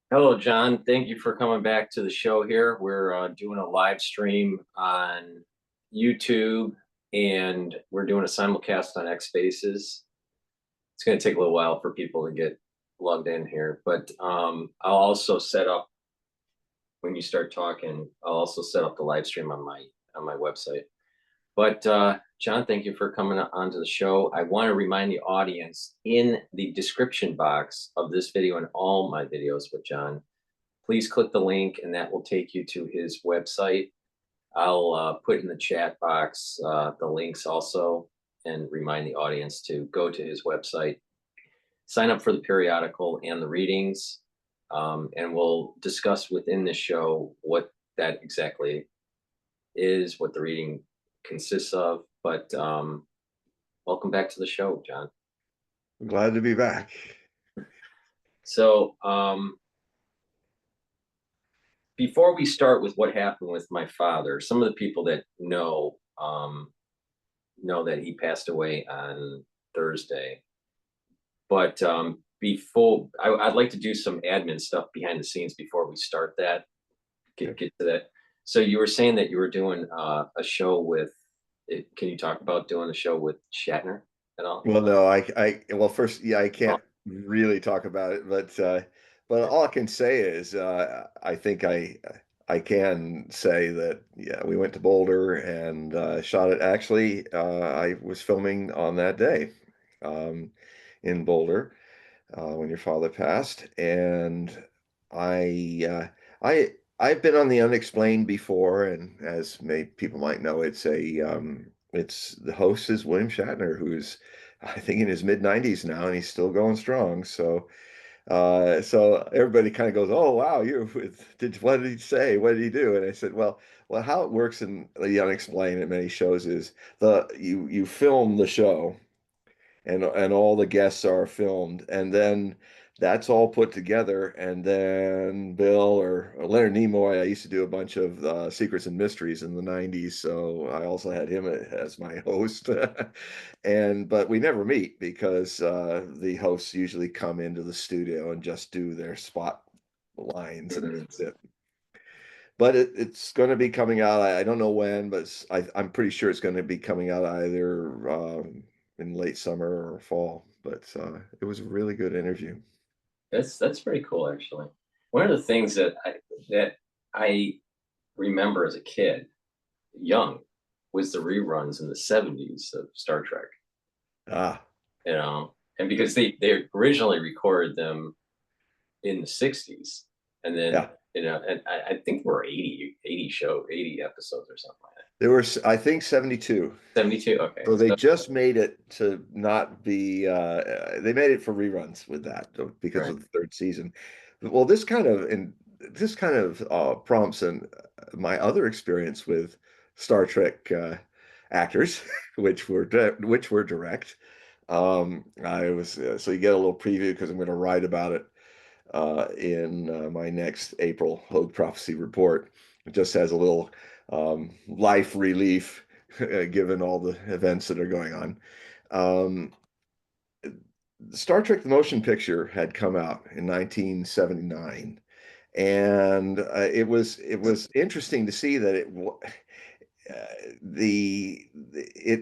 Hello, John. Thank you for coming back to the show here. We're doing a live stream on YouTube and we're doing a simulcast on X Spaces. It's going to take a little while for people to get logged in here, but I'll also set up when you start talking. I'll also set up the live stream on my website. But John, thank you for coming onto the show. I want to remind the audience in the description box of this video and all my videos with John, please click the link and that will take you to his website. I'll put in the chat box the links also and remind the audience to go to his website, sign up for the periodical and the readings, and we'll discuss within the show what that exactly is, what the reading consists of. But welcome back to the show, John. Glad to be back. So before we start with what happened with my father, some of the people that know that he passed away on Thursday. But I'd like to do some admin stuff behind the scenes before we start that. Get to that. So you were saying that you were doing a show with. Can you talk about doing a show with Shatner at all? Well, no, well, first, yeah, I can't really talk about it, but all I can say is, I think I can say that, yeah, we went to Boulder and shot it. Actually, I was filming on that day, in Boulder, when your father passed, and I've been on the Unexplained before, and as people might know, it's the host is William Shatner, who's I think in his mid 90s now, and he's still going strong. So everybody kind of goes, "Oh wow, what did he say? What did he do?" And I said, "Well, how it works in the Unexplained at many shows is you film the show." And all the guests are filmed, and then that's all put together, and then Bill or Leonard Nimoy. I used to do a bunch of Secrets and Mysteries in the 90s, so I also had him as my host. And but we never meet because the hosts usually come into the studio and just do their spot lines, and that's it. But it's going to be coming out. I don't know when, but I'm pretty sure it's going to be coming out either in late summer or fall. But it was a really good interview. That's pretty cool, actually. One of the things that I remember as a kid, young, was the reruns in the '70s of Star Trek. Ah, And because they originally recorded them in the '60s, and then yeah. and I think we're 80 episodes or something like that. There were, I think, 72. '72, okay. So they So just made it to not be, they made it for reruns with that because right. of the third season. Well, this kind of prompts my other experience with Star Trek actors, which were direct. I was So you get a little preview because I'm going to write about it in my next April Hogue Prophecy report. It just has a little life relief given all the events that are going on. Um, Star Trek: The Motion Picture had come out in 1979, and it was interesting to see that it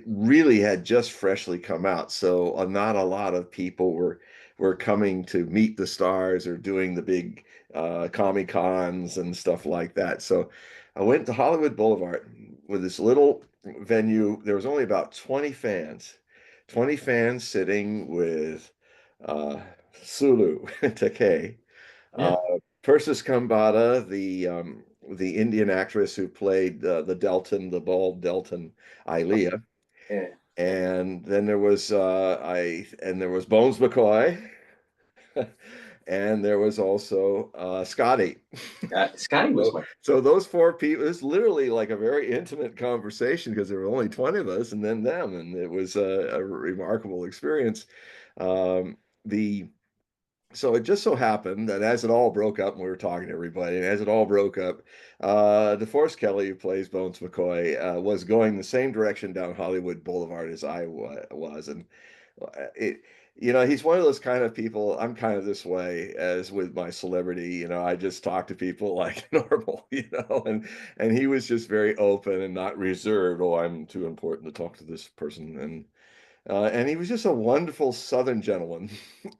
really had just freshly come out, so not a lot of people were coming to meet the stars or doing the big Comic Cons and stuff like that. So I went to Hollywood Boulevard with this little venue. There was only about 20 fans sitting with uh, Sulu Takei, Yeah. Persis Kambata, the Indian actress who played the bald Delton Ilea, Yeah. and then there was Bones McCoy, and there was also Scotty. Scotty was So, my so those four people, it was literally like a very intimate conversation because there were only 20 of us and then them, and it was a remarkable experience. Um, the So it just so happened that as it all broke up, and we were talking to everybody, and as it all broke up, DeForest Kelly, who plays Bones McCoy, was going the same direction down Hollywood Boulevard as I was, and it, you know, he's one of those kind of people. I'm kind of this way as with my celebrity. You know, I just talk to people like normal. You know, and he was just very open and not reserved. Oh, I'm too important to talk to this person, and he was just a wonderful Southern gentleman.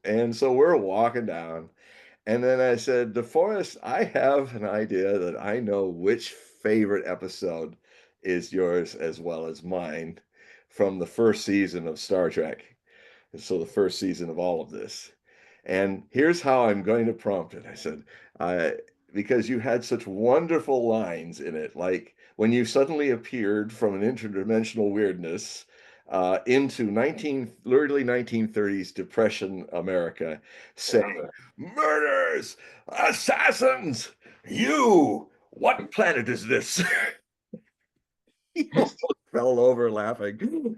And so we're walking down, and then I said, DeForest, I have an idea that I know which favorite episode is yours as well as mine from the first season of Star Trek. And so the first season of all of this. And here's how I'm going to prompt it. I said, I, because you had such wonderful lines in it, like when you suddenly appeared from an interdimensional weirdness into early 1930s Depression America, saying, murders, assassins, you, what planet is this? He almost fell over laughing.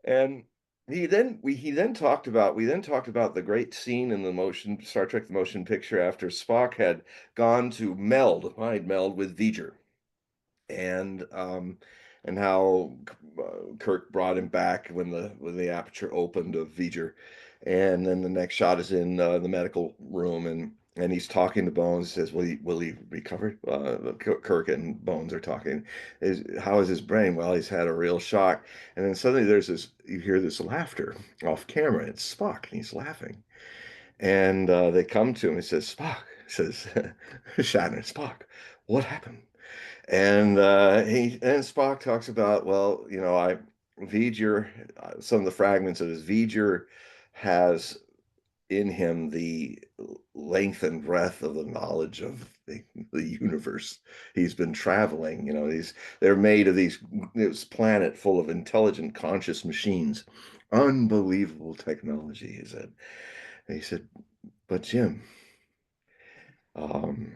And we then talked about the great scene in the motion Star Trek the motion picture after Spock had gone to mind meld with V'ger, and um and how Kirk brought him back when the aperture opened of V'ger, and then the next shot is in the medical room, and he's talking to Bones. Says, will he recover? Kirk and Bones are talking. How is his brain? Well, he's had a real shock. And then suddenly you hear this laughter off camera. It's Spock, and he's laughing. And they come to him. He says, Spock. He says, Shatner, Spock, what happened? And Spock talks about, well, you know, V'ger, some of the fragments of his V'ger has in him the length and breadth of the knowledge of the universe. He's been traveling, you know, they're made of this planet full of intelligent, conscious machines. Unbelievable technology, he said. And he said, but Jim, um,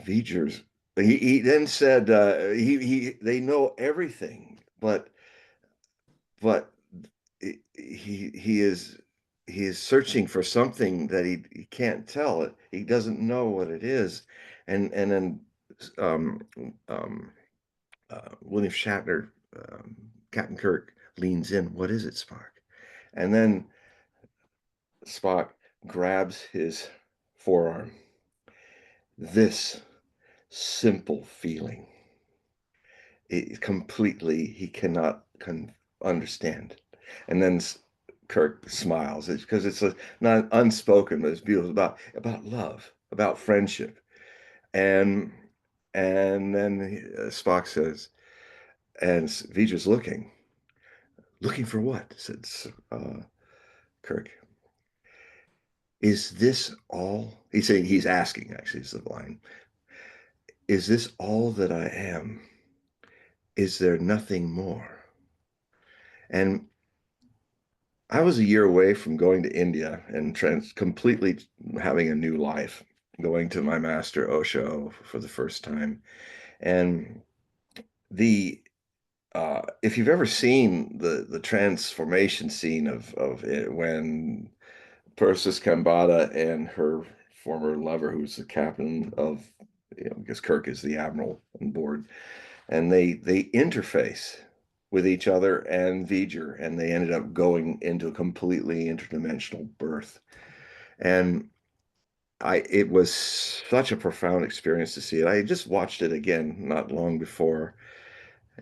V'ger's, he then said, they know everything, but he is searching for something that he can't tell it. He doesn't know what it is, and then um, um, William Shatner, Captain Kirk leans in. What is it, Spock? And then Spock grabs his forearm. This simple feeling, it completely he cannot understand. And then Kirk smiles. It's because it's not unspoken, but it's beautiful about love, about friendship. And then Spock says, and V'ger's looking for what? Said Kirk. Is this all? He's asking. Actually, is the line. Is this all that I am? Is there nothing more? And I was a year away from going to India and completely having a new life, going to my master Osho for the first time. And the if you've ever seen the transformation scene of it, when Persis Kambata and her former lover, who's the captain of, you know, I guess Kirk is the admiral on board, and they interface with each other and V'ger, and they ended up going into a completely interdimensional birth. And it was such a profound experience to see it. I just watched it again not long before,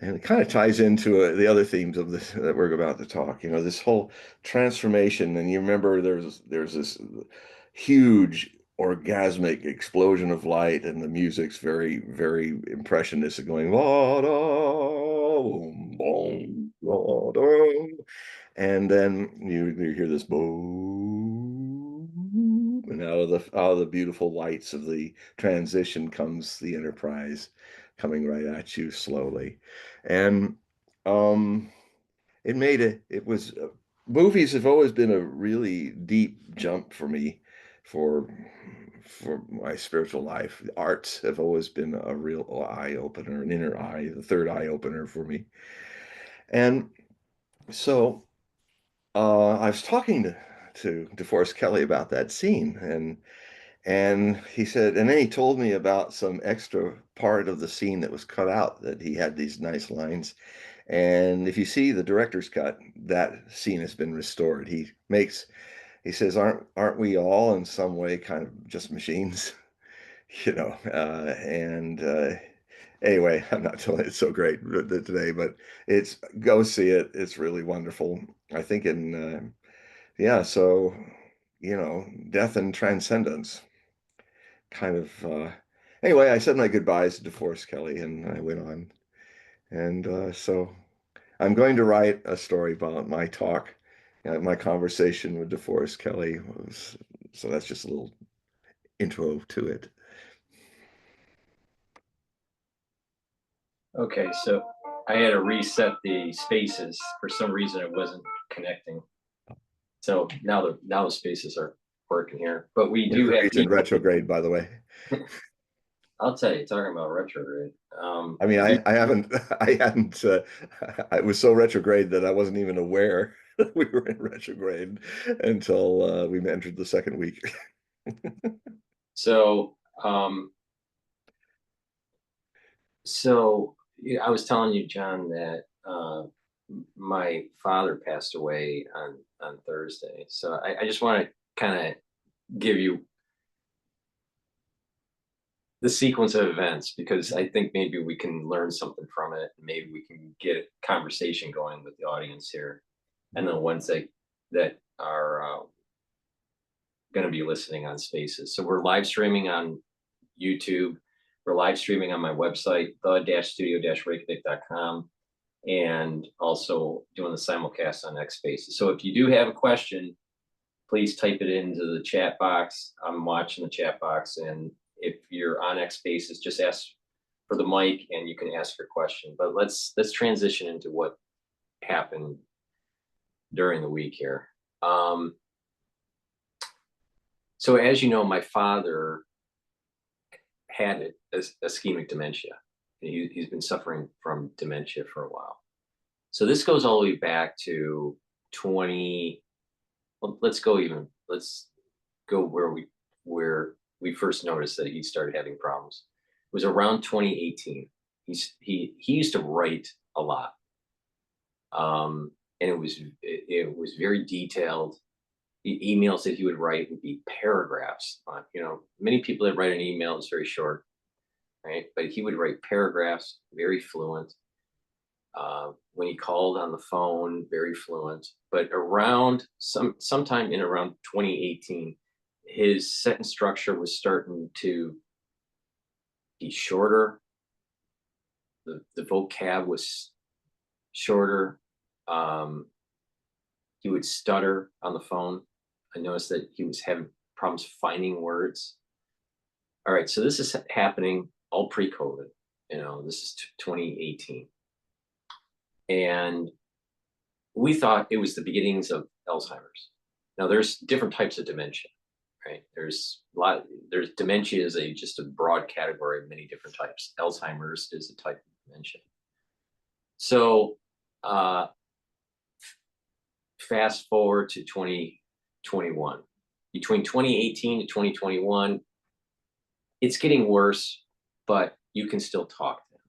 and it kind of ties into the other themes of this that we're about to talk. You know, this whole transformation. And you remember there's this huge orgasmic explosion of light, and the music's very, very impressionistic, going la da boom boom la da, and then you hear this boom, and out of the beautiful lights of the transition comes the Enterprise coming right at you slowly. And um it was movies have always been a really deep jump for me for my spiritual life. Arts have always been a real eye opener, an inner eye, the third eye opener for me. And so I was talking to DeForest Kelley about that scene, and he said, and then he told me about some extra part of the scene that was cut out, that he had these nice lines. And if you see the director's cut, that scene has been restored. He says, aren't we all in some way kind of just machines? You know, and anyway, I'm not telling it's so great today, but it's go see it. It's really wonderful. I think yeah, so death and transcendence kind of anyway, I said my goodbyes to DeForest Kelley and I went on. And so I'm going to write a story about my talk, my conversation with DeForest Kelley was, so that's just a little intro to it. Okay, so I had to reset the spaces. For some reason, it wasn't connecting. So now the spaces are working here. But we do have Mercury's in retrograde, by the way. I'll tell you, talking about retrograde. I mean, we- I haven't, I hadn't, I was so retrograde that I wasn't even aware that we were in retrograde until we entered the second week. so so yeah, I was telling you, John, that my father passed away on Thursday. So I just want to kind of give you the sequence of events because I think maybe we can learn something from it. Maybe we can get a conversation going with the audience here, and the ones that are going to be listening on Spaces. So we're live streaming on YouTube. We're live streaming on my website, the-studio-reykjavik.com, and also doing the simulcast on X Spaces. So if you do have a question, please type it into the chat box. I'm watching the chat box, and if you're on X Spaces, just ask for the mic and you can ask your question. But let's transition into what happened during the week here. So as you know, my father had ischemic dementia. He's been suffering from dementia for a while. So this goes all the way back to 20. Well, let's go where we first noticed that he started having problems. It was around 2018. He used to write a lot, and it was very detailed. The emails that he would write would be paragraphs. Many people that write an email is very short, right? But he would write paragraphs, very fluent. When he called on the phone, very fluent. But around sometime in around 2018, his sentence structure was starting to be shorter. The vocab was shorter. He would stutter on the phone. I noticed that he was having problems finding words. All right, so this is happening all pre-COVID. This is 2018. And we thought it was the beginnings of Alzheimer's. Now there's different types of dementia, right? There's dementia is just a broad category of many different types. Alzheimer's is a type of dementia. So fast forward to 2021. Between 2018 to 2021, it's getting worse, but you can still talk to him.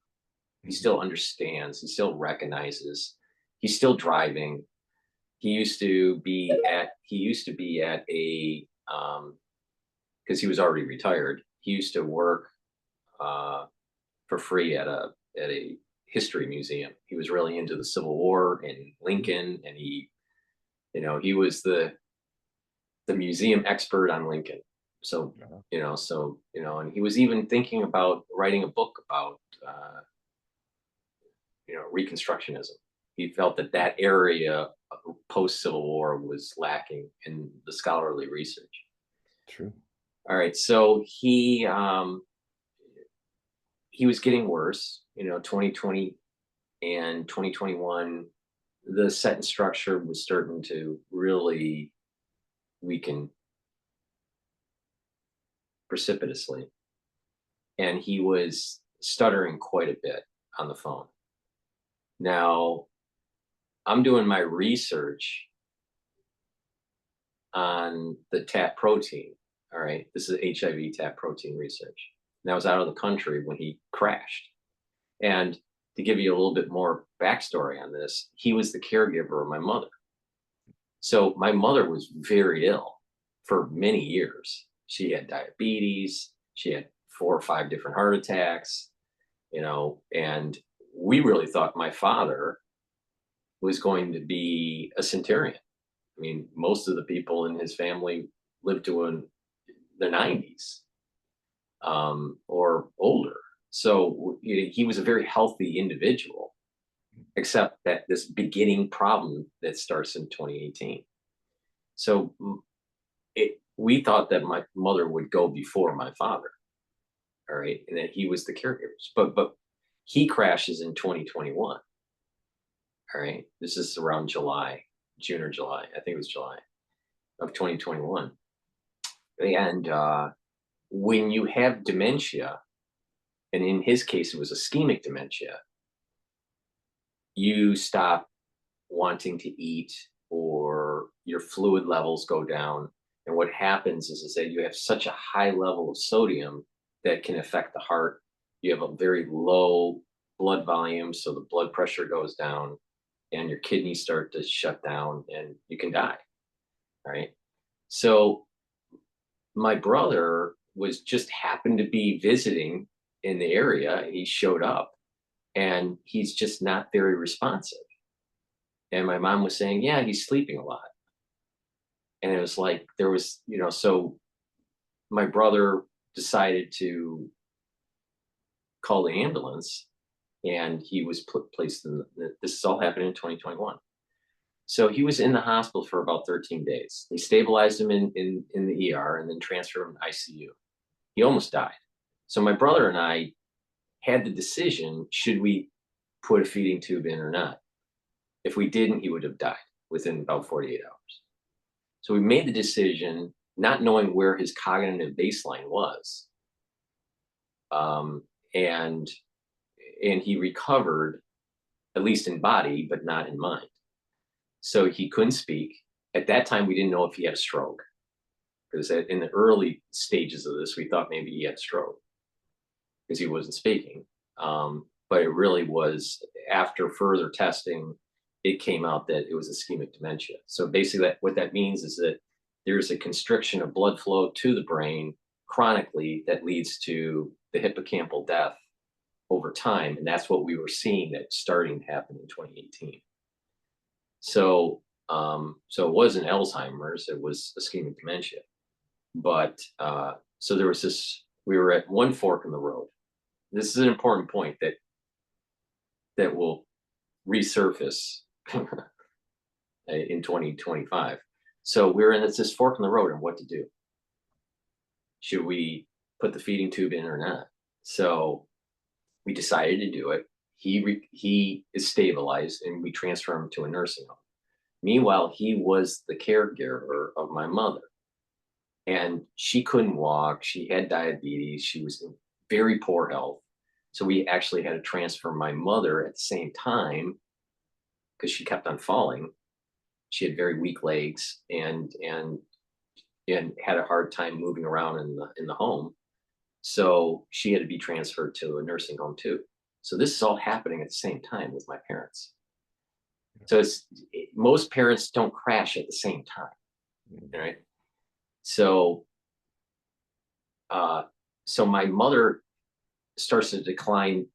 He still understands, he still recognizes, he's still driving. He used to be at a because he was already retired. He used to work for free at a history museum. He was really into the Civil War and Lincoln, and he was the museum expert on Lincoln. So and he was even thinking about writing a book about Reconstructionism. He felt that area post Civil War was lacking in the scholarly research. True. All right, so he was getting worse. 2020 and 2021, the sentence structure was starting to really weaken precipitously, and he was stuttering quite a bit on the phone. Now, I'm doing my research on the TAP protein. All right, this is HIV TAP protein research. And I was out of the country when he crashed. And to give you a little bit more backstory on this, he was the caregiver of my mother. So my mother was very ill for many years. She had diabetes. She had 4 or 5 different heart attacks, and we really thought my father was going to be a centurion. I mean, most of the people in his family lived to the 90s, or older. So he was a very healthy individual, except that this beginning problem that starts in 2018. So we thought that my mother would go before my father, all right, and that he was the caregiver. But he crashes in 2021. All right, this is around June or July. I think it was July of 2021. And when you have dementia, and in his case it was ischemic dementia, you stop wanting to eat, or your fluid levels go down. And what happens is that you have such a high level of sodium that can affect the heart. You have a very low blood volume, so the blood pressure goes down, and your kidneys start to shut down, and you can die. Right. So my brother was just happened to be visiting in the area. He showed up, and he's just not very responsive. And my mom was saying, yeah, he's sleeping a lot. And it was like, there was, so my brother decided to call the ambulance, and he was placed in this all happened in 2021. So he was in the hospital for about 13 days. They stabilized him in the ER and then transferred him to ICU. He almost died. So my brother and I had the decision, should we put a feeding tube in or not? If we didn't, he would have died within about 48 hours. So we made the decision, not knowing where his cognitive baseline was. And he recovered, at least in body, but not in mind. So he couldn't speak. At that time, we didn't know if he had a stroke, because in the early stages of this, we thought maybe he had a stroke because he wasn't speaking. But it really was, after further testing, it came out that it was ischemic dementia. So basically, what that means is that there's a constriction of blood flow to the brain chronically that leads to the hippocampal death over time. And that's what we were seeing that starting to happen in 2018. So it wasn't Alzheimer's, it was ischemic dementia. But so there was this, we were at one fork in the road. This is an important point that will resurface in 2025. So we're in this fork in the road, and what to do. Should we put the feeding tube in or not? So we decided to do it. He is stabilized, and we transfer him to a nursing home. Meanwhile, he was the caregiver of my mother, and she couldn't walk. She had diabetes. She was in very poor health. So we actually had to transfer my mother at the same time, because she kept on falling. She had very weak legs and had a hard time moving around in the home. So she had to be transferred to a nursing home too. So this is all happening at the same time with my parents. So most parents don't crash at the same time, right? So my mother starts to decline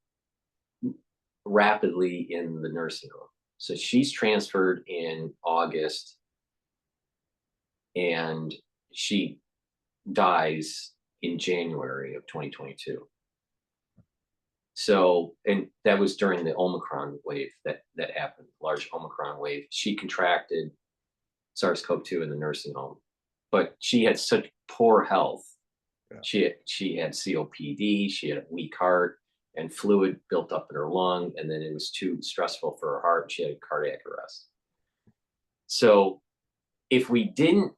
rapidly in the nursing home. So she's transferred in August, and she dies in January of 2022. So, and that was during the Omicron wave that happened, large Omicron wave. She contracted SARS-CoV-2 in the nursing home, but she had such poor health. Yeah. She had COPD, she had a weak heart, and fluid built up in her lung, and then it was too stressful for her heart, and she had cardiac arrest. So if we didn't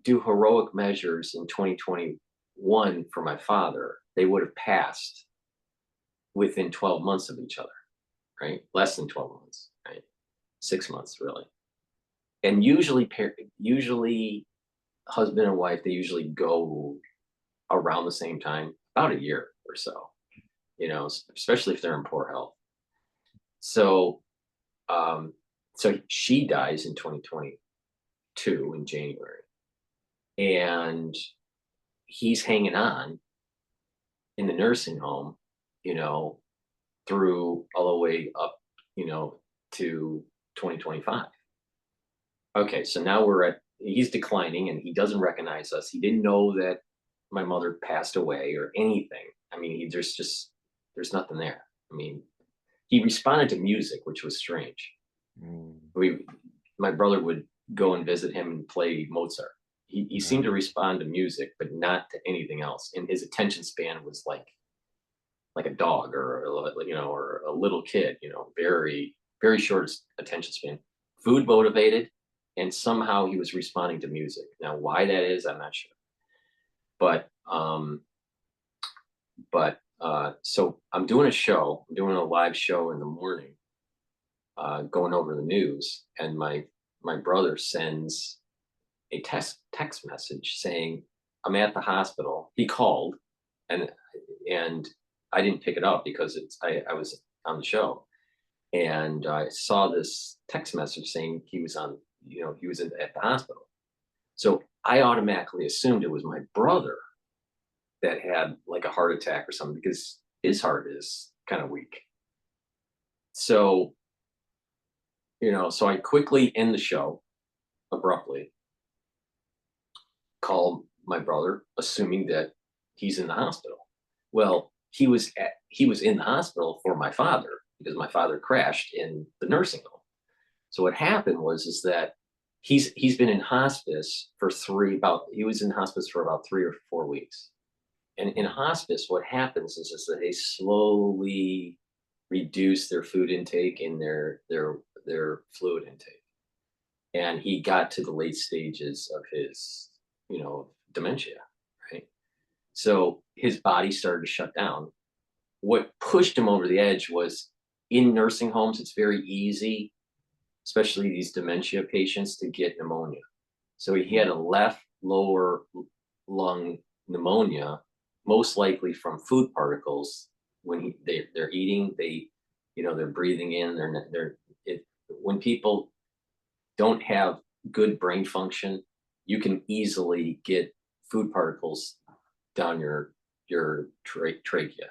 do heroic measures in 2021 for my father, they would have passed within 12 months of each other, right? Less than 12 months, right? 6 months, really. And usually husband and wife, they usually go around the same time, about a year or so. especially if they're in poor health. So, so she dies in 2022 in January, and he's hanging on in the nursing home, you know, through all the way up, to 2025. Okay, so now he's declining and he doesn't recognize us. He didn't know that my mother passed away or anything. I mean, there's nothing there. I mean, he responded to music, which was strange. Mm. We, my brother would go and visit him and play Mozart. He seemed to respond to music, but not to anything else. And his attention span was like a dog or or a little kid. Very very short attention span. Food motivated, and somehow he was responding to music. Now, why that is, I'm not sure. But so I'm doing a live show in the morning, going over the news, and my brother sends a text message saying, "I'm at the hospital." He called, and and I didn't pick it up because I was on the show, and I saw this text message saying he was at the hospital. So I automatically assumed it was my brother that had like a heart attack or something, because his heart is kind of weak. So, so I quickly end the show abruptly, call my brother, assuming that he's in the hospital. Well, he was in the hospital for my father because my father crashed in the nursing home. So what happened is that he's been in hospice for he was in hospice for about 3 or 4 weeks. And in hospice, what happens is that they slowly reduce their food intake and their fluid intake. And he got to the late stages of his, dementia, right? So his body started to shut down. What pushed him over the edge was, in nursing homes, it's very easy, especially these dementia patients, to get pneumonia. So he had a left lower lung pneumonia, most likely from food particles. When they're eating, they're breathing in. When people don't have good brain function, you can easily get food particles down your trachea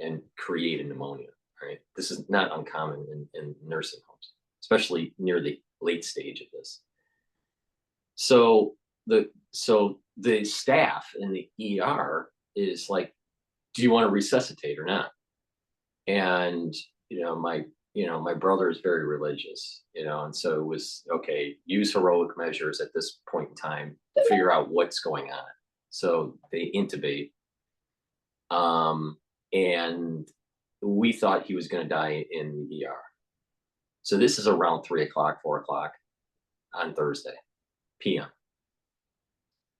and create a pneumonia. Right? This is not uncommon in nursing homes, especially near the late stage of this. So the staff in the ER is like, "Do you want to resuscitate or not?" And my brother is very religious, and so it was, okay, use heroic measures at this point in time to figure out what's going on. So they intubate, and we thought he was going to die in the ER. So this is around 3 o'clock, 4 o'clock on Thursday p.m.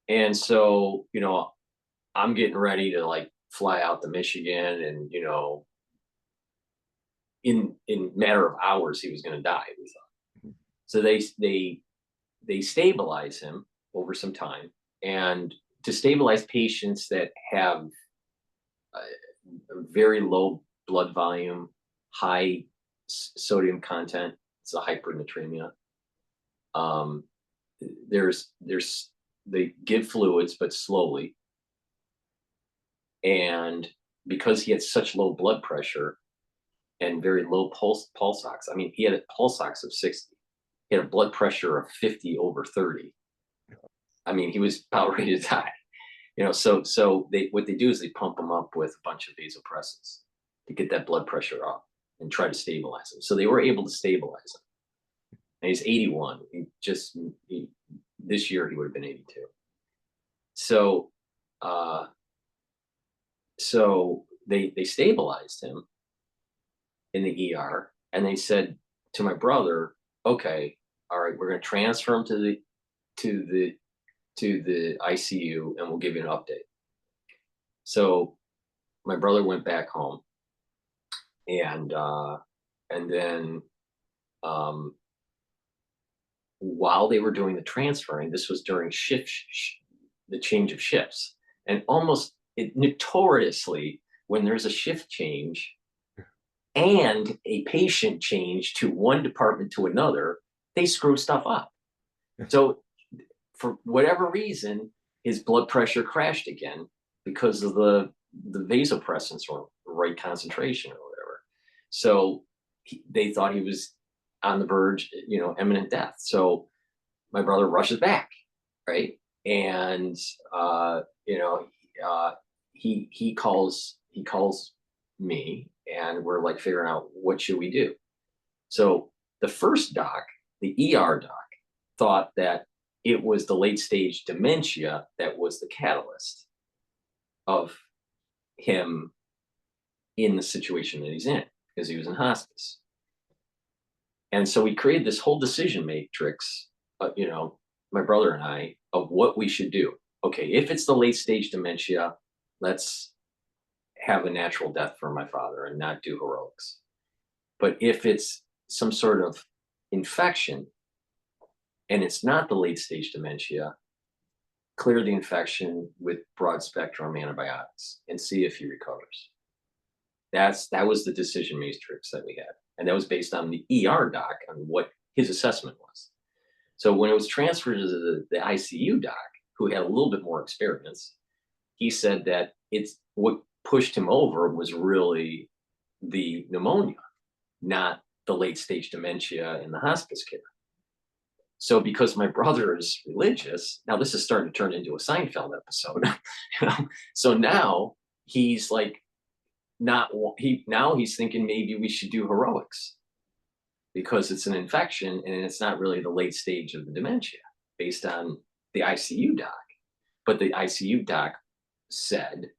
And so, I'm getting ready to like fly out to Michigan, and in matter of hours he was going to die, we thought. So they stabilize him over some time, and to stabilize patients that have a very low blood volume, high sodium content, it's a hypernatremia. There's they give fluids, but slowly. And because he had such low blood pressure and very low pulse ox, I mean, he had a pulse ox of 60. He had a blood pressure of 50 over 30. I mean, he was about ready to die. So what they do is they pump him up with a bunch of vasopressors to get that blood pressure up and try to stabilize him. So they were able to stabilize him. And he's 81. This year he would have been 82. So they stabilized him in the ER, and they said to my brother, "Okay, all right, we're going to transfer him to the ICU, and we'll give you an update." So my brother went back home, and then while they were doing the transferring, this was during the change of shifts, and notoriously, when there's a shift change and a patient change to one department to another, they screw stuff up. So for whatever reason, his blood pressure crashed again because of the vasopressors or right concentration or whatever. So they thought he was on the verge, imminent death. So my brother rushes back, right? And he calls me, and we're like figuring out what should we do. So the first doc, the ER doc, thought that it was the late stage dementia that was the catalyst of him in the situation that he's in, because he was in hospice. And so we created this whole decision matrix, my brother and I, of what we should do. Okay, if it's the late stage dementia, let's have a natural death for my father and not do heroics. But if it's some sort of infection and it's not the late stage dementia, clear the infection with broad spectrum antibiotics and see if he recovers. That was the decision matrix that we had. And that was based on the ER doc on what his assessment was. So when it was transferred to the ICU doc, who had a little bit more experience, he said that it's what pushed him over was really the pneumonia, not the late stage dementia and the hospice care. So because my brother is religious, now this is starting to turn into a Seinfeld episode. So now he's like, now he's thinking maybe we should do heroics because it's an infection and it's not really the late stage of the dementia based on the ICU doc. But the ICU doc said,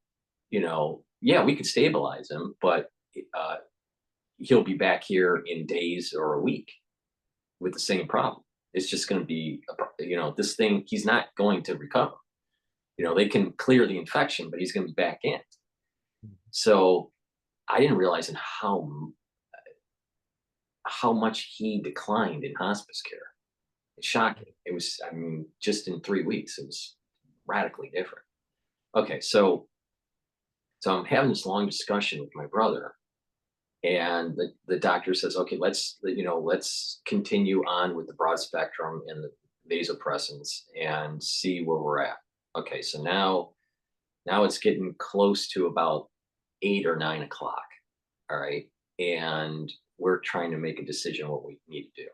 yeah, we could stabilize him, but he'll be back here in days or a week with the same problem. It's just going to be, this thing, he's not going to recover. They can clear the infection, but he's going to be back in. So I didn't realize how much he declined in hospice care. It's shocking. It was, just in 3 weeks, it was radically different. Okay, so I'm having this long discussion with my brother, and the doctor says, okay, let's continue on with the broad spectrum and the vasopressors and see where we're at. Okay, so now it's getting close to about 8 or 9 o'clock. All right. And we're trying to make a decision what we need to do.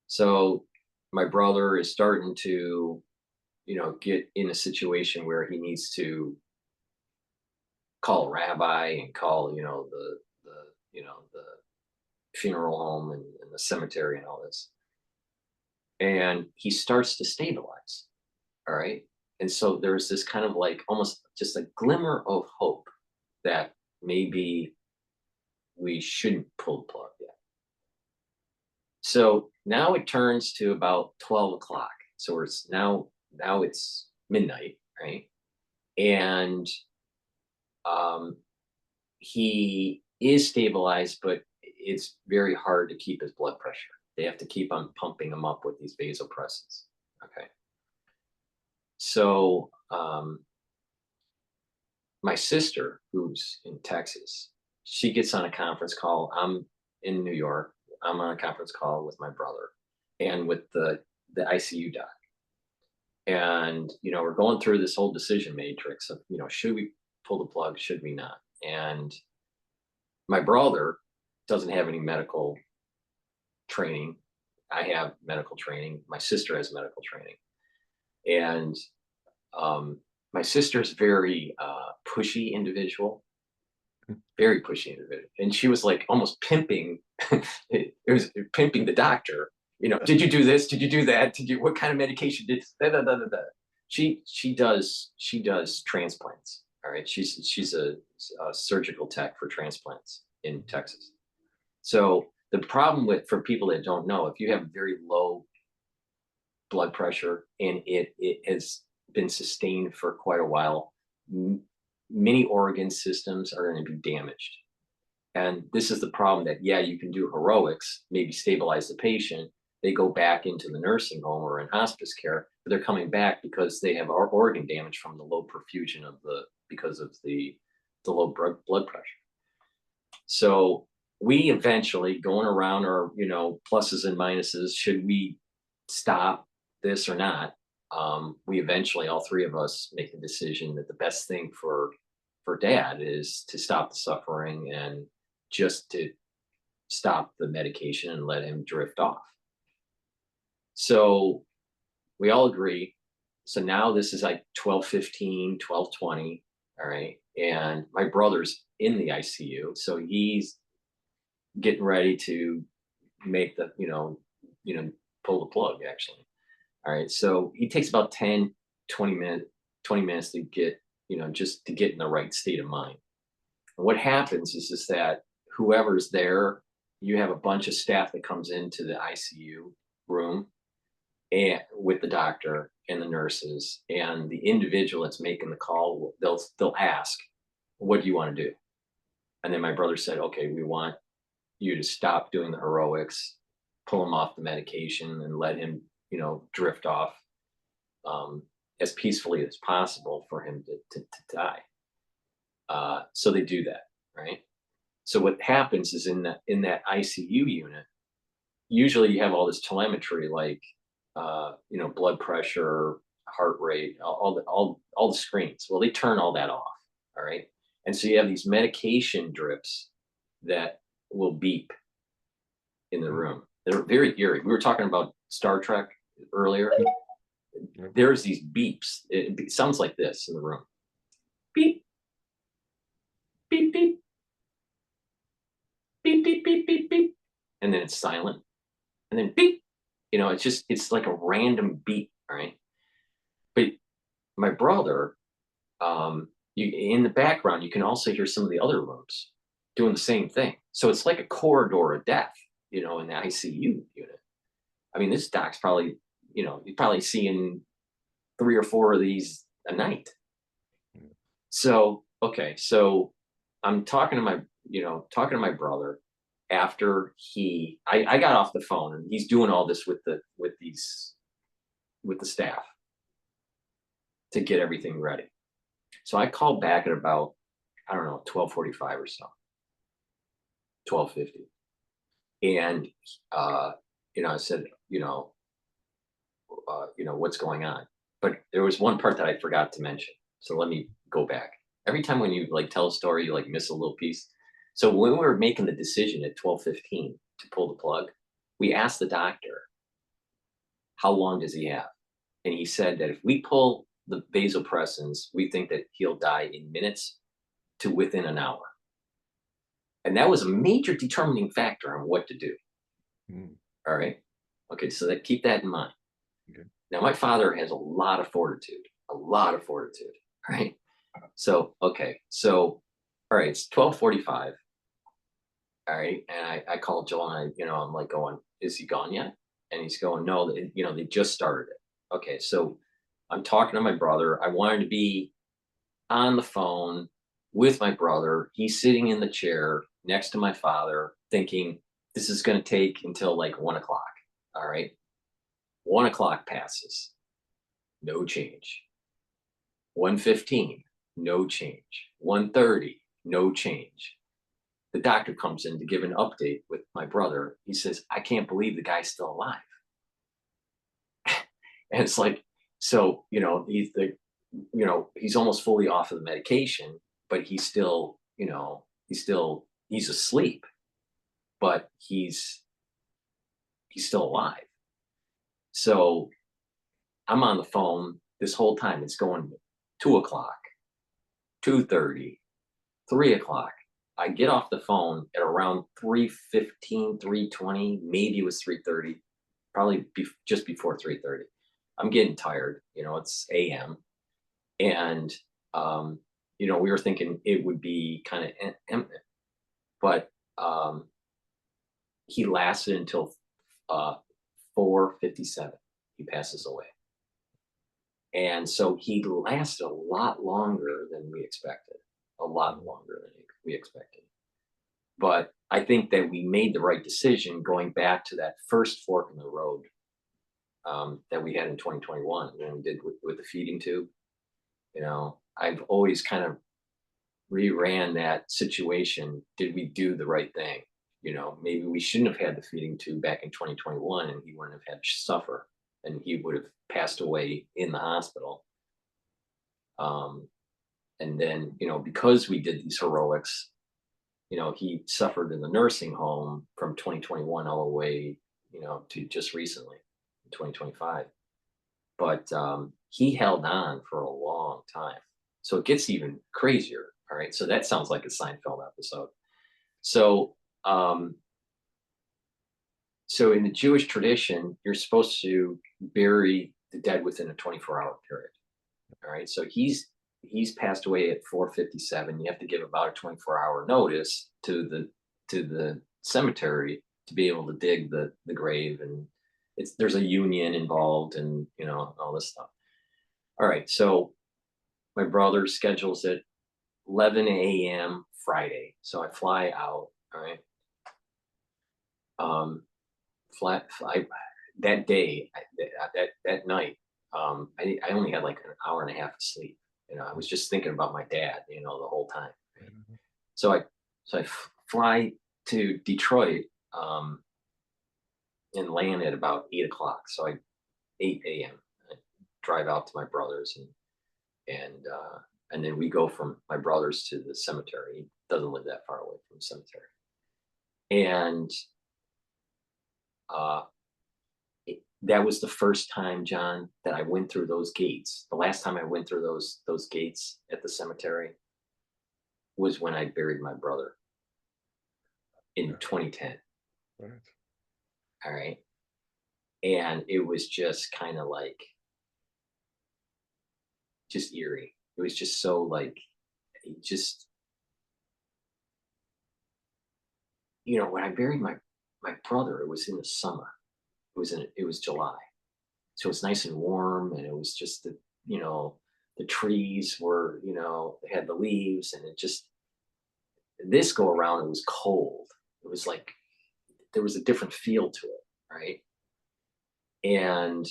So my brother is starting to, get in a situation where he needs to call a rabbi and call, the funeral home and the cemetery and all this. And he starts to stabilize. All right. And so there's this kind of like almost just a glimmer of hope that maybe we shouldn't pull the plug yet. So now it turns to about 12 o'clock. So it's now it's midnight, right? And he is stabilized, but it's very hard to keep his blood pressure. They have to keep on pumping him up with these vasopressors. Okay. So my sister, who's in Texas, she gets on a conference call. I'm in New York. I'm on a conference call with my brother and with the ICU doc. And, we're going through this whole decision matrix of, should we pull the plug? Should we not? And my brother doesn't have any medical training. I have medical training. My sister has medical training. And my sister's very pushy individual, very pushy individual. And she was like almost pimping, it was pimping the doctor. Did you do this? Did you do that? What kind of medication did da, da, da, da, da. She does transplants. All right. She's a surgical tech for transplants in Texas. So the problem for people that don't know, if you have very low blood pressure and it has been sustained for quite a while, many organ systems are going to be damaged. And this is the problem that, yeah, you can do heroics, maybe stabilize the patient. They go back into the nursing home or in hospice care, but they're coming back because they have organ damage from the low perfusion because of the the low blood pressure. So we eventually, going around our, pluses and minuses, should we stop this or not? We eventually, all three of us, make the decision that the best thing for dad is to stop the suffering and just to stop the medication and let him drift off. So we all agree. So now this is like 12:15, 12:20. All right. And my brother's in the ICU. So he's getting ready to make the, pull the plug actually. All right. So he takes about 10, 20 minutes to get, just to get in the right state of mind. And what happens is that whoever's there, you have a bunch of staff that comes into the ICU room and with the doctor and the nurses, and the individual that's making the call, they'll ask, what do you want to do? And then my brother said, okay, we want you to stop doing the heroics, pull him off the medication and let him, drift off as peacefully as possible for him to die. So they do that, right? So what happens is in that ICU unit, usually you have all this telemetry like blood pressure, heart rate, all the screens. Well, they turn all that off. All right. And so you have these medication drips that will beep in the room. They're very eerie. We were talking about Star Trek earlier. There's these beeps. It sounds like this in the room. Beep, beep, beep, beep, beep, beep, beep, beep. And then it's silent. And then beep. It's like a random beep. All right. But my brother, in the background, you can also hear some of the other rooms doing the same thing. So it's like a corridor of death, in the ICU unit. I mean, this doc's probably, you're probably seeing 3 or 4 of these a night. So, okay. So I'm talking to my brother after I got off the phone, and he's doing all this with the staff to get everything ready. So I called back at about, I don't know, 12:45 or so, 12:50. And, I said, what's going on? But there was one part that I forgot to mention. So let me go back. Every time when you like tell a story, you like miss a little piece. So when we were making the decision at 12:15 to pull the plug, we asked the doctor, how long does he have? And he said that if we pull the vasopressors, we think that he'll die in minutes to within an hour. And that was a major determining factor on what to do. All right. Okay. So keep that in mind. Okay. Now, my father has a lot of fortitude. Right. So, okay. So, all right. It's 12:45. All right. And I called Joel and I'm like going, is he gone yet? And he's going, no, they just started it. Okay. So I'm talking to my brother. I wanted to be on the phone with my brother. He's sitting in the chair next to my father thinking this is going to take until like 1 o'clock. All right. 1 o'clock passes. No change. 1:15, no change. 1:30, no change. The doctor comes in to give an update with my brother. He says, I can't believe the guy's still alive. And it's like, so, he's almost fully off of the medication, but he's still, he's asleep, but he's still alive. So I'm on the phone this whole time. It's going 2 o'clock, 2:30, 3 o'clock. I get off the phone at around 3:15, 3:20, maybe it was 3:30, probably just before 3:30. I'm getting tired, it's AM. And, we were thinking it would be kind of imminent, but he lasted until 4:57. He passes away. And so he lasted a lot longer than we expected, a lot longer than we expected. But I think that we made the right decision going back to that first fork in the road that we had in 2021 when we did with the feeding tube. I've always kind of reran that situation, did we do the right thing? You know, maybe we shouldn't have had the feeding tube back in 2021 and he wouldn't have had to suffer and he would have passed away in the hospital. And then, you know, because we did these heroics, you know, he suffered in the nursing home from 2021 all the way, you know, to just recently, 2025. But he held on for a long time. So it gets even crazier. All right. So that sounds like a Seinfeld episode. So, so in the Jewish tradition, you're supposed to bury the dead within a 24-hour period. All right. So he's passed away at 4:57. You have to give about a 24-hour notice to the cemetery to be able to dig the grave, and there's a union involved, and you know all this stuff. All right. So my brother schedules it 11 a.m. Friday. So I fly out. All right. Fly that day, that night. I only had like an hour and a half of sleep. You know, I was just thinking about my dad, you know, the whole time. So I fly to Detroit and land at about 8 o'clock. So 8 a.m. I drive out to my brother's and then we go from my brother's to the cemetery. He doesn't live that far away from the cemetery. And that was the first time, John, that I went through those gates. The last time I went through those gates at the cemetery was when I buried my brother in 2010. Right. All right. And it was just kind of like just eerie. It was just so like it just, you know, when I buried my brother, it was in the summer. It was July. So it's nice and warm, and it was just you know, the trees were, you know, they had the leaves, and it just this go around it was cold. It was like there was a different feel to it, right? And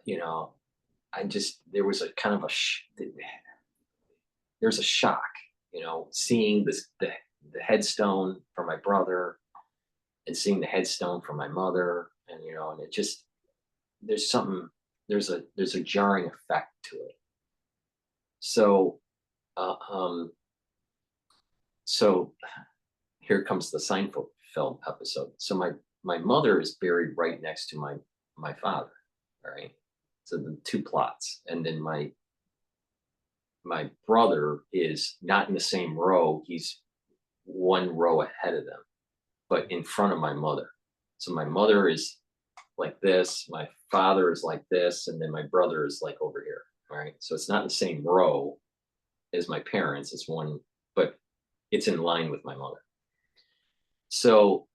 you know, I just there was a kind of there's a shock, you know, seeing the headstone for my brother and seeing the headstone for my mother, and you know, and it just there's something there's a jarring effect to it. So uh, um so here comes the Seinfeld film episode. So my mother is buried right next to my father. All right. So the two plots, and then my brother is not in the same row. He's one row ahead of them, but in front of my mother. So my mother is like this, my father is like this, and then my brother is like over here. All right. So it's not in the same row as my parents. It's one, but it's in line with my mother. So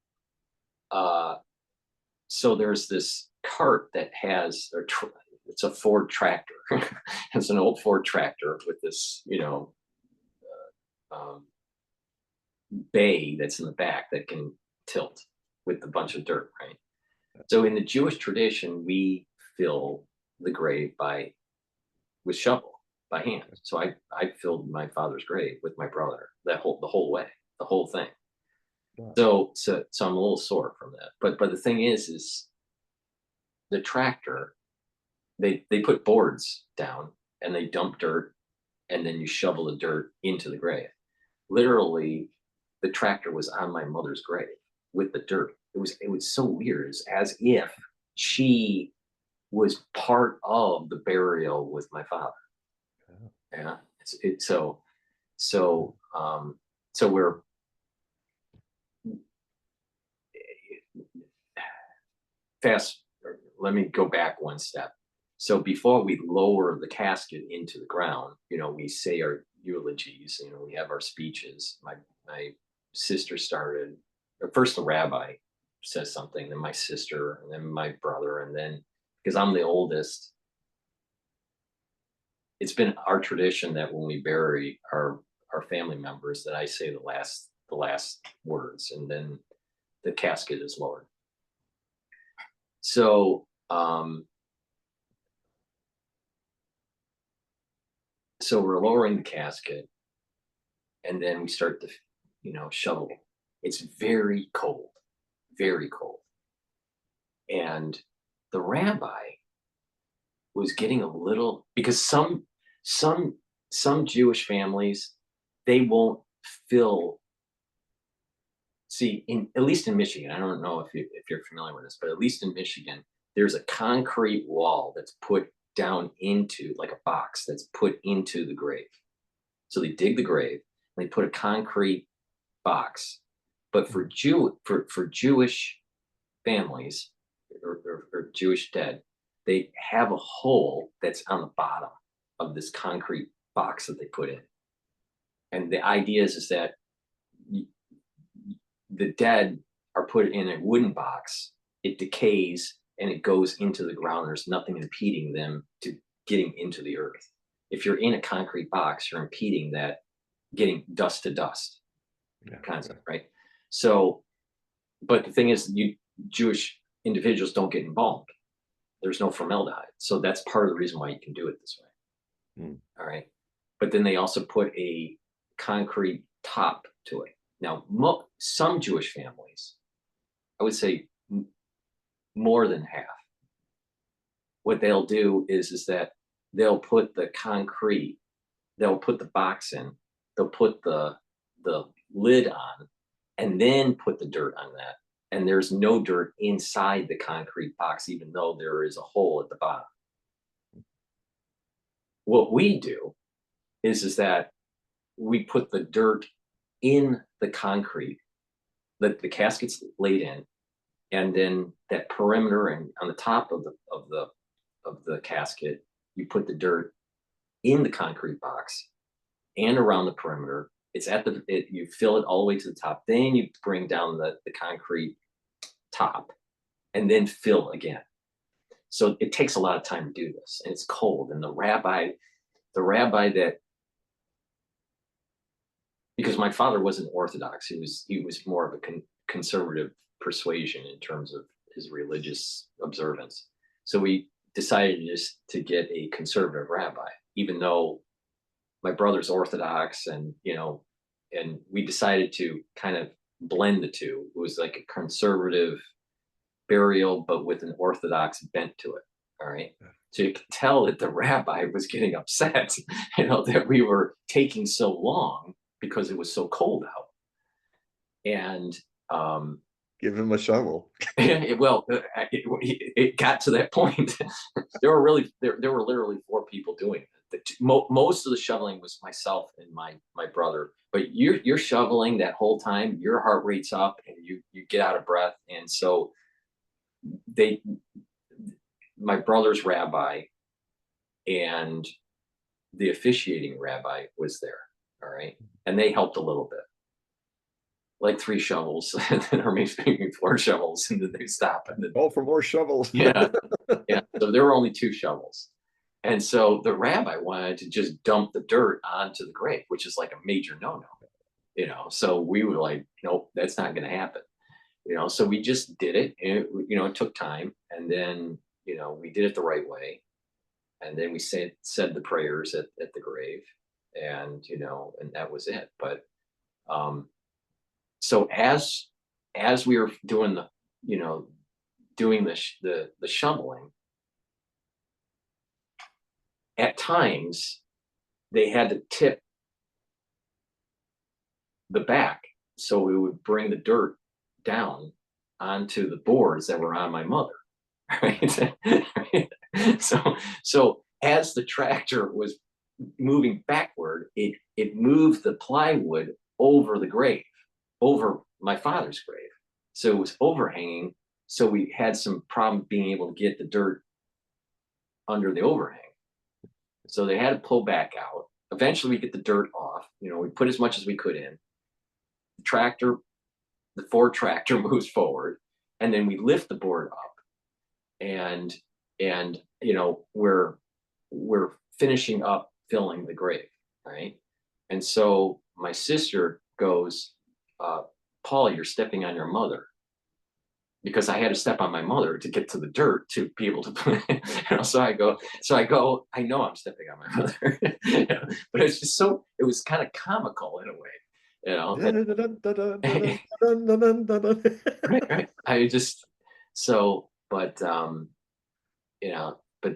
uh so there's this cart that has it's a Ford tractor. It's an old Ford tractor with this, you know, um, bay that's in the back that can tilt with a bunch of dirt, right? So in the Jewish tradition, we fill the grave with shovel by hand. So I filled my father's grave with my brother the whole way, the whole thing. Wow. So I'm a little sore from that. But the thing is the tractor, they put boards down and they dump dirt, and then you shovel the dirt into the grave. Literally, the tractor was on my mother's grave with the dirt. It was so weird. It's as if she was part of the burial with my father. Yeah. So we're fast. Let me go back one step. So before we lower the casket into the ground, you know, we say our eulogies. You know, we have our speeches. My sister started, or first the rabbi says something, then my sister, and then my brother, and then because I'm the oldest, it's been our tradition that when we bury our family members, that I say the last words, and then the casket is lowered. So so we're lowering the casket, and then we start to, shovel. It's very cold, very cold. And the rabbi was getting a little, because some some Jewish families, they won't fill. See, in at least in Michigan, I don't know if you're familiar with this, but at least in Michigan, there's a concrete wall that's put down into, like a box that's put into the grave. So they dig the grave and they put a concrete box. But for Jewish families, or Jewish dead, they have a hole that's on the bottom of this concrete box that they put in. And the idea is that the dead are put in a wooden box, it decays and it goes into the ground. There's nothing impeding them to getting into the earth. If you're in a concrete box, you're impeding that getting dust to dust concept, right? So, but the thing is, Jewish individuals don't get embalmed. There's no formaldehyde. So that's part of the reason why you can do it this way. All right. But then they also put a concrete top to it. Now, some Jewish families, I would say more than half, what they'll do is that they'll put the concrete, they'll put the box in, they'll put the lid on, and then put the dirt on that. And there's no dirt inside the concrete box, even though there is a hole at the bottom. What we do is that we put the dirt in the concrete, the casket's laid in, and then that perimeter and on the top of the casket, you put the dirt in the concrete box and around the perimeter. It's you fill it all the way to the top. Then you bring down the concrete top and then fill again. So it takes a lot of time to do this, and it's cold. And the rabbi that, because my father wasn't Orthodox, he was more of a conservative persuasion in terms of his religious observance. So we decided just to get a conservative rabbi, even though my brother's Orthodox, and we decided to kind of blend the two. It was like a conservative burial, but with an Orthodox bent to it. All right. So you could tell that the rabbi was getting upset, that we were taking so long because it was so cold out. And give him a shovel. It got to that point. There were literally 4 people doing it. Most of the shoveling was myself and my brother. But you're shoveling that whole time. Your heart rate's up, and you get out of breath. And so my brother's rabbi and the officiating rabbi was there. All right, and they helped a little bit, like 3 shovels, or maybe 4 shovels, and then they stop. And then, for more shovels. Yeah. So there were only 2 shovels. And so the rabbi wanted to just dump the dirt onto the grave, which is like a major no-no, So we were like, nope, that's not going to happen. So we just did it, and it took time. And then, we did it the right way. And then we said the prayers at the grave, and, and that was it. But, so as we were doing the shoveling, at times they had to tip the back, so we would bring the dirt down onto the boards that were on my mother. Right? So as the tractor was moving backward, it moved the plywood over the grave, over my father's grave. So it was overhanging. So we had some problem being able to get the dirt under the overhang. So they had to pull back out. Eventually we get the dirt off. We put as much as we could in. The Ford tractor moves forward, and then we lift the board up, and we're finishing up filling the grave, right? And so my sister goes, Paul, you're stepping on your mother. because I had to step on my mother to get to the dirt to be able to, I know I'm stepping on my mother, but it's just so, it was kind of comical in a way, you know, right, right. I just, so, but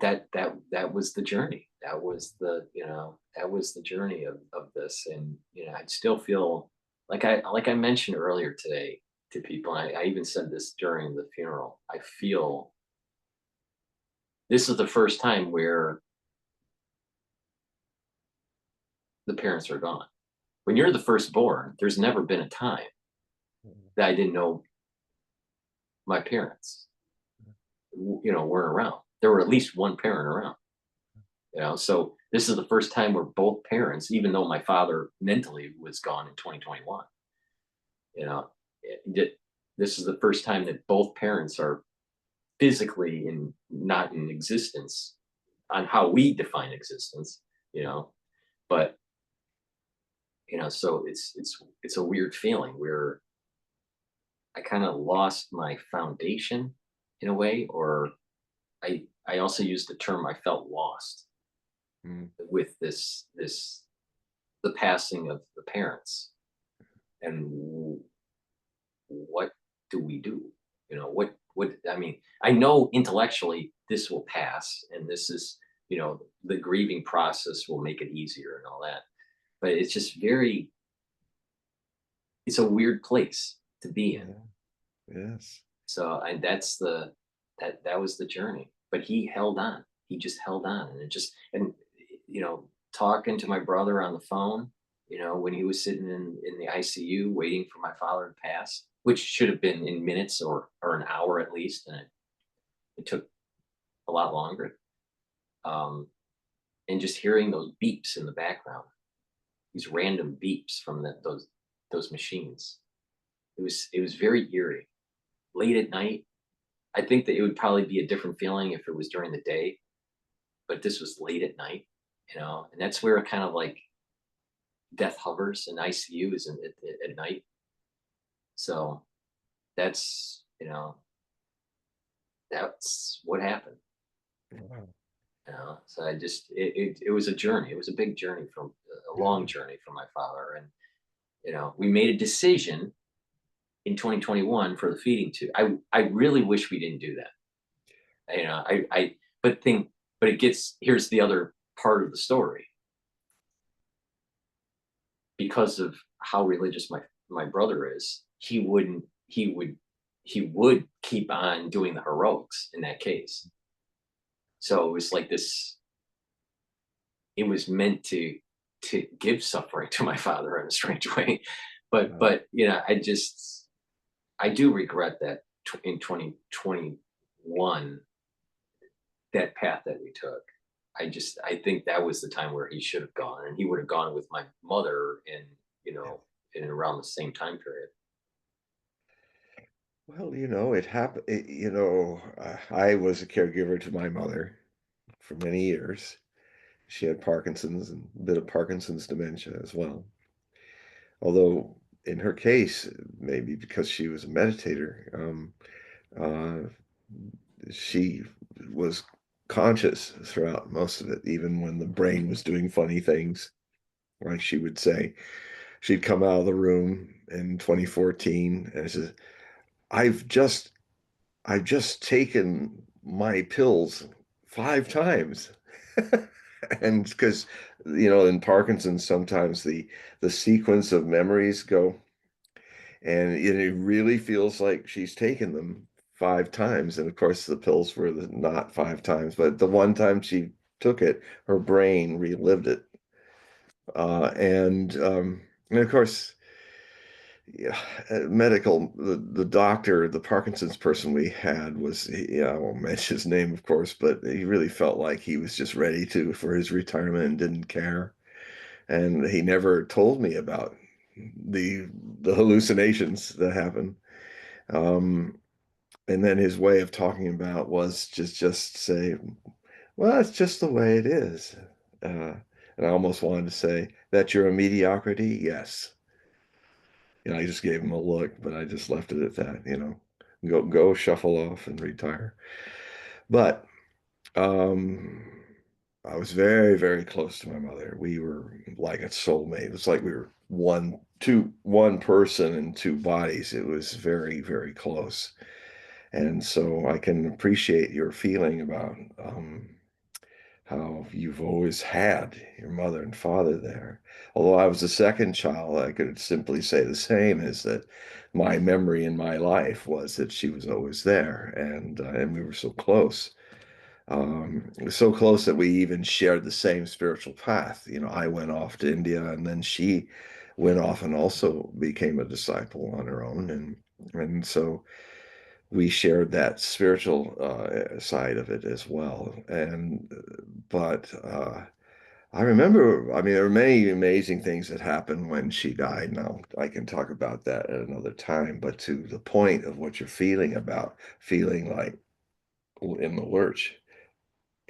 that was the journey. That was that was the journey of this. And, I'd still feel like I mentioned earlier today to people, and I even said this during the funeral. I feel this is the first time where the parents are gone. When you're the firstborn, there's never been a time that I didn't know my parents, weren't around. There were at least one parent around. So this is the first time where both parents, even though my father mentally was gone in 2021, you know this is the first time that both parents are physically not in existence on how we define existence, you know but so it's a weird feeling where I kind of lost my foundation in a way, or I also used the term I felt lost Mm, with the passing of the parents. And what do we do? What I mean, I know intellectually this will pass, and this is, the grieving process will make it easier and all that. But it's just it's a weird place to be in. yeah, yes. So, and that was the journey. But he held on. He just held on, and talking to my brother on the phone, when he was sitting in the ICU waiting for my father to pass, which should have been in minutes or an hour at least, and it took a lot longer. Um, and just hearing those beeps in the background, these random beeps from those machines, it was very eerie. Late at night, I think that it would probably be a different feeling if it was during the day, but this was late at night, and that's where it kind of like death hovers in ICU is at night. So that's that's what happened. Wow. So it was a journey. It was a big journey, from a long Yeah. journey for my father. And we made a decision in 2021 for the feeding tube. I really wish we didn't do that. I but think but it gets here's the other part of the story. Because of how religious my brother is, he would keep on doing the heroics in that case. So it was like this. It was meant to give suffering to my father in a strange way. but Wow. but I do regret that in 2021, that path that we took. I think that was the time where he should have gone, and he would have gone with my mother in around the same time period. Well, it happened. I was a caregiver to my mother for many years. She had Parkinson's and a bit of Parkinson's dementia as well. Although in her case, maybe because she was a meditator, uh, she was conscious throughout most of it, even when the brain was doing funny things. Like she would say, she'd come out of the room in 2014 and says, I've just I've just taken my pills 5 times. And because, in Parkinson's, sometimes the sequence of memories go, and it really feels like she's taken them 5 times. And of course, the pills were not 5 times, but the one time she took it, her brain relived it. And of course, yeah, the doctor, the Parkinson's person we had was, I won't mention his name, of course, but he really felt like he was just ready for his retirement and didn't care. And he never told me about the the hallucinations that happened. Um, and then his way of talking about was just say, well, it's just the way it is. Uh, and I almost wanted to say that you're a mediocrity. Yes. I just gave him a look, but I just left it at that. go shuffle off and retire. But um, I was very, very close to my mother. We were like a soulmate. It was like we were one person in two bodies. It was very, very close. And so I can appreciate your feeling about how you've always had your mother and father there. Although I was the second child, I could simply say the same, is that my memory in my life was that she was always there, and we were so close. So close that we even shared the same spiritual path. You know, I went off to India, and then she went off and also became a disciple on her own, and so we shared that spiritual side of it as well. But I remember, I mean, there were many amazing things that happened when she died. Now, I can talk about that at another time, but to the point of what you're feeling about feeling like in the lurch,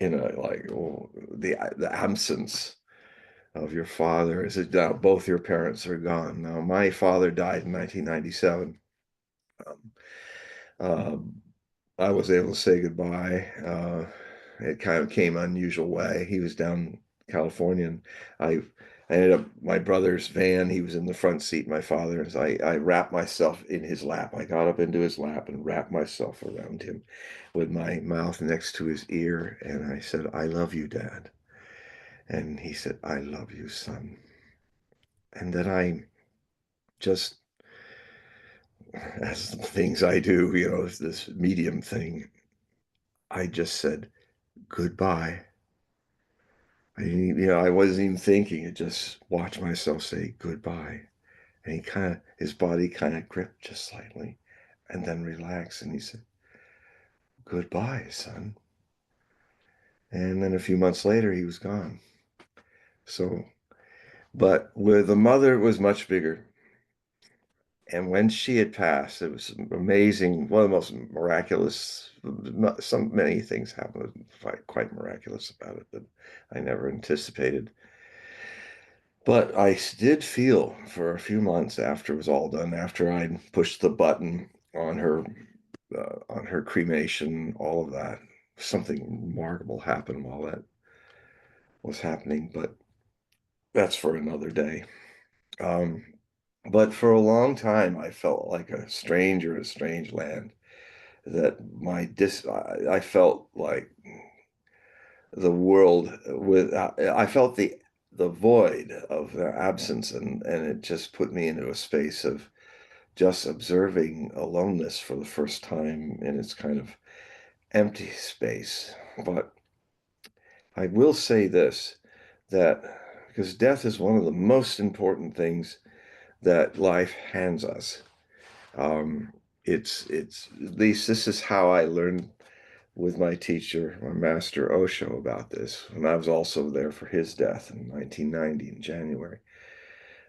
like the absence of your father is it now both your parents are gone. Now, my father died in 1997. Um, uh, I was able to say goodbye. It kind of came an unusual way. He was down in California, and I ended up my brother's van. He was in the front seat, my father's. I wrapped myself in his lap. I got up into his lap and wrapped myself around him with my mouth next to his ear, and I said, "I love you, Dad." And he said, "I love you, son." And then I just, as the things I do, this medium thing, I just said, "Goodbye." I wasn't even thinking. I just watched myself say goodbye. And his body kind of gripped just slightly and then relaxed. And he said, "Goodbye, son." And then a few months later, he was gone. So, but with the mother, it was much bigger. And when she had passed, it was amazing. One of the most miraculous, many things happened quite miraculous about it that I never anticipated. But I did feel for a few months after it was all done, after I'd pushed the button on her cremation, all of that, something remarkable happened while that was happening. But that's for another day. Um, but for a long time, I felt like a stranger in a strange land. That I felt like the world I felt the void of their absence, and it just put me into a space of just observing aloneness for the first time in its kind of empty space. But I will say this, that because death is one of the most important things that life hands us. Um, it's at least this is how I learned with my teacher, my master Osho, about this. And I was also there for his death in 1990 in January.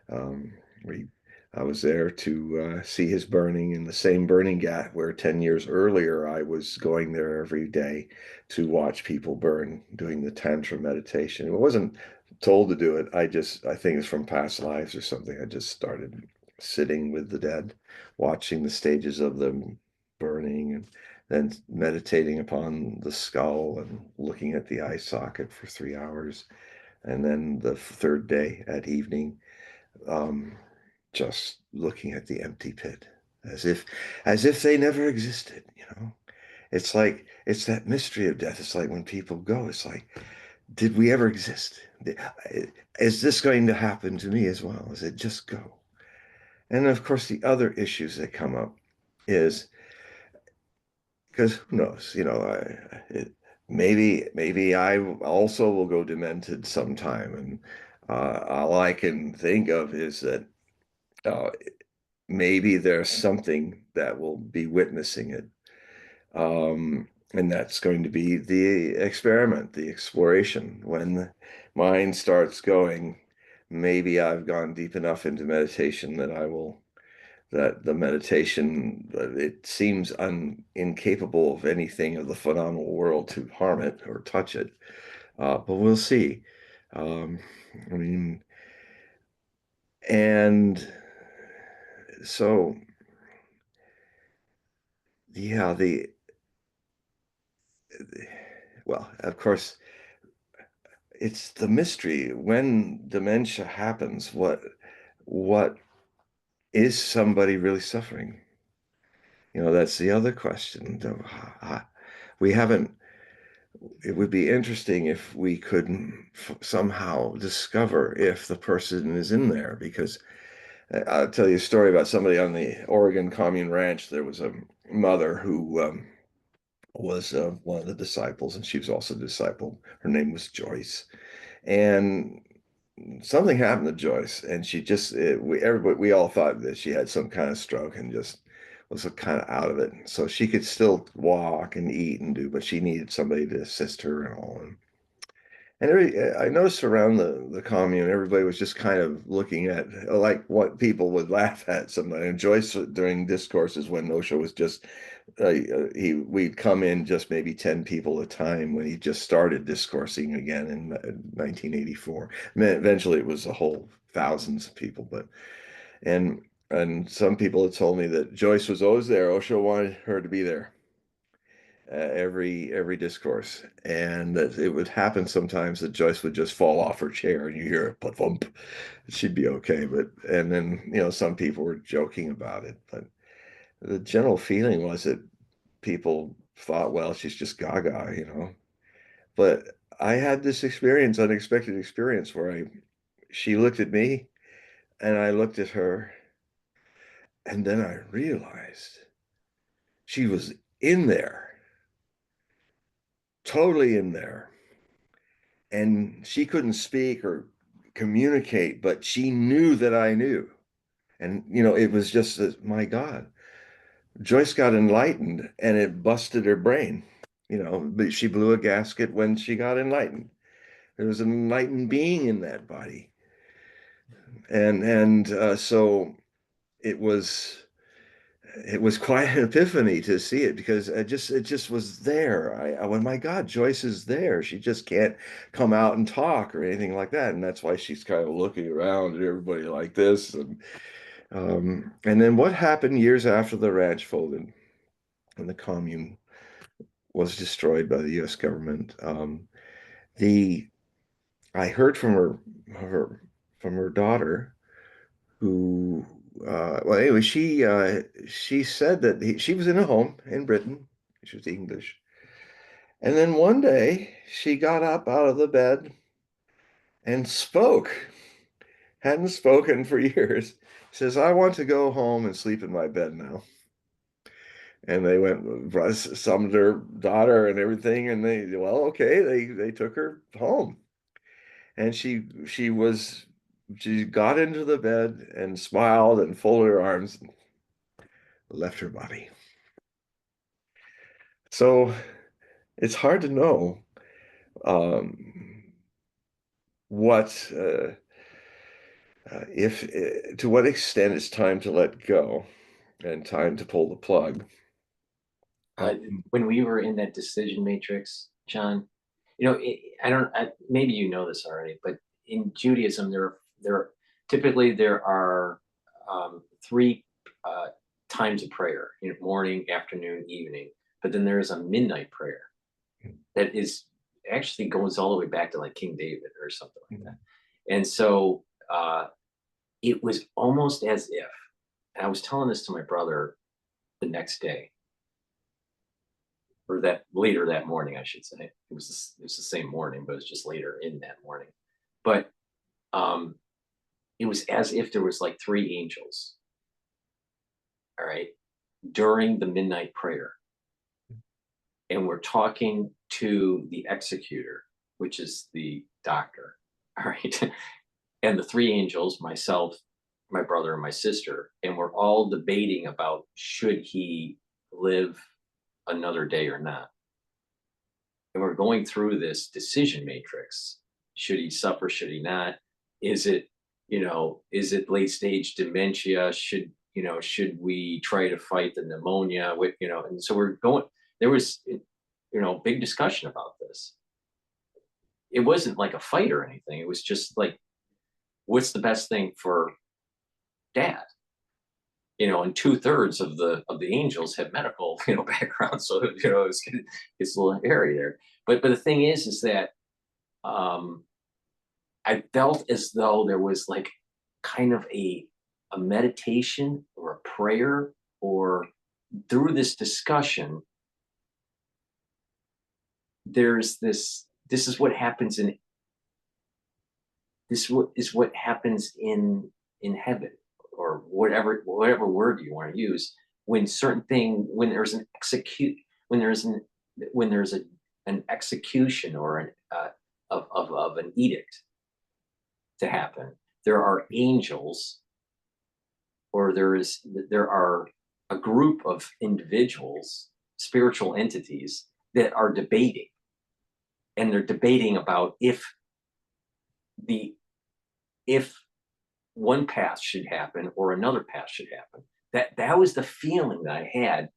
Um, we, I was there to see his burning in the same burning ghat where 10 years earlier I was going there every day to watch people burn, doing the Tantra meditation. I wasn't told to do it. I think it's from past lives or something. I just started sitting with the dead, watching the stages of them burning and then meditating upon the skull and looking at the eye socket for 3 hours. And then the third day at evening, um, just looking at the empty pit as if they never existed. It's that mystery of death. It's like when people go, it's like, did we ever exist? Is this going to happen to me as well? Is it just go? And of course, the other issues that come up is because who knows, maybe I also will go demented sometime, and all I can think of is that uh, maybe there's something that will be witnessing it. And that's going to be the experiment, the exploration. When the mind starts going, maybe I've gone deep enough into meditation that the meditation, it seems incapable of anything of the phenomenal world to harm it or touch it. But we'll see. Um, I mean, and so yeah, well, of course, it's the mystery when dementia happens. What is somebody really suffering? That's the other question. We haven't. It would be interesting if we could somehow discover if the person is in there, because I'll tell you a story about somebody on the Oregon Commune Ranch. There was a mother who was one of the disciples, and she was also a disciple. Her name was Joyce, and something happened to Joyce, and she just we all thought that she had some kind of stroke and just was kind of out of it. So she could still walk and eat and do, but she needed somebody to assist her and all. And I noticed around the commune, everybody was just kind of looking at like what people would laugh at somebody. And Joyce during discourses when Osho was just we'd come in just maybe 10 people at a time when he just started discoursing again in 1984. I mean, eventually it was a whole thousands of people, but and some people had told me that Joyce was always there. Osho wanted her to be there every discourse, and that it would happen sometimes that Joyce would just fall off her chair and you hear a thump. She'd be okay, but and then some people were joking about it, but the general feeling was that people thought, well, she's just gaga. But I had this unexpected experience, where she looked at me and I looked at her, and then I realized she was in there, totally in there. And she couldn't speak or communicate, but she knew that I knew. And, it was just that, my God, Joyce got enlightened and it busted her brain. But she blew a gasket when she got enlightened. There was an enlightened being in that body. And so it was it was quite an epiphany to see it, because it just was there. I went, my God, Joyce is there. She just can't come out and talk or anything like that. And that's why she's kind of looking around at everybody like this. And then what happened years after the ranch folded and the commune was destroyed by the U.S. government? The I heard from her from her daughter, who well, anyway, she said that she was in a home in Britain. She was English, and then one day she got up out of the bed and spoke. Hadn't spoken for years. Says, I want to go home and sleep in my bed now. And they went, summoned her daughter and everything, and well, okay, they took her home. And she got into the bed and smiled and folded her arms and left her body. So it's hard to know um, what if to what extent it's time to let go and time to pull the plug. Uh, when we were in that decision matrix, John, maybe you know this already, but in Judaism, typically there are three times of prayer: morning, afternoon, evening. But then there is a midnight prayer that is actually goes all the way back to like King David or something like that. And so it was almost as if, and I was telling this to my brother the next day, or that later that morning, I should say. It was the same morning, but it was just later in that morning. But um, it was as if there was like three angels, all right, during the midnight prayer, and we're talking to the executor, which is the doctor, all right, and the three angels, myself, my brother, and my sister, and we're all debating about should he live another day or not. And we're going through this decision matrix. Should he suffer? Should he not? Is it, is it late stage dementia? Should we try to fight the pneumonia with, and so there was, big discussion about this. It wasn't like a fight or anything. It was just like, what's the best thing for dad? and 2/3 of the angels have medical, background. So, it's a little hairy there. But the thing is that um, I felt as though there was like kind of a meditation or a prayer, or through this discussion, there's this is what happens in is what happens in heaven, or whatever word you want to use, when certain thing when there's an execute when there's an when there's an execution, or an of an edict to happen. There are angels, or there are a group of individuals, spiritual entities, that are debating, and they're debating about the if one path should happen or another path should happen. That was the feeling that I had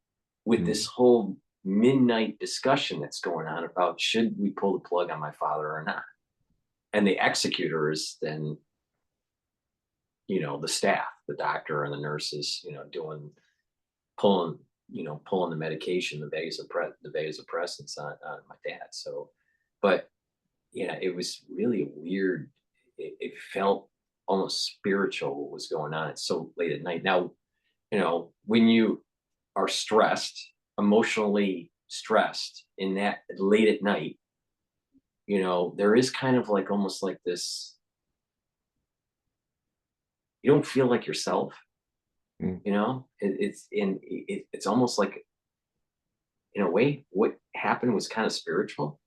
with this Mm. whole midnight discussion that's going on about, should we pull the plug on my father or not. And the executor is then, the staff, the doctor and the nurses, doing pulling pulling the medication, the vasopressors on my dad. So, but yeah, it was really a weird. It felt almost spiritual what was going on. It's so late at night. Now, when you are stressed, emotionally stressed in that late at night, there is kind of like almost like this. You don't feel like yourself. Mm. It's almost like, in a way, what happened was kind of spiritual.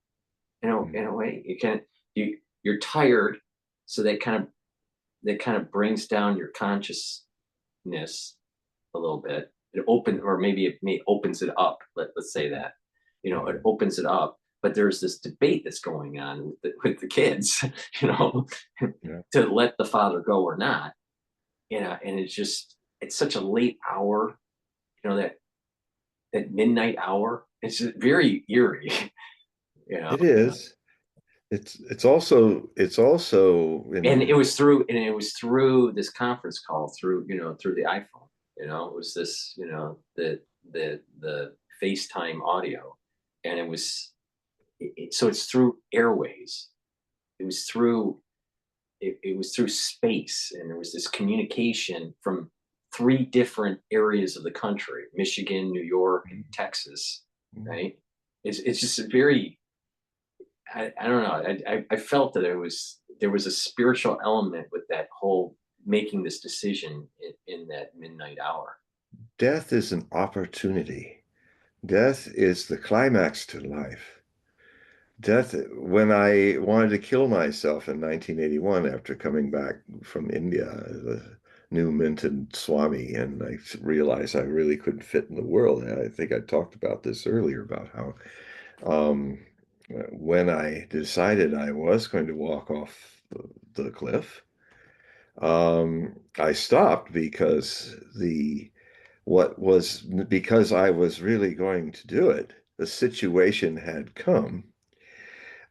In Mm. a way, you're tired, so that kind of brings down your consciousness a little bit. It open or maybe it may opens it up. Let's say that, it Yeah. opens it up. But there's this debate that's going on with the kids, you know, Yeah. to let the father go or not. And it's such a late hour, that midnight hour. It's just very eerie, you know. It is. It's also And it was through this conference call, through the iPhone. It was this, the FaceTime audio. And so it's through airways. It was through it was through space, and there was this communication from three different areas of the country: Michigan, New York, and Texas. Mm. Right? It's just a very, I don't know. I felt that there was a spiritual element with that whole making this decision in that midnight hour. Death is an opportunity. Death is the climax to life. Death, when I wanted to kill myself in 1981 after coming back from India, the new minted Swami, and I realized I really couldn't fit in the world. And I think I talked about this earlier about how um, when I decided I was going to walk off the cliff, I stopped because because I was really going to do it, the situation had come.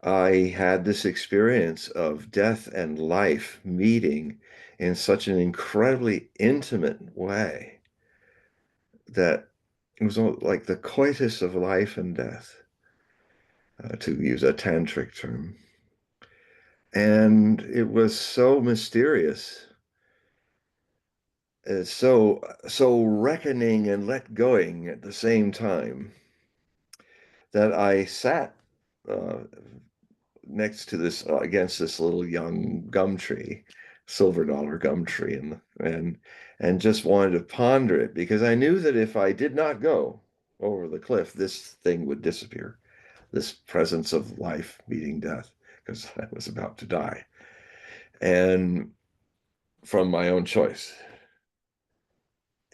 I had this experience of death and life meeting in such an incredibly intimate way that it was like the coitus of life and death, to use a tantric term. And it was so mysterious, so reckoning and let going at the same time, that I sat uh, next to this against this little young gum tree, silver dollar gum tree, and just wanted to ponder it, because I knew that if I did not go over the cliff, this thing would disappear, this presence of life meeting death, because I was about to die, and from my own choice.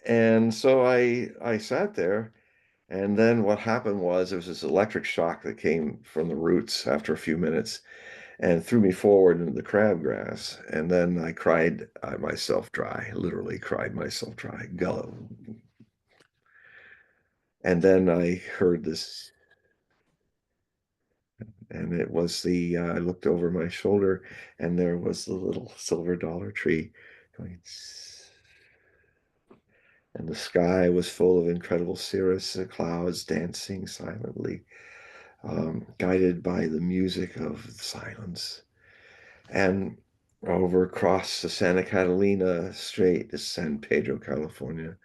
And so I sat there, and then what happened was there was this electric shock that came from the roots after a few minutes and threw me forward into the crabgrass. And then I cried myself dry, literally cried myself dry, gullo. And then I heard this, and it was I looked over my shoulder, and there was the little silver dollar tree going. Tss. and the sky was full of incredible cirrus clouds dancing silently, guided by the music of silence. And over across the Santa Catalina Strait to San Pedro, California,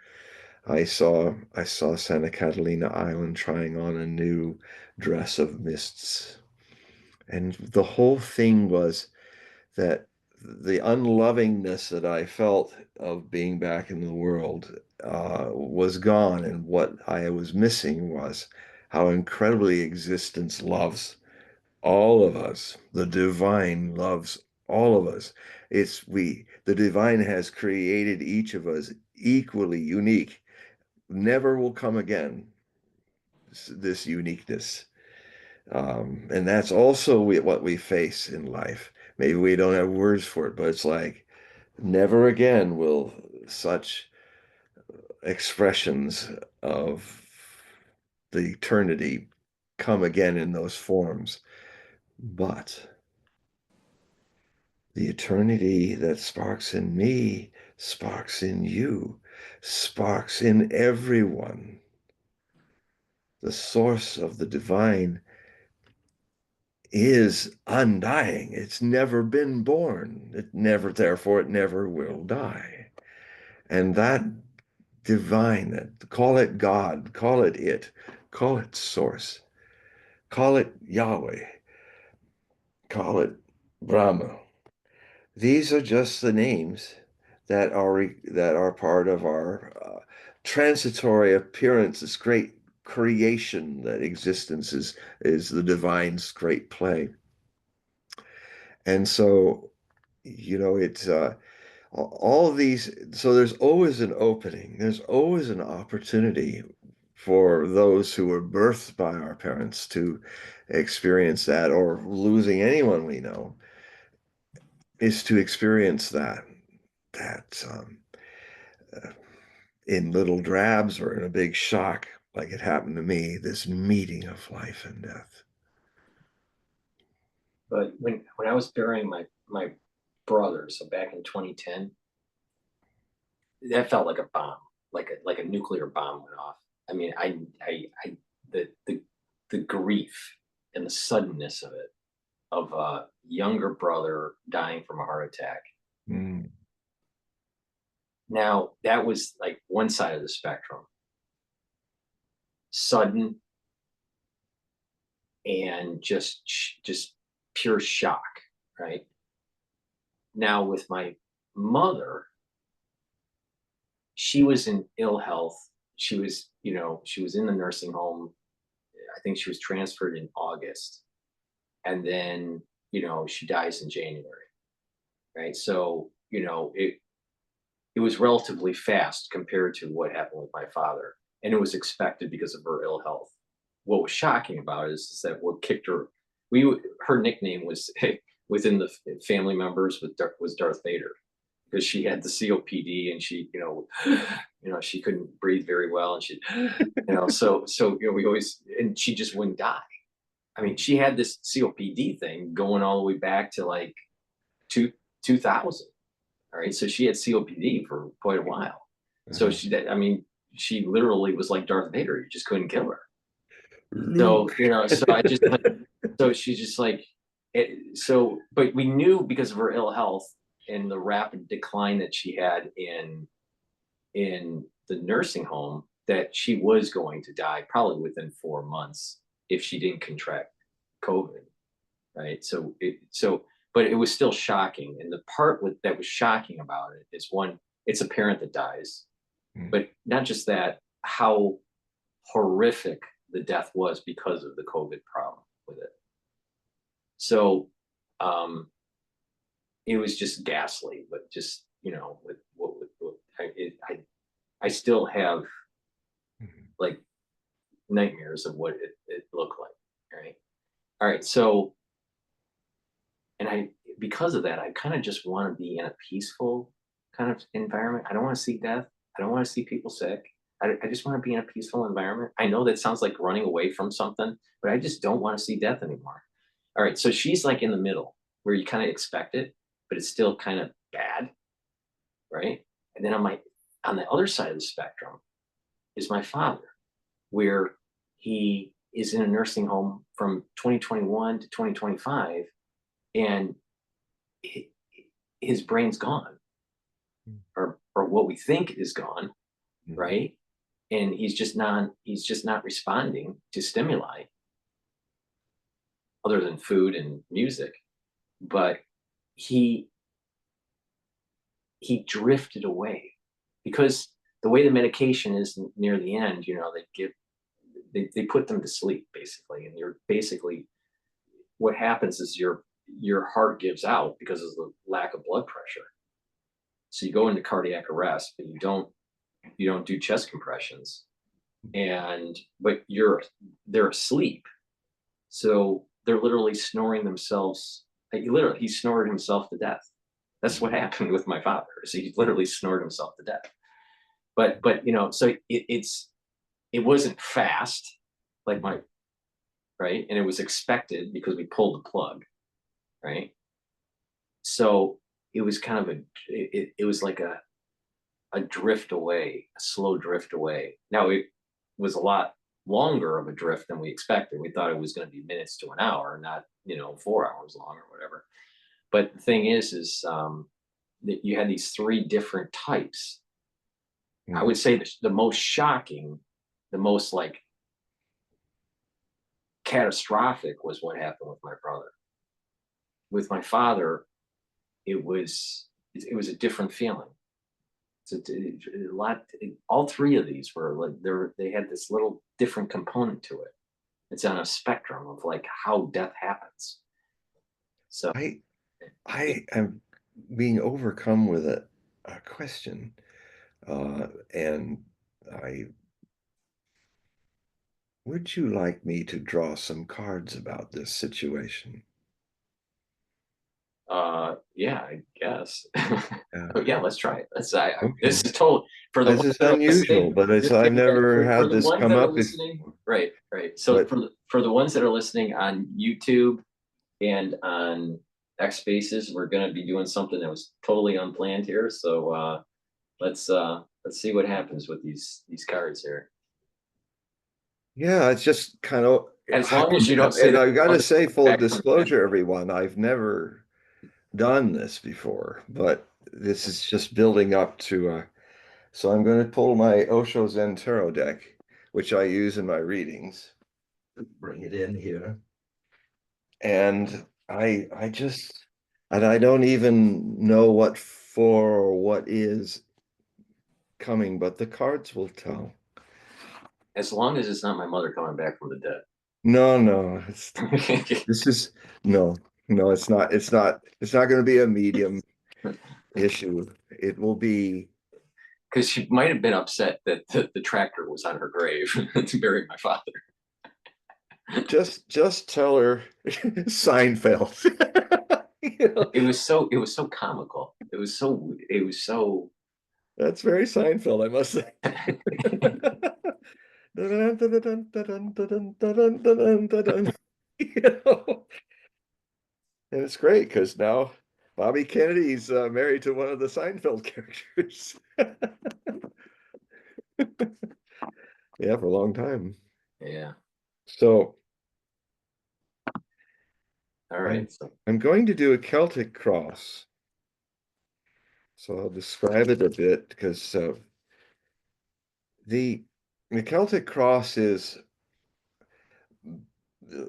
I saw Santa Catalina Island trying on a new dress of mists. And the whole thing was that the unlovingness that I felt of being back in the world was gone, and what I was missing was how incredibly existence loves all of us. The divine loves all of us. The divine has created each of us equally unique. Never will come again, this uniqueness. And that's also what we face in life. Maybe we don't have words for it, but it's like never again will such expressions of the eternity come again in those forms. But the eternity that sparks in me sparks in you, sparks in everyone. The source of the divine is undying. It's never been born. Therefore, it never will die. And that divine, call it God, call it source, call it Yahweh, call it Brahma. These are just the names that are part of our transitory appearance, this great creation that existence is the divine's great play. And so, it's all of these. So there's always an opening. There's always an opportunity for those who were birthed by our parents to experience that, or losing anyone we know, is to experience that uh, in little drabs or in a big shock, like it happened to me, this meeting of life and death. But when I was burying my brother, so back in 2010, that felt like a bomb, like a nuclear bomb went off. I mean, I the grief and the suddenness of it, of a younger brother dying from a heart attack. Mm. Now, that was like one side of the spectrum. Sudden and just pure shock, right? Now with my mother, she was in ill health. She was in the nursing home. I think she was transferred in August. And then, she dies in January, right? So, it was relatively fast compared to what happened with my father. And it was expected because of her ill health. What was shocking about it is that what kicked her, her nickname was within the family members was Darth Vader, because she had the COPD and she, she couldn't breathe very well, and she, we always, and she just wouldn't die. I mean, she had this COPD thing going all the way back to like 2000. All right. So she had COPD for quite a while. So Uh-huh. she literally was like Darth Vader. You just couldn't kill her. So, Luke. so I just like, so she's just like, but we knew because of her ill health and the rapid decline that she had in the nursing home, that she was going to die probably within 4 months if she didn't contract COVID. Right. But it was still shocking. And the part that was shocking about it is, one, it's a parent that dies, Mm. but not just that, how horrific the death was because of the COVID problem with it. So it was just ghastly, but just, I still have Mhm. like nightmares of what it looked like. Right. All right. So, and because of that, I kind of just want to be in a peaceful kind of environment. I don't want to see death. I don't want to see people sick. I just want to be in a peaceful environment. I know that sounds like running away from something, but I just don't want to see death anymore. All right. So she's like in the middle where you kind of expect it, but it's still kind of bad. Right. And then I'm like, on the other side of the spectrum is my father, where he is in a nursing home from 2021 to 2025, and his brain's gone, or what we think is gone, Mhm. right? And he's just not responding to stimuli other than food and music. But he he drifted away because the way the medication is near the end, they put them to sleep basically, and you're basically, what happens is your heart gives out because of the lack of blood pressure. So you go into cardiac arrest, but you don't do chest compressions, and but they're asleep. So they're literally snoring themselves. Literally, he snored himself to death. That's what happened with my father. So he literally snored himself to death. But so it wasn't fast, like my right, and it was expected because we pulled the plug, right. So it was kind of it was like a drift away, a slow drift away. Now it was a lot longer of a drift than we expected. We thought it was going to be minutes to an hour, not 4 hours long or whatever. But the thing is that you had these three different types. I Mhm. would say the most shocking, the most like catastrophic was what happened with my brother. With my father, it was a different feeling. A lot. All three of these were like they had this little different component to it. It's on a spectrum of like how death happens. So I yeah, I am being overcome with a question, and I would you like me to draw some cards about this situation? yeah, I guess. Yeah. Oh, yeah, let's try it. This Okay. is total for the This ones is that are unusual, listening. but it's Yeah, I've yeah, never for had the this ones come that are up listening, before. right, right. So But for the ones that are listening on YouTube and on X Spaces, we're gonna be doing something that was totally unplanned here. So let's see what happens with these cards here. yeah, it's just kind of As long as you don't say and the I gotta other say full spectrum again. disclosure, everyone, I've never done this before, but this is just building up to so I'm going to pull my Osho Zen Tarot deck, which I use in my readings. Bring it in here. And I just and I don't even know what for or what is coming, but the cards will tell. As long as it's not my mother coming back from the No, no, dead. this is no, no, it's not going to be a medium issue. It will be Because she might have been upset that the tractor was on her grave to bury my father. just tell her Seinfeld. You know, It was so comical. It was so that's very Seinfeld, I must say. Dun, dun, dun, dun, dun, dun, dun, dun, dun, dun, dun. You know, and it's great because now Bobby Kennedy's married to one of the Seinfeld characters. Yeah, for a long time. yeah. So All I'm right. So I'm going to do a Celtic cross. So I'll describe it a bit because the the Celtic cross is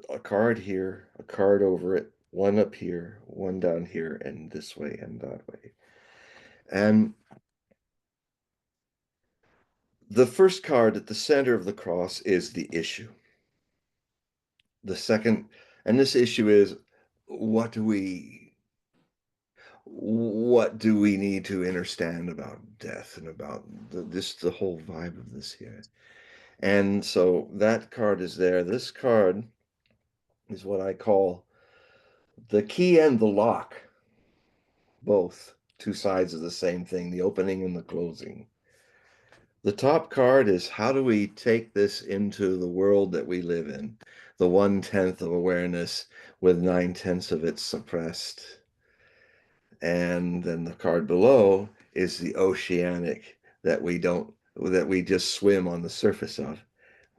a card here, a card over it, one up here, one down here, and this way and that way. And the first card at the center of the cross is the issue. The second, and this issue is what do we what do we need to understand about death and about the whole vibe of this here. And so that card is there. This card is what I call the key and the lock, both two sides of the same thing, the opening and the closing. The top card is how do we take this into the world that we live in? The 1/10 of awareness with 9/10 of it suppressed. And then the card below is the oceanic that we just swim on the surface of,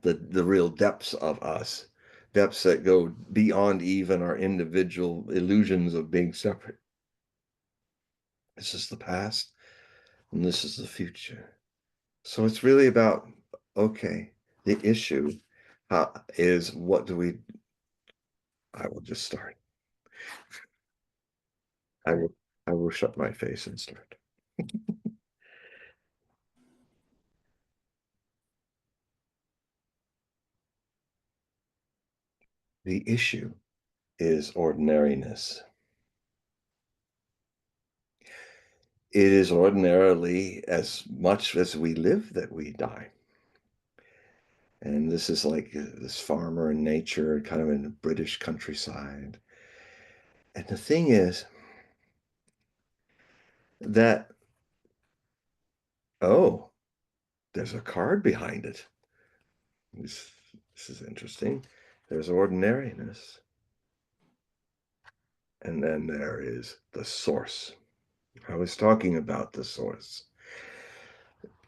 the real depths of us, depths that go beyond even our individual illusions of being separate. This is the past and this is the future. So it's really about, okay, the issue is what do we, I will just start. I will, I will shut my face and start. The issue is ordinariness. It is ordinarily as much as we live that we die. And this is like this farmer in nature, kind of in the British countryside. And the thing is that, oh, there's a card behind it. This, this is interesting. There's ordinariness. And then there is the source. I was talking about the source.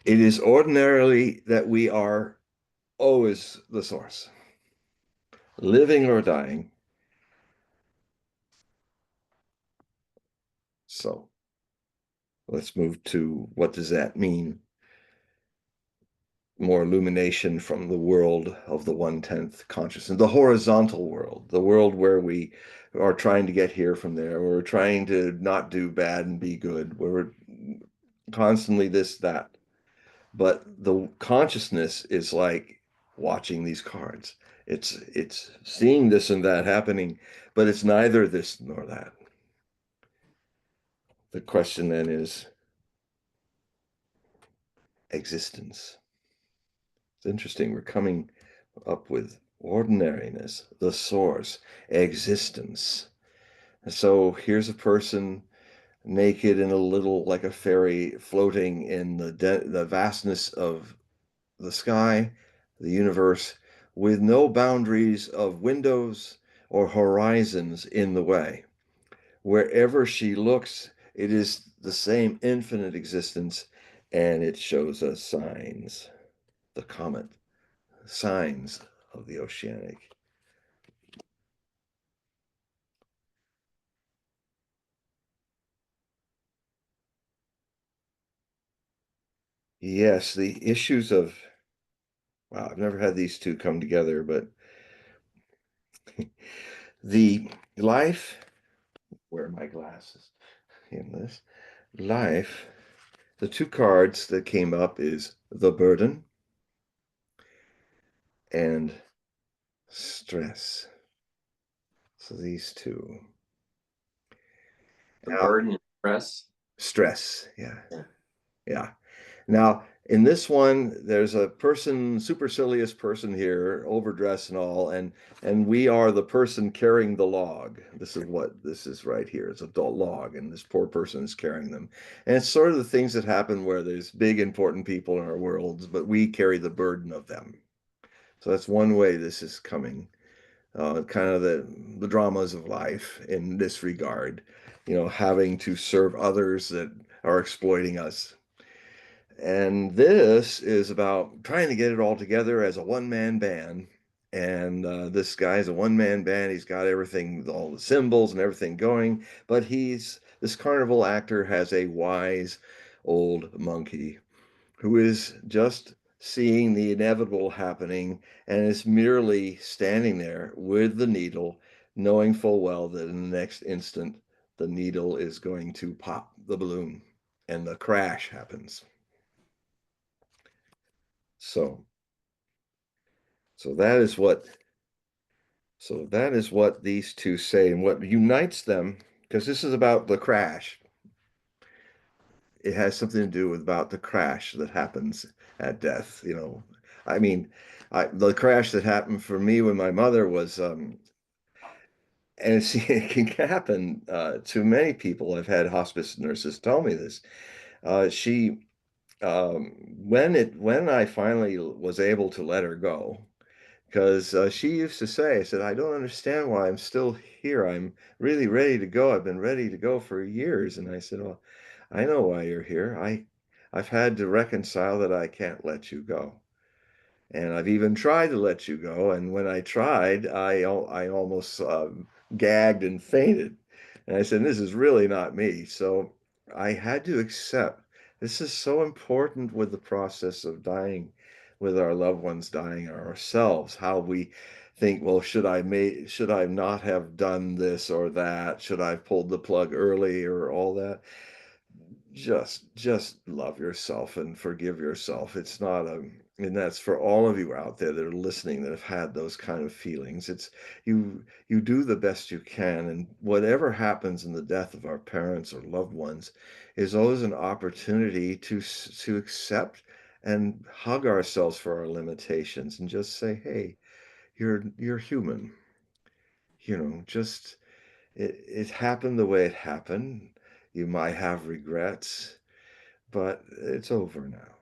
It is ordinarily that we are always the source, living or dying. So let's move to what does that mean? More illumination from the world of the 1/10th consciousness, the horizontal world, the world where we are trying to get here from there. We're trying to not do bad and be good. We're constantly this, that. But the consciousness is like watching these cards. It's seeing this and that happening, but it's neither this nor that. The question then is existence. It's interesting. We're coming up with ordinariness, the source, existence. So here's a person naked in a little like a fairy floating in the vastness of the sky, the universe, with no boundaries of windows or horizons in the way. Wherever she looks, it is the same infinite existence, and it shows us signs, the comet, signs of the oceanic. Yes, the issues of, wow, I've never had these two come together, but the life, where are my glasses in this? Life, the two cards that came up is the burden and stress. So these two. The Now, burden and stress. stress, yeah, yeah. Now, in this one, there's a person, supercilious person here, overdressed and all, and we are the person carrying the log. This is what this is right here. It's a log, and this poor person is carrying them. And it's sort of the things that happen where there's big, important people in our worlds, but we carry the burden of them. So that's one way this is coming. Kind of the dramas of life in this regard, having to serve others that are exploiting us. And this is about trying to get it all together as a one-man band. And this guy's a one-man band. He's got everything, all the symbols and everything going. But this carnival actor has a wise old monkey who is just seeing the inevitable happening and is merely standing there with the needle, knowing full well that in the next instant, the needle is going to pop the balloon and the crash happens. So, so that is what, so that is what these two say, and what unites them, because this is about the crash. It has something to do with about the crash that happens at death. I mean, the crash that happened for me when my mother was, and see, it can happen to many people. I've had hospice nurses tell me this. She, when I finally was able to let her go, because she used to say, I said, I don't understand why I'm still here. I'm really ready to go. I've been ready to go for years. And I said, well, I know why you're here. I've had to reconcile that I can't let you go. And I've even tried to let you go. And when I tried, I almost gagged and fainted. And I said, this is really not me. So I had to accept this is so important with the process of dying, with our loved ones dying ourselves, how we think, well, should I not have done this or that? Should I have pulled the plug early or all that? Just love yourself and forgive yourself. It's not a, and that's for all of you out there that are listening that have had those kind of feelings. It's you do the best you can, and whatever happens in the death of our parents or loved ones is always an opportunity to accept and hug ourselves for our limitations and just say, hey, you're human. Just it happened the way it happened. You might have regrets, but it's over now.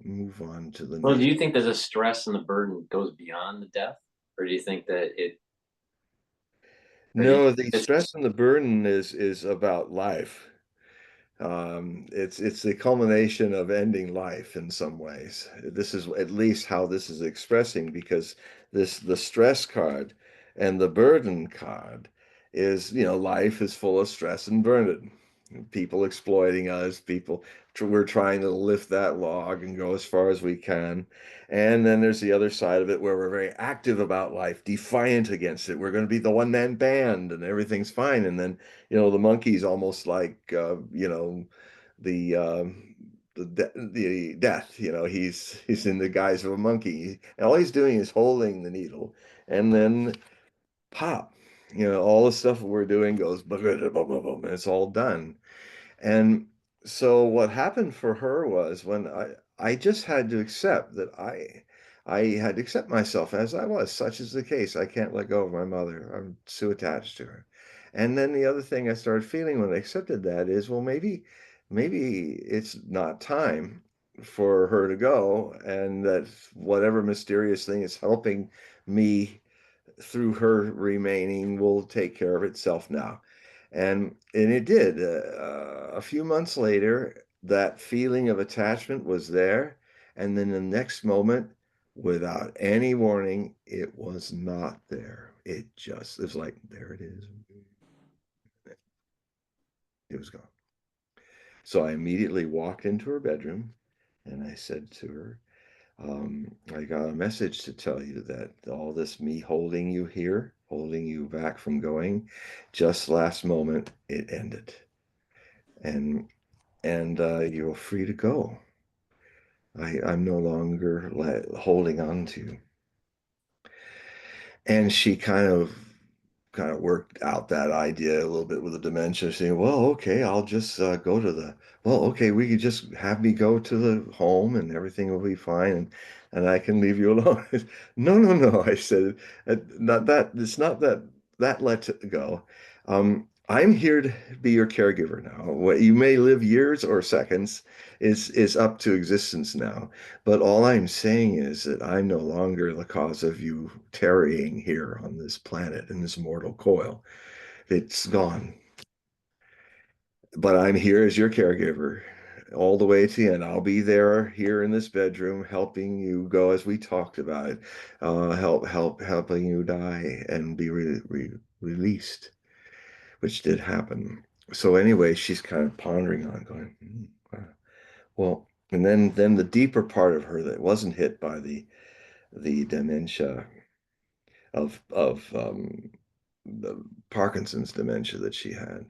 Move on to the Well, do next. you think that the stress and the burden goes beyond the death, or do you think that or do you No, think the it's stress just and the burden is about life. It's the culmination of ending life in some ways. This is at least how this is expressing because the stress card and the burden card is, life is full of stress and burden. People exploiting us, we're trying to lift that log and go as far as we can. And then there's the other side of it where we're very active about life, defiant against it. We're going to be the one-man band and everything's fine. And then the monkey's almost like the the death. He's in the guise of a monkey, and all he's doing is holding the needle, and then pop. All the stuff that we're doing goes boom, boom, boom, boom, and it's all done. And so what happened for her was when I just had to accept that I had to accept myself as I was. Such is the case. I can't let go of my mother. I'm too attached to her. And then the other thing I started feeling when I accepted that is, well, maybe it's not time for her to go, and that whatever mysterious thing is helping me through her remaining will take care of itself now. And it did. A few months later, that feeling of attachment was there, and then the next moment, without any warning, it was not there. It was like, there it is. It was gone. So I immediately walked into her bedroom and I said to her, I got a message to tell you that all this me holding you here, holding you back from going, just last moment it ended, and you're free to go. I'm no longer holding on to you. And she kind of worked out that idea a little bit with the dementia, saying, well, okay, I'll just go to well, okay, we could just have me go to the home and everything will be fine, and I can leave you alone. No, no, no, I said, not that, it's not that let it go. I'm here to be your caregiver now. What you may live years or seconds is up to existence now. But all I'm saying is that I'm no longer the cause of you tarrying here on this planet in this mortal coil. It's gone. But I'm here as your caregiver all the way to the end. I'll be there here in this bedroom helping you go as we talked about it, helping you die and be released, which did happen. So anyway, she's kind of pondering on it, going, wow. Well, and then the deeper part of her that wasn't hit by the dementia of the Parkinson's dementia that she had.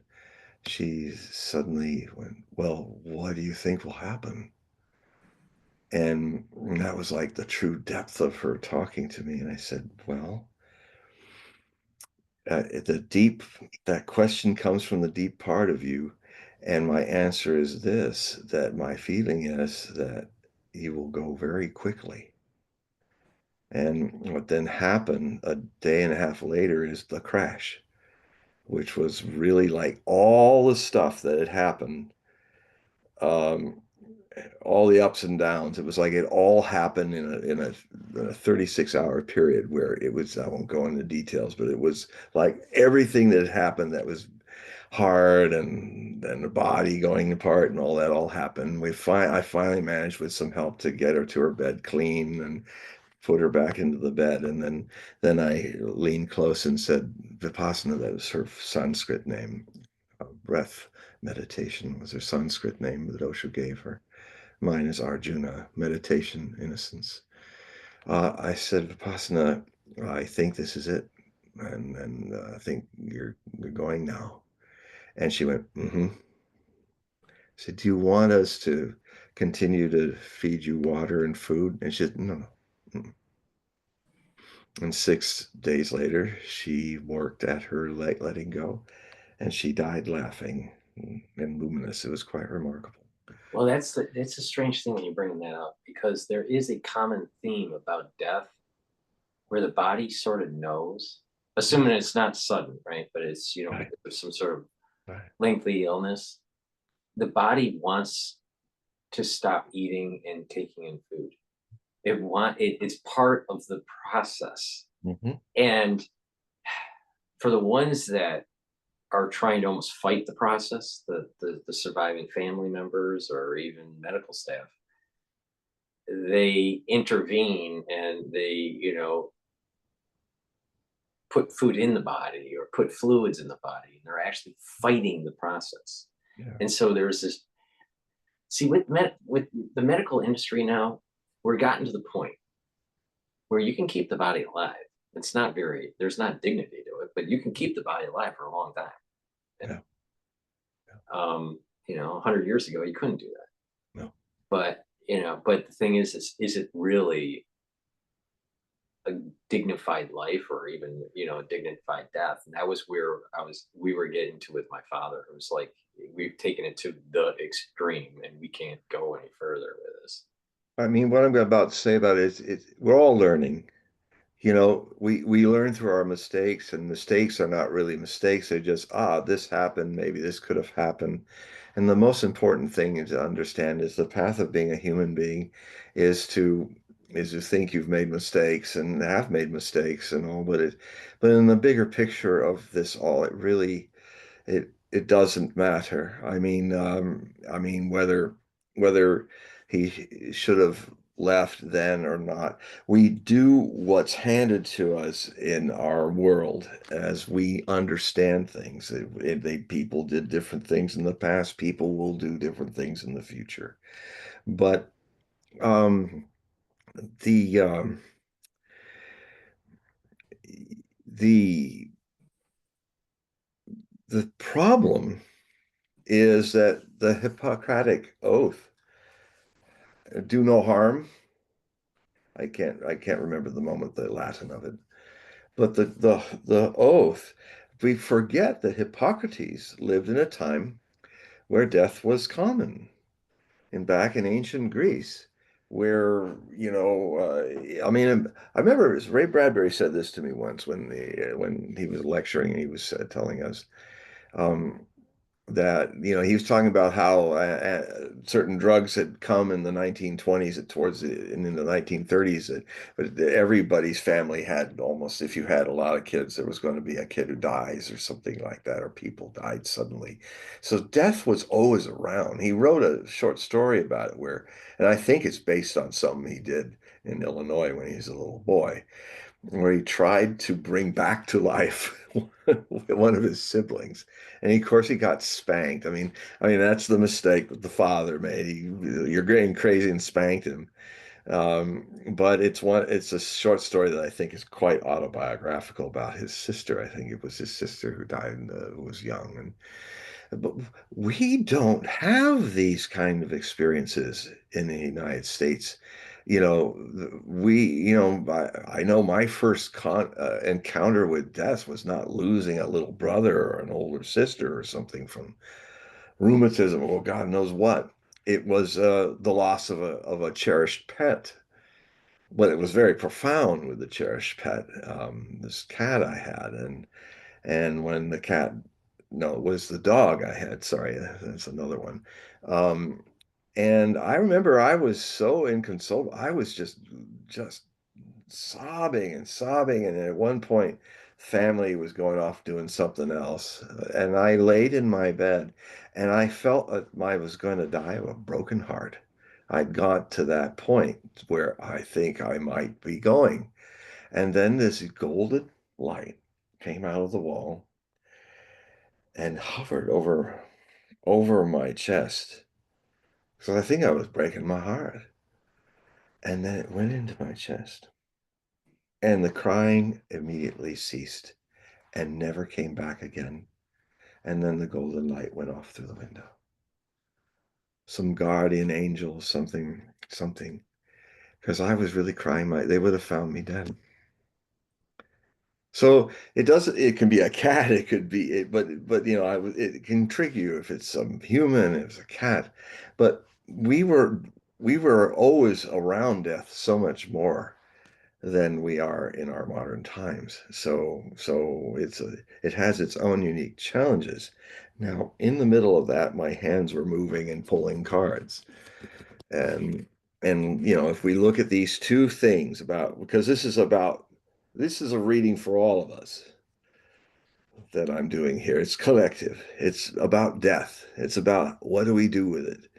She suddenly went, well, what do you think will happen? And that was like the true depth of her talking to me. And I said, well, the deep, that question comes from the deep part of you. And my answer is this, that my feeling is that you will go very quickly. And what then happened a day and a half later is the crash, which was really like all the stuff that had happened, um, all the ups and downs. It was like it all happened in a 36-hour period where it was, I won't go into details, but it was like everything that had happened that was heart and the body going apart and all that all happened. I finally managed with some help to get her to her bed clean and put her back into the bed. And then I leaned close and said, Vipassana, that was her Sanskrit name. Breath meditation was her Sanskrit name that Osho gave her. Mine is Arjuna, meditation, innocence. I said, Vipassana, I think this is it. And I think you're going now. And she went, mm-hmm. I said, do you want us to continue to feed you water and food? And she said, no, no. Mm-mm. And 6 days later, she worked at her letting go, and she died laughing and luminous. It was quite remarkable. Well, that's a strange thing when you bring that up because there is a common theme about death where the body sort of knows, assuming it's not sudden, right? But it's Right, there's some sort of right. lengthy illness. The body wants to stop eating and taking in food. It's part of the process. Mm-hmm. And for the ones that are trying to almost fight the process, the surviving family members or even medical staff, they intervene and they, put food in the body or put fluids in the body. And they're actually fighting the process. Yeah. And so there's this, see, with the medical industry now, we're gotten to the point where you can keep the body alive. It's not there's not dignity to it, but you can keep the body alive for a long time. Yeah. Um, 100 years ago, you couldn't do that. No. But the thing is it really a dignified life or even, a dignified death? And that was where we were getting to with my father. It was like, we've taken it to the extreme and we can't go any further with this. I mean, what I'm about to say about it is we're all learning. We learn through our mistakes, and mistakes are not really mistakes. They're just, this happened, maybe this could have happened. And the most important thing to understand is the path of being a human being is to think you've made mistakes and have made mistakes and all, but in the bigger picture of this all, it doesn't matter. I mean whether he should have left then or not. We do what's handed to us in our world as we understand things. People did different things in the past. People will do different things in the future. But um, the the the problem is that the Hippocratic Oath, do no harm. I can't remember the Latin of it, but the oath. We forget that Hippocrates lived in a time where death was common, and back in ancient Greece, where I mean, I remember Ray Bradbury said this to me once when he was lecturing and he was telling us. Um, that he was talking about how certain drugs had come in the 1920s and in the 1930s, but everybody's family had almost, if you had a lot of kids, there was going to be a kid who dies or something like that, or people died suddenly. So death was always around. He wrote a short story about it and I think it's based on something he did in Illinois when he was a little boy, where he tried to bring back to life one of his siblings. And of course he got spanked. I mean that's the mistake that the father made. You're getting crazy and spanked him. But it's a short story that I think is quite autobiographical about his sister. I think it was his sister who died who was young. But we don't have these kind of experiences in the United States. I know my first encounter with death was not losing a little brother or an older sister or something from rheumatism or God knows what. It was the loss of a cherished pet, but it was very profound with the cherished pet. This cat I had, and when the cat, no, it was the dog I had. Sorry, that's another one. Um, and I remember I was so inconsolable. I was just sobbing and sobbing. And at one point, family was going off doing something else. And I laid in my bed and I felt that I was going to die of a broken heart. I'd got to that point where I think I might be going. And then this golden light came out of the wall and hovered over my chest. So I think I was breaking my heart. And then it went into my chest. And the crying immediately ceased and never came back again. And then the golden light went off through the window. Some guardian angel, something. Because I was really crying they would have found me dead. So it doesn't, it can be a cat, it could be, but it can trick you if it's some human, if it's a cat. But we were always around death so much more than we are in our modern times. So it has its own unique challenges. Now, in the middle of that, my hands were moving and pulling cards. And if we look at these two things because this is a reading for all of us that I'm doing here. It's collective. It's about death. It's about what do we do with it?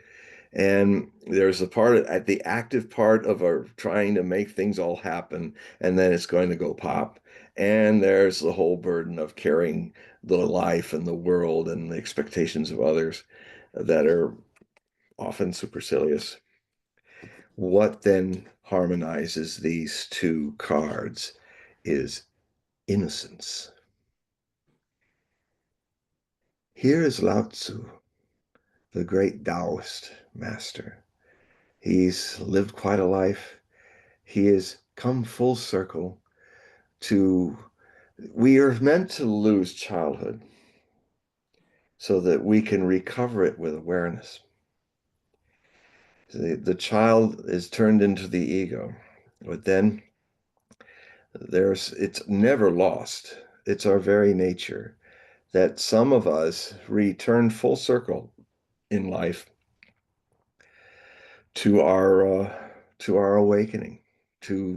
And there's a part at the active part of our trying to make things all happen, and then it's going to go pop. And there's the whole burden of carrying the life and the world and the expectations of others that are often supercilious. What then harmonizes these two cards is innocence. Here is Lao Tzu, the great Taoist master. He's lived quite a life. He has come full circle to, we are meant to lose childhood so that we can recover it with awareness. The child is turned into the ego, but then it's never lost. It's our very nature that some of us return full circle in life to our awakening, to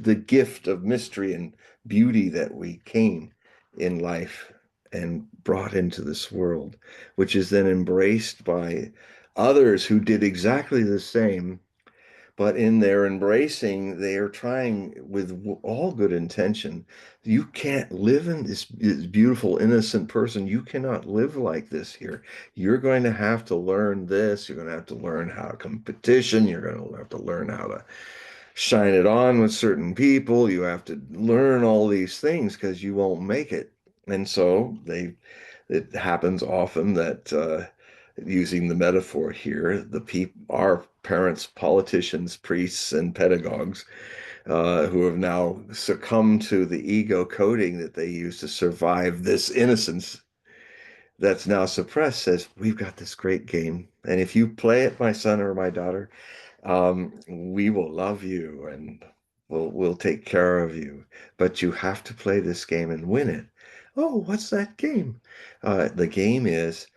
the gift of mystery and beauty that we came in life and brought into this world, which is then embraced by others who did exactly the same. But in their embracing, they are trying with all good intention. You can't live in this beautiful, innocent person. You cannot live like this here. You're going to have to learn this. You're going to have to learn how to competition. You're going to have to learn how to shine it on with certain people. You have to learn all these things because you won't make it. And so it happens often that using the metaphor here, our parents, politicians, priests, and pedagogues who have now succumbed to the ego coding that they use to survive this innocence that's now suppressed says, we've got this great game. And if you play it, my son or my daughter, we will love you and we'll take care of you. But you have to play this game and win it. Oh, what's that game? The game is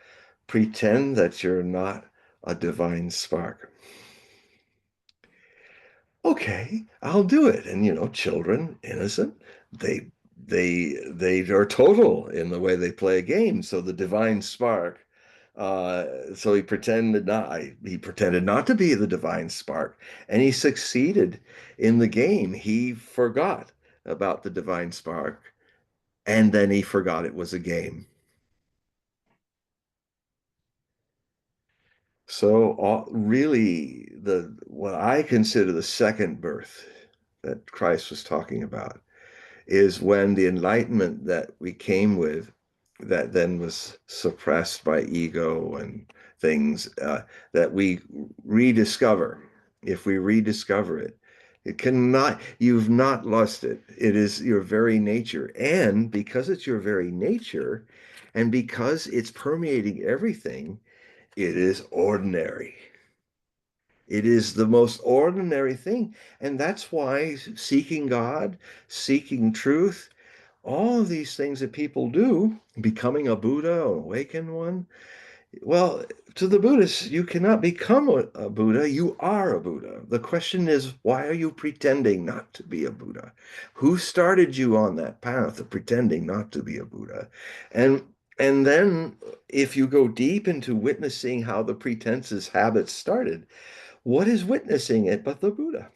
pretend that you're not a divine spark. Okay, I'll do it. And children, innocent, they they are total in the way they play a game. So the divine spark. So he pretended not to be the divine spark, and he succeeded in the game. He forgot about the divine spark, and then he forgot it was a game. So really, the what I consider the second birth that Christ was talking about is when the enlightenment that we came with, that then was suppressed by ego and things, that we rediscover. If we rediscover it, you've not lost it. It is your very nature. And because it's your very nature, and because it's permeating everything, it is ordinary. It is the most ordinary thing. And that's why seeking God, seeking truth, all of these things that people do, becoming a Buddha, an awakened one, Well, to the Buddhists, you cannot become a Buddha. You are a Buddha. The question is, why are you pretending not to be a Buddha? Who started you on that path of pretending not to be a Buddha? And and then if you go deep into witnessing how the pretenses habits started, what is witnessing it but the Buddha?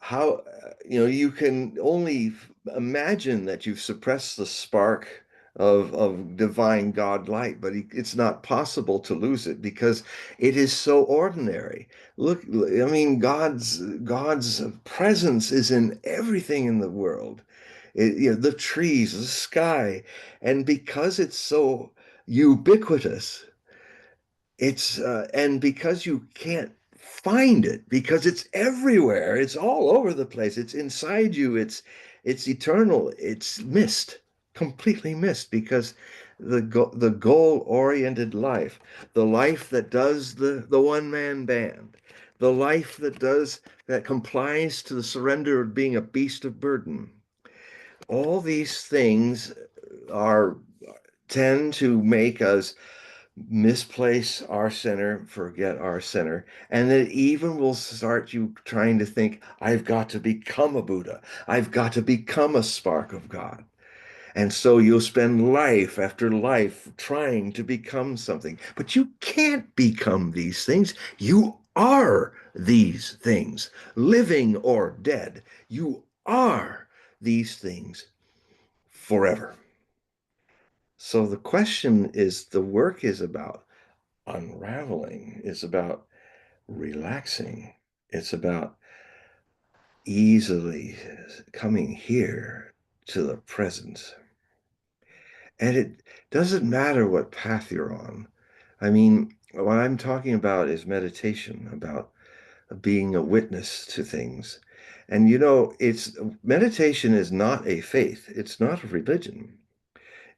How, you can only imagine that you've suppressed the spark of divine God light, but it's not possible to lose it because it is so ordinary. Look, I mean, God's presence is in everything in the world. The trees, the sky, and because it's so ubiquitous, and because you can't find it, because it's everywhere, it's all over the place, it's inside you, it's eternal, it's missed, completely missed, because the goal-oriented life, the life that does the one-man band, the life that complies to the surrender of being a beast of burden, all these things are tend to make us misplace our center, forget our center, and it even will start you trying to think, I've got to become a Buddha. I've got to become a spark of God. And so you'll spend life after life trying to become something. But you can't become these things. You are these things, living or dead. You are these things forever. So the question is, the work is about unraveling, it's about relaxing, it's about easily coming here to the present. And it doesn't matter what path you're on. I mean, what I'm talking about is meditation, about being a witness to things. And it's meditation is not a faith, it's not a religion,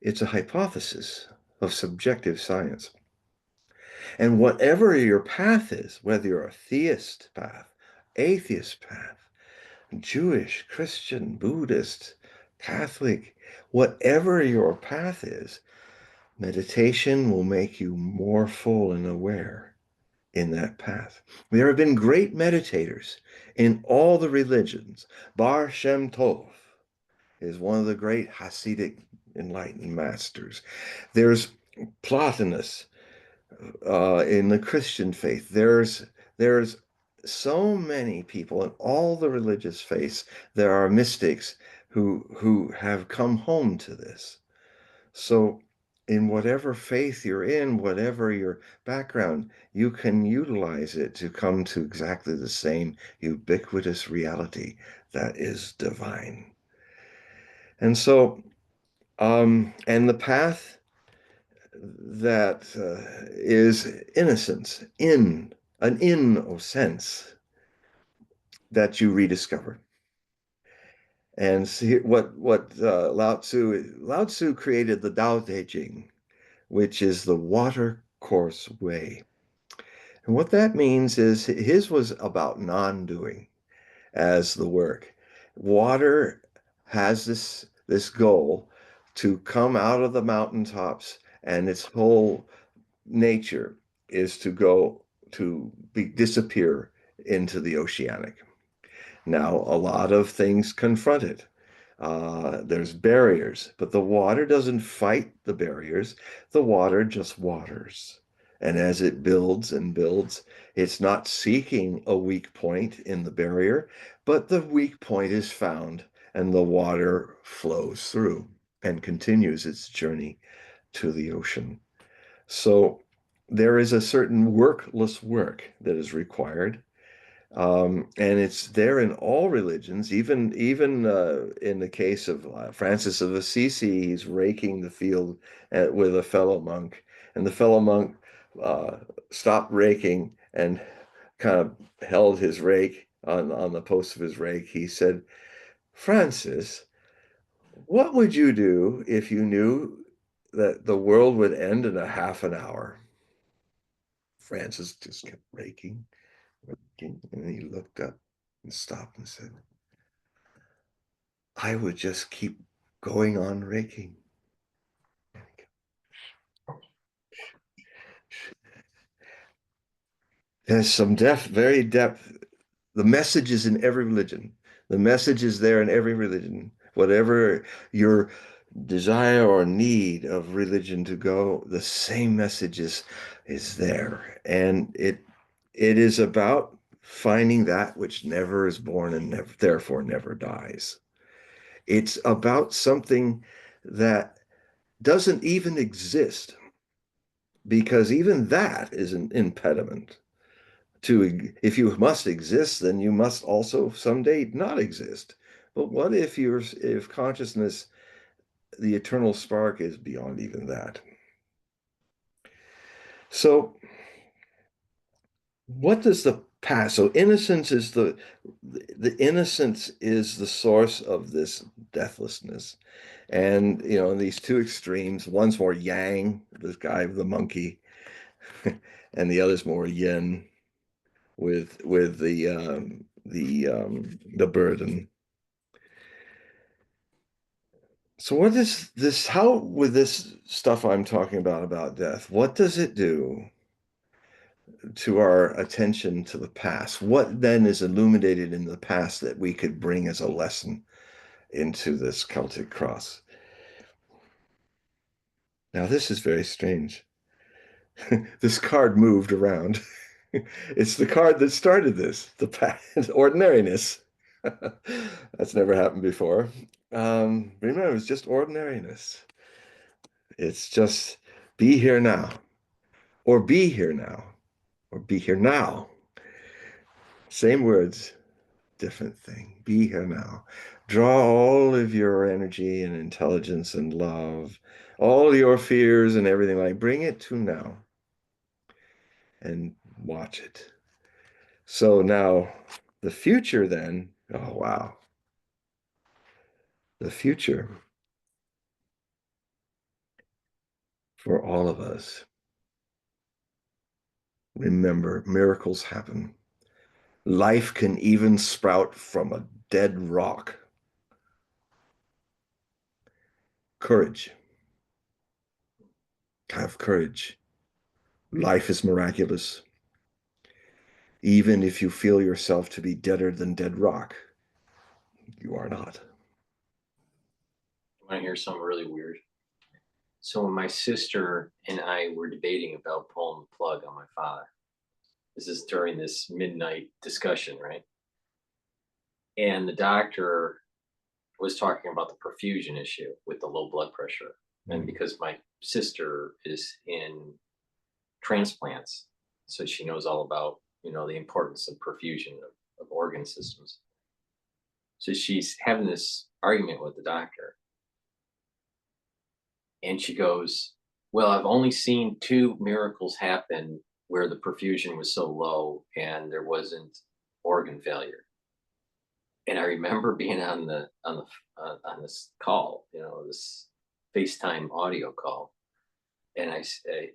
it's a hypothesis of subjective science. And whatever your path is, whether you're a theist path, atheist path, Jewish, Christian, Buddhist, Catholic, whatever your path is, meditation will make you more full and aware in that path. There have been great meditators in all the religions. Bar Shem Tov is one of the great Hasidic enlightened masters. There's Plotinus in the Christian faith. There's so many people in all the religious faiths. There are mystics who have come home to this. So, in whatever faith you're in, whatever your background, you can utilize it to come to exactly the same ubiquitous reality that is divine. And so, and the path that is innocence, an sense that you rediscover. And see what Lao Tzu created the Tao Te Ching, which is the water course way. And what that means is his was about non-doing as the work. Water has this goal to come out of the mountaintops, and its whole nature is to go to disappear into the oceanic. Now, a lot of things confront it. There's barriers, but the water doesn't fight the barriers. The water just waters. And as it builds and builds, it's not seeking a weak point in the barrier, but the weak point is found and the water flows through and continues its journey to the ocean. So there is a certain workless work that is required. And it's there in all religions, even in the case of Francis of Assisi, he's raking the field with a fellow monk, and the fellow monk uh, stopped raking and kind of held his rake on the post of his rake. He said, "Francis, what would you do if you knew that the world would end in a half an hour?" Francis just kept raking, raking, and then he looked up and stopped and said, "I would just keep going on raking." There's some very depth. The message is in every religion. The message is there in every religion. Whatever your desire or need of religion to go, the same message is there. And it is about finding that which never is born and never, therefore never dies. It's about something that doesn't even exist, because even that is an impediment to, if you must exist, then you must also someday not exist. But what if if consciousness, the eternal spark, is beyond even that? So what does the past? So innocence is the innocence is the source of this deathlessness. And these two extremes, one's more yang, this guy, the monkey, and the other's more yin, with the burden. So what is this, how, with this stuff I'm talking about death, what does it do to our attention to the past? What then is illuminated in the past that we could bring as a lesson into this Celtic cross? Now, this is very strange. This card moved around. It's the card that started this, the past, ordinariness. That's never happened before. Remember, it's just ordinariness. It's just be here now, or be here now, or be here now. Same words, different thing. Be here now. Draw all of your energy and intelligence and love, all your fears and everything, like bring it to now and watch it. So now the future then, oh wow, the future for all of us. Remember, miracles happen. Life can even sprout from a dead rock. Courage. Have courage. Life is miraculous. Even if you feel yourself to be deader than dead rock, you are not. I want to hear something really weird. So when my sister and I were debating about pulling the plug on my father, this is during this midnight discussion, right? And the doctor was talking about the perfusion issue with the low blood pressure. And because my sister is in transplants, so she knows all about, the importance of perfusion of organ systems. So she's having this argument with the doctor. And she goes, well, I've only seen two miracles happen where the perfusion was so low and there wasn't organ failure. And I remember being on this call, this FaceTime audio call, and I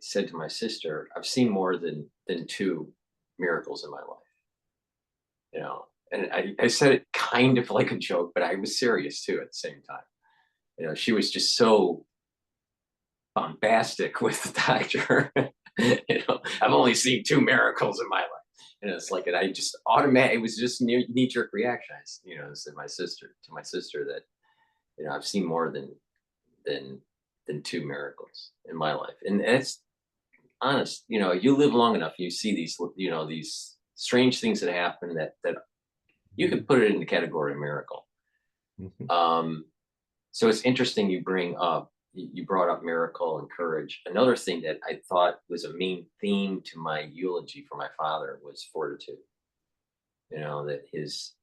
said to my sister, "I've seen more than two miracles in my life." And I said it kind of like a joke, but I was serious too at the same time. She was just so bombastic with the doctor. I've only seen two miracles in my life. And it's like, and I just automatic, it was just knee jerk reaction. Said to my sister that, I've seen more than two miracles in my life. And it's honest, you live long enough, you see these strange things that happen that you could put it in the category of miracle. So it's interesting you brought up miracle and courage. Another thing that I thought was a main theme to my eulogy for my father was fortitude. That his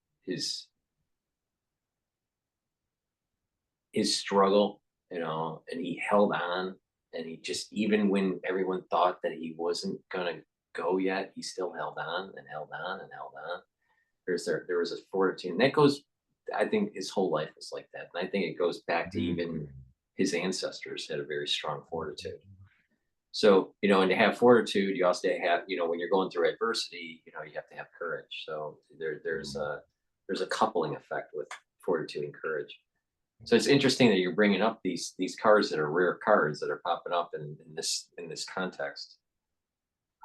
struggle, and he held on, and he just, even when everyone thought that he wasn't gonna go yet, he still held on and held on and held on. There was a fortitude, and that goes, I think his whole life was like that. And I think it goes back to even his ancestors had a very strong fortitude. So, and to have fortitude, you also have, when you're going through adversity, you have to have courage. So there's a coupling effect with fortitude and courage. So it's interesting that you're bringing up these cards that are rare cards that are popping up in this context.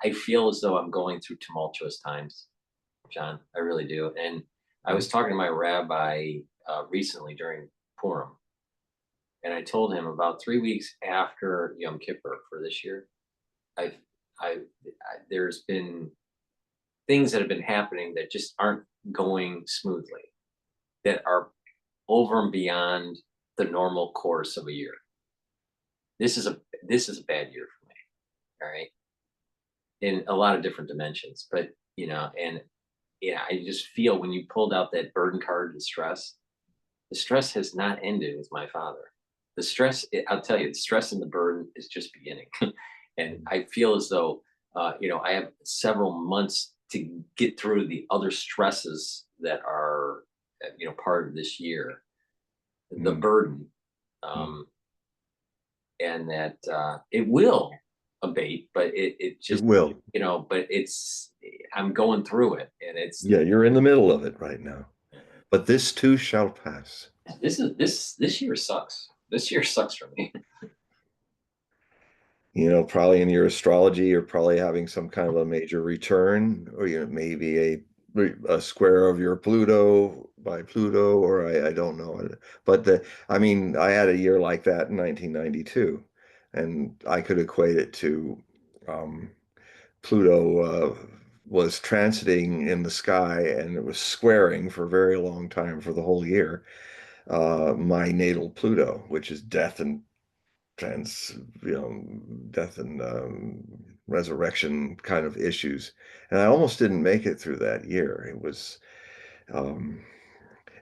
I feel as though I'm going through tumultuous times, John. I really do. And I was talking to my rabbi recently during Purim, and I told him about 3 weeks after Yom Kippur for this year, I've, there's been things that have been happening that just aren't going smoothly, that are over and beyond the normal course of a year. This is a bad year for me. All right, in a lot of different dimensions, but and I just feel when you pulled out that burden card, the stress has not ended with my father. The stress, I'll tell you, the stress and the burden is just beginning. And I feel as though, I have several months to get through the other stresses that are, part of this year, the Mm, burden, mm. um, and that it will abate, but it It just, will. but I'm going through it, and Yeah, you're in the middle of it right now. But this too shall pass. this year sucks. This year sucks for me. Probably in your astrology, you're probably having some kind of a major return, or maybe a square of your Pluto by Pluto, or I don't know. But I mean, I had a year like that in 1992, and I could equate it to um, Pluto was transiting in the sky, and it was squaring for a very long time for the whole year. My natal Pluto, which is death and trans, death and resurrection kind of issues. And I almost didn't make it through that year. Um,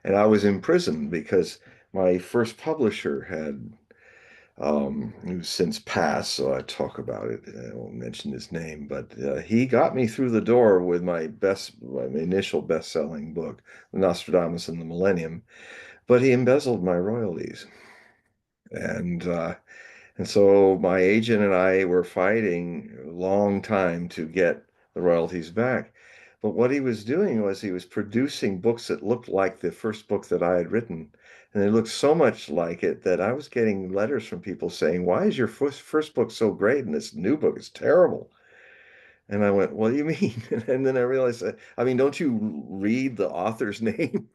and I was in prison because my first publisher had, who's since passed, so I talk about it. I won't mention his name, but he got me through the door with my initial best-selling book, Nostradamus and the Millennium, but he embezzled my royalties. And And so my agent and I were fighting a long time to get the royalties back. But what he was doing was he was producing books that looked like the first book that I had written. And they looked so much like it that I was getting letters from people saying, "Why is your first book so great and this new book is terrible?" And I went, "What do you mean?" And then I realized, I mean, don't you read the author's name?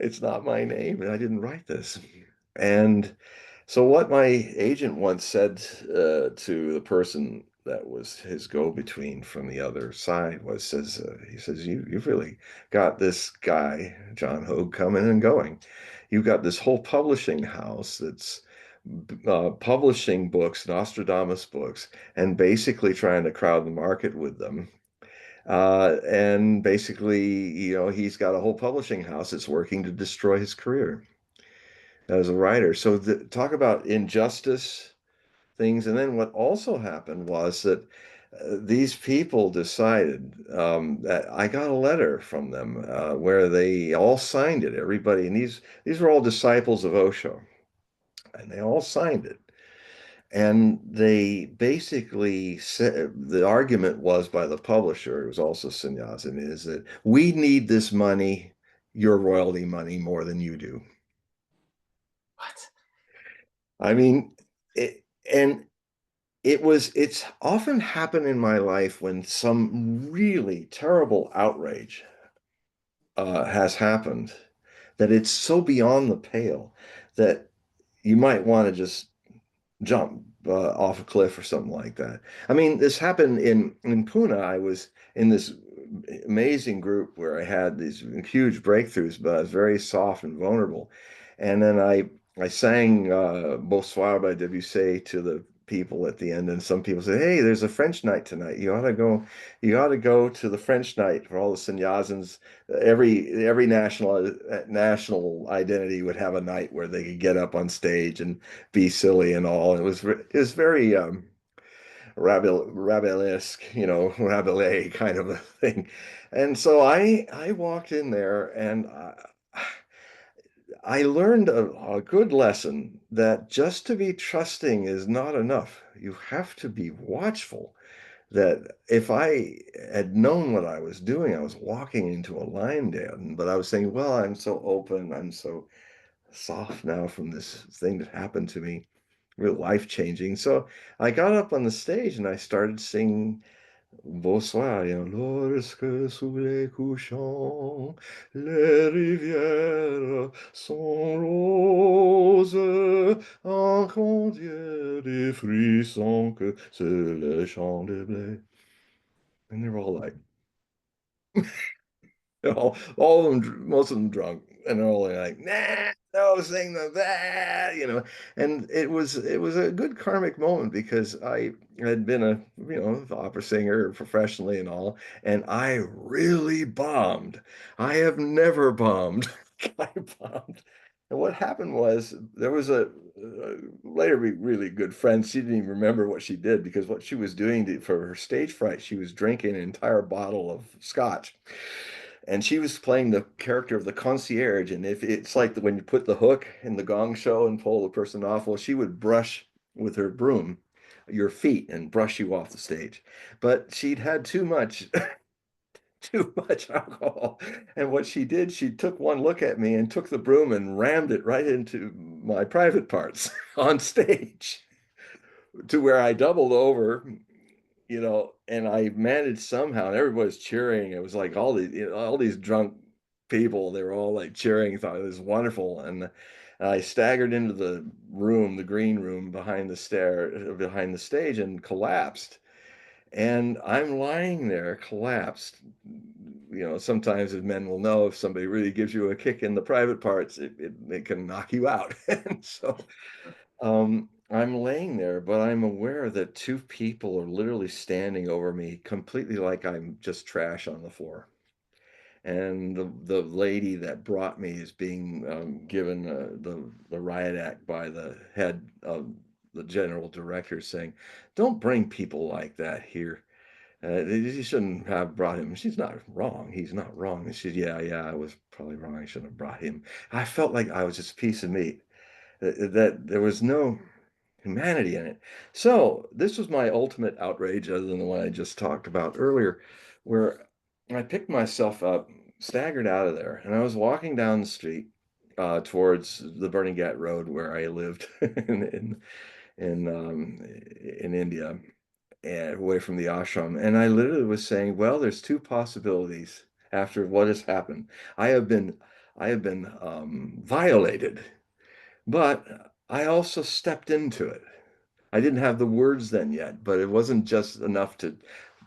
It's not my name, and I didn't write this. And so what my agent once said to the person that was his go-between from the other side he says, you've really got this guy, John Hogue, coming and going. You've got this whole publishing house that's publishing books, Nostradamus books, and basically trying to crowd the market with them. And basically, he's got a whole publishing house that's working to destroy his career as a writer. So talk about injustice things. And then what also happened was that these people decided that I got a letter from them where they all signed it, everybody. And these were all disciples of Osho, and they all signed it. And they basically said the argument was by the publisher, it was also Sannyasin, is that we need this money, your royalty money, more than you do. What? I mean, it, and it's often happened in my life when some really terrible outrage has happened that it's so beyond the pale that you might want to just jump off a cliff or something like that. I mean, this happened in Pune. I was in this amazing group where I had these huge breakthroughs, but I was very soft and vulnerable. And then I sang Bonsoir by Debussy to the people at the end, and some people said, "Hey, there's a French night tonight. You ought to go to the French night for all the sannyasins. Every national identity would have a night where they could get up on stage and be silly and all. And it was very Rabelais-esque, Rabelais kind of a thing. And so I walked in there and I learned a good lesson that just to be trusting is not enough. You have to be watchful. That if I had known what I was doing, I was walking into a lion den, but I was saying, well, I'm so open, I'm so soft now from this thing that happened to me. real life-changing. So I got up on the stage and I started singing Bonsoir, et lorsque sous les couchants, les rivières sont roses, encore Dieu des frissons que c'est le champ de blé. And they were all like, all of them, most of them drunk, and they're all like, nah, no, sing the that, And it was a good karmic moment because I had been a opera singer professionally and all, and I really bombed. I have never bombed. I bombed. And what happened was there was a later really good friend. She didn't even remember what she did because what she was doing for her stage fright, she was drinking an entire bottle of scotch, and she was playing the character of the concierge. And if it's like when you put the hook in the gong show and pull the person off, well, she would brush with her broom your feet and brush you off the stage. But she'd had too much too much alcohol. And what she did, she took one look at me and took the broom and rammed it right into my private parts on stage to where I doubled over, and I managed somehow, and everybody's cheering. It was like all these drunk people, they were all like cheering, thought it was wonderful. And I staggered into the room, the green room behind the stage, and collapsed. And I'm lying there collapsed. Sometimes as men will know, if somebody really gives you a kick in the private parts, it can knock you out. And so I'm laying there, but I'm aware that two people are literally standing over me, completely like I'm just trash on the floor. And the lady that brought me is being given the riot act by the head of the general director, saying, "Don't bring people like that here. You shouldn't have brought him." She's not wrong. He's not wrong. And she's, "Yeah, yeah, I was probably wrong. I shouldn't have brought him." I felt like I was just a piece of meat. That there was no humanity in it. So this was my ultimate outrage, other than the one I just talked about earlier, where I picked myself up, staggered out of there, and I was walking down the street towards the Burning Ghat Road where I lived in India, and away from the ashram. And I literally was saying, well, there's two possibilities after what has happened. I have been violated, but I also stepped into it. I didn't have the words then yet, but it wasn't just enough to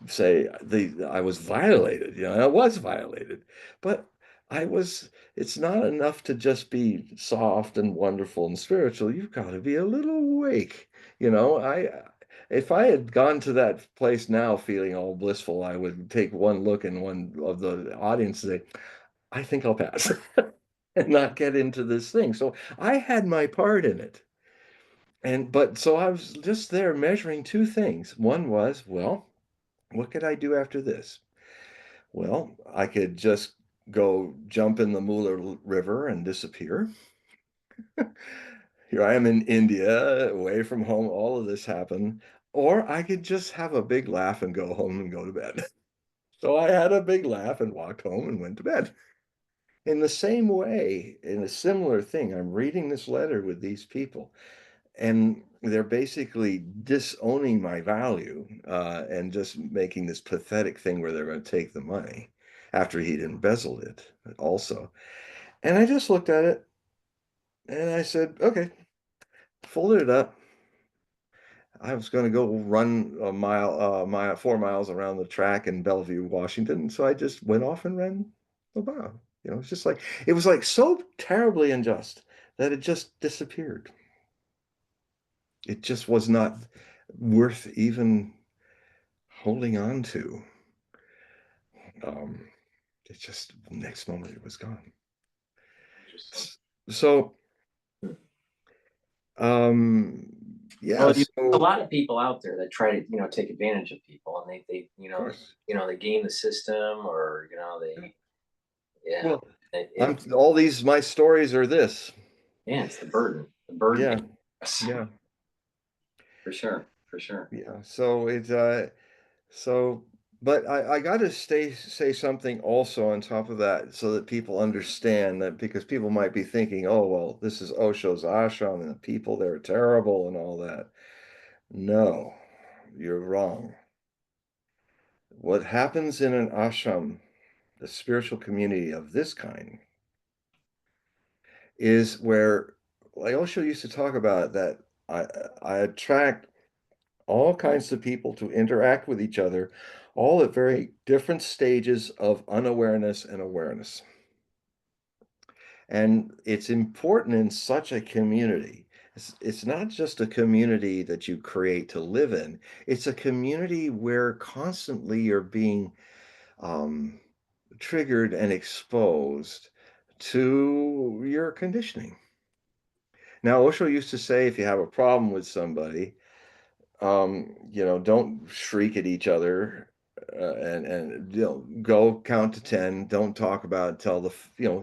say I was violated. I was violated, but it's not enough to just be soft and wonderful and spiritual. You've got to be a little awake. If I had gone to that place now feeling all blissful, I would take one look in one of the audience and say, I think I'll pass and not get into this thing. So I had my part in it. So I was just there measuring two things. One was, well, what could I do after this? Well, I could just go jump in the Muller River and disappear. Here I am in India, away from home, all of this happened. Or I could just have a big laugh and go home and go to bed. So I had a big laugh and walked home and went to bed. In the same way, in a similar thing, I'm reading this letter with these people, and they're basically disowning my value and just making this pathetic thing where they're going to take the money after he'd embezzled it also. And I just looked at it and I said, okay, folded it up. I was going to go run a mile, 4 miles around the track in Bellevue, Washington. So I just went off and ran a mile. It's just like, it was like so terribly unjust that it just disappeared. It just was not worth even holding on to. Um, it just next moment it was gone. Interesting. So, Hmm. um, yeah. Well, So a of lot of people out there that try to, take advantage of people, and they, course, they game the system, or yeah, well, it all these my stories are this. yeah, it's the burden, Yeah, yeah, for sure, for sure. yeah. So so. But I got to say something also on top of that so that people understand that, because people might be thinking, oh, well, this is Osho's ashram and the people there are terrible and all that. No, you're wrong. What happens in an ashram, the spiritual community of this kind, is where, like Osho used to talk about, that I, I attract all kinds of people to interact with each other, all at very different stages of unawareness and awareness. And it's important in such a community. It's not just a community that you create to live in, it's a community where constantly you're being um, triggered and exposed to your conditioning. Now, Osho used to say, if you have a problem with somebody, don't shriek at each other, and go count to 10. Don't talk about it, tell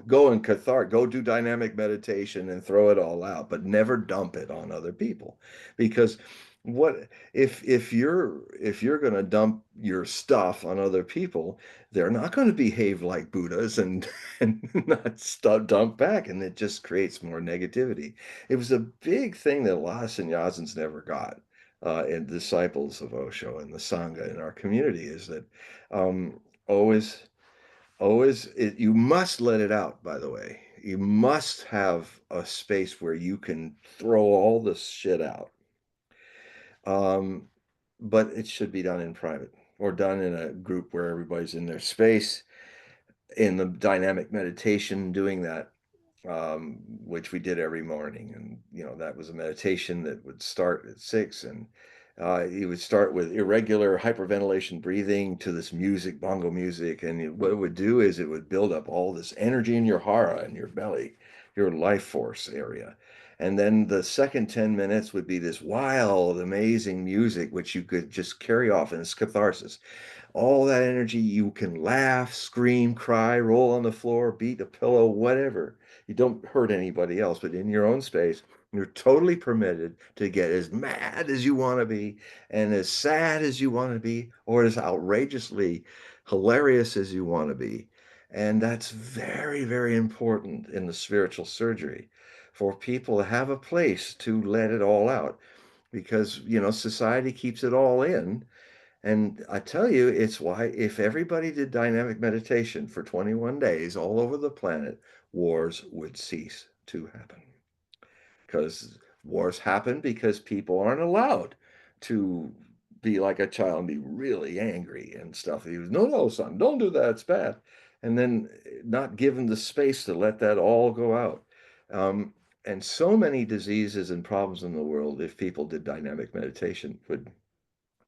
go in cathartic, go do dynamic meditation and throw it all out, but never dump it on other people. Because what if you're going to dump your stuff on other people, they're not going to behave like Buddhas and and not dump back, and it just creates more negativity. It was a big thing that a lot of sannyasins never got, and disciples of Osho and the Sangha in our community, is that always, you must let it out, by the way. You must have a space where you can throw all this shit out. Um, but it should be done in private or done in a group where everybody's in their space, in the dynamic meditation, doing that, which we did every morning. And, that was a meditation that would start at 6. And you would start with irregular hyperventilation breathing to this music, bongo music. And what it would do is it would build up all this energy in your hara, in your belly, your life force area. And then the second 10 minutes would be this wild, amazing music, which you could just carry off, and it's catharsis. All that energy, you can laugh, scream, cry, roll on the floor, beat a pillow, whatever. You don't hurt anybody else, but in your own space, you're totally permitted to get as mad as you want to be, and as sad as you want to be, or as outrageously hilarious as you want to be. And that's very, very important in the spiritual surgery, for people to have a place to let it all out, because, society keeps it all in. And I tell you, it's why, if everybody did dynamic meditation for 21 days all over the planet, wars would cease to happen. Because wars happen because people aren't allowed to be like a child and be really angry and stuff. He was, no, no, son, don't do that. It's bad. And then not given the space to let that all go out. Um, and so many diseases and problems in the world, if people did dynamic meditation, would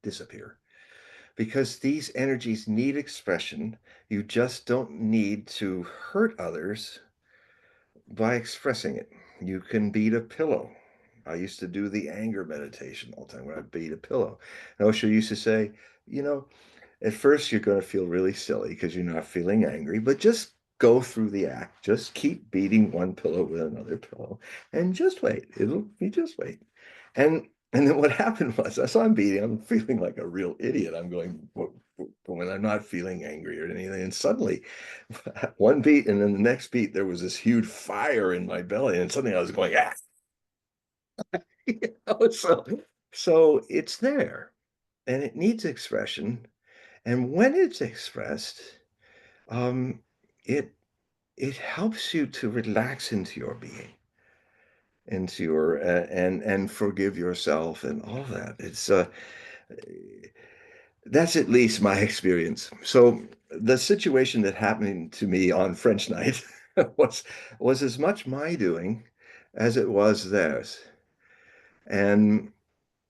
disappear, because these energies need expression. You just don't need to hurt others by expressing it. You can beat a pillow. I used to do the anger meditation all the time, when I beat a pillow. And Osho used to say, you know, at first you're going to feel really silly because you're not feeling angry, but just go through the act. Just keep beating one pillow with another pillow, and just wait. It'll be just wait. And then what happened was, as I'm beating, I'm feeling like a real idiot. I'm going, when I'm not feeling angry or anything. And suddenly, one beat, and then the next beat, there was this huge fire in my belly. And suddenly I was going, ah. So it's there, and it needs expression. And when it's expressed, um, it it helps you to relax into your being, into your and forgive yourself and all that. It's That's at least my experience. So the situation that happened to me on French night was was as much my doing as it was theirs. And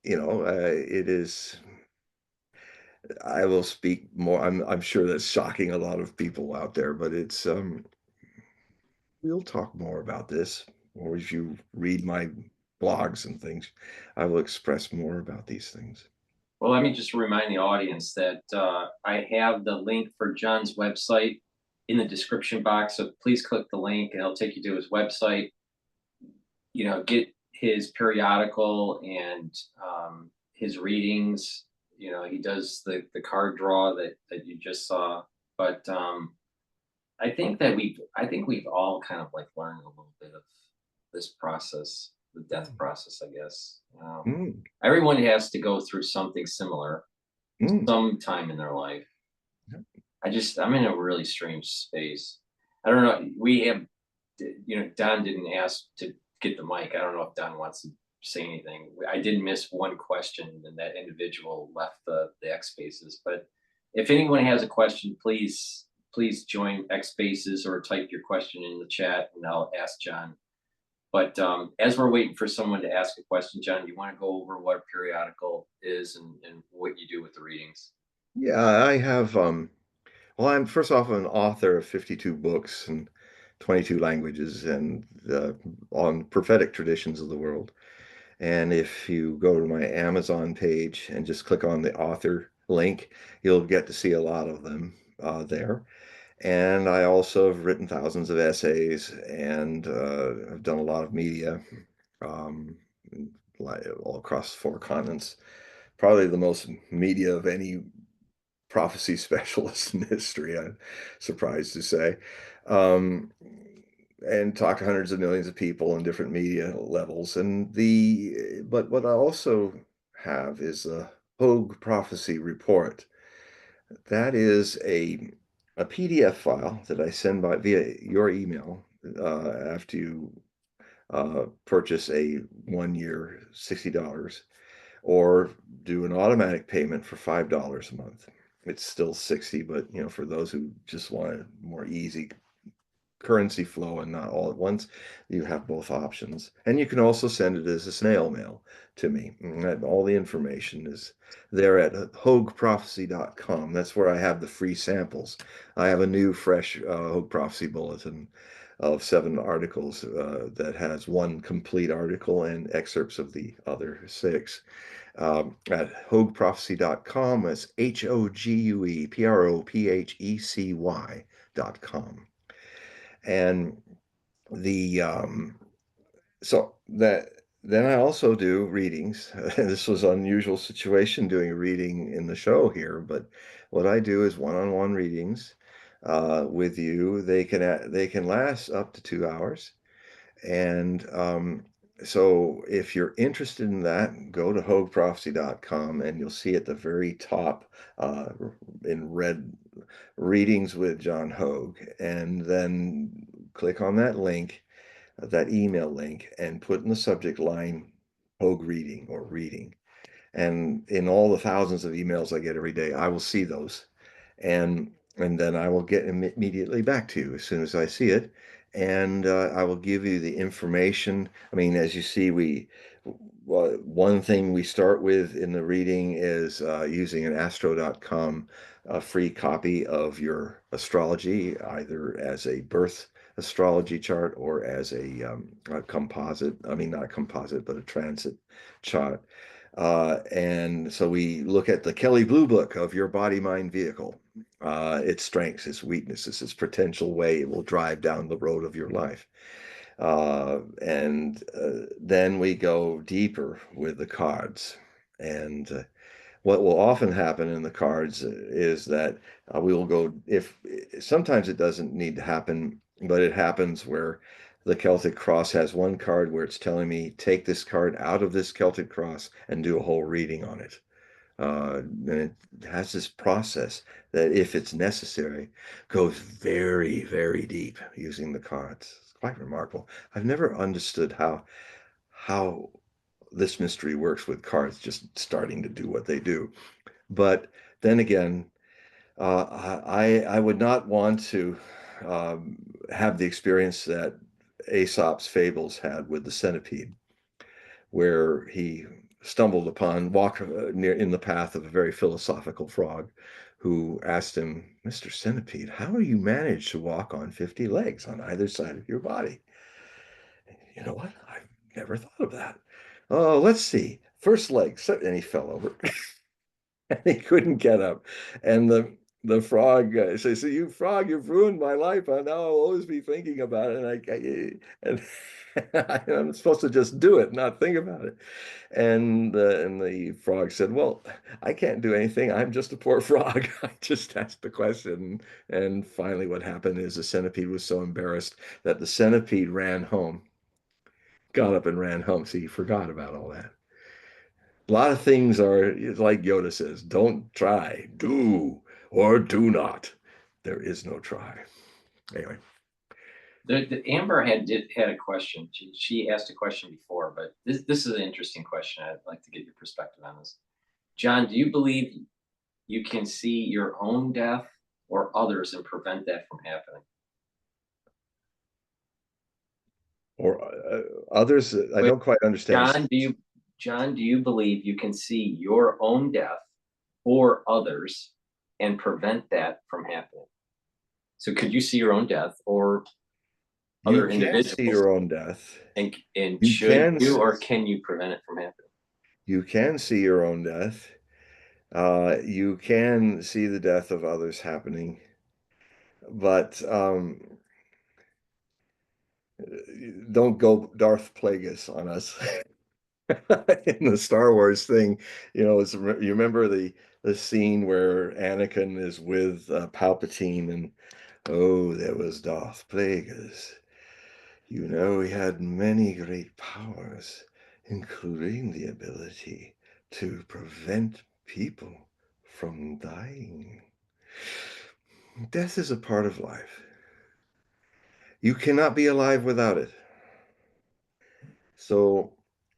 it is. I will speak more. I'm sure that's shocking a lot of people out there, but it's we'll talk more about this, or if you read my blogs and things, I will express more about these things. Well, let me just remind the audience that I have the link for John's website in the description box. So please click the link and it'll take you to his website. Get his periodical and his readings. he does the card draw that you just saw. But I think we've all kind of like learned a little bit of this process, the death process, I guess. Mm, Everyone has to go through something similar mm. sometime in their life. I'm in a really strange space. I don't know. We have, Don didn't ask to get the mic. I don't know if Don wants to say anything. I did miss one question, and that individual left the X Spaces. But if anyone has a question, please join X Spaces or type your question in the chat, and I'll ask John. But as we're waiting for someone to ask a question, John, do you want to go over what a periodical is and what you do with the readings? Yeah, I have well, I'm first off an author of 52 books and 22 languages and on prophetic traditions of the world. And if you go to my Amazon page and just click on the author link, you'll get to see a lot of them there. And I also have written thousands of essays and I've done a lot of media um, all across 4 continents. Probably the most media of any prophecy specialist in history, I'm surprised to say. Um, and talk to hundreds of millions of people in different media levels. But what I also have is a Hogue Prophecy Report. That is a PDF file that I send by via your email after you purchase a 1 year $60 or do an automatic payment for $5 a month. It's still 60, but for those who just want a more easy currency flow and not all at once, you have both options. And you can also send it as a snail mail to me. And all the information is there at hogueprophecy.com. That's where I have the free samples. I have a new, fresh Hogue Prophecy Bulletin of 7 articles that has one complete article and excerpts of the other 6 at hogueprophecy.com. It's HOGUEPROPHECY.com. And the so that then I also do readings. This was an unusual situation doing a reading in the show here, but what I do is one-on-one readings with you. They can last up to 2 hours, and so if you're interested in that, go to hogueprophecy.com and you'll see at the very top uh, in red readings with John Hogue, and then click on that link, that email link, and put in the subject line Hogue reading or reading. And in all the thousands of emails I get every day, I will see those. And then I will get immediately back to you as soon as I see it. And I will give you the information. I mean, as you see, one thing we start with in the reading is using an astro.com a free copy of your astrology, either as a birth astrology chart or as a composite. I mean, not a composite, but a transit chart. And so we look at the Kelly Blue Book of your body, mind, vehicle, its strengths, its weaknesses, its potential way it will drive down the road of your life. And then we go deeper with the cards. And what will often happen in the cards is that we will go, if sometimes it doesn't need to happen, but it happens where the Celtic cross has one card where it's telling me, take this card out of this Celtic cross and do a whole reading on it. And it has this process that, if it's necessary, goes very, very deep using the cards. It's quite remarkable. I've never understood how this mystery works with cards just starting to do what they do. But then again, I would not want to have the experience that Aesop's fables had with the centipede, where he stumbled upon walk near in the path of a very philosophical frog, who asked him, "Mr. Centipede, how do you manage to walk on 50 legs on either side of your body?" You know what? I've never thought of that. Oh, let's see. First leg, and he fell over. And he couldn't get up. And the frog says, "So you frog, you've ruined my life. Now I'll always be thinking about it." And I'm supposed to just do it, not think about it. And the frog said, "Well, I can't do anything. I'm just a poor frog. I just asked the question." And finally, what happened is the centipede was so embarrassed that the centipede ran home, got up and ran home. See, he forgot about all that. A lot of things are it's like Yoda says, don't try, do or do not. There is no try. Anyway, The Amber had a question. She asked a question before, but this is an interesting question. I'd like to get your perspective on this. John, do you believe you can see your own death or others and prevent that from happening? or others, I Wait, don't quite understand this. John, John, do you believe you can see your own death or others and prevent that from happening? So could you see your own death or You other can see individuals, your own death. and You should can you or can you prevent it from happening? you can see your own death. You can see the death of others happening, but don't go Darth Plagueis on us. In the Star Wars thing, you remember the scene where Anakin is with Palpatine, and oh, there was Darth Plagueis. He had many great powers, including the ability to prevent people from dying. Death is a part of life. You cannot be alive without it. So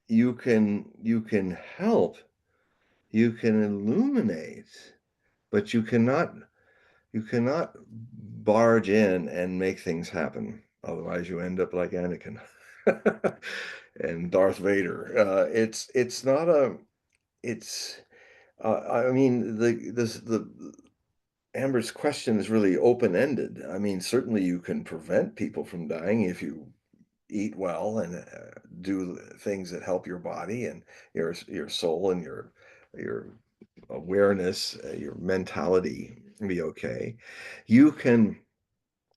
you can help, you can illuminate, but you cannot barge in and make things happen. Otherwise, you end up like Anakin and Darth Vader. It's not a it's I mean the Amber's question is really open-ended. I mean, certainly you can prevent people from dying if you eat well and do things that help your body and your soul and your awareness, your mentality be okay. You can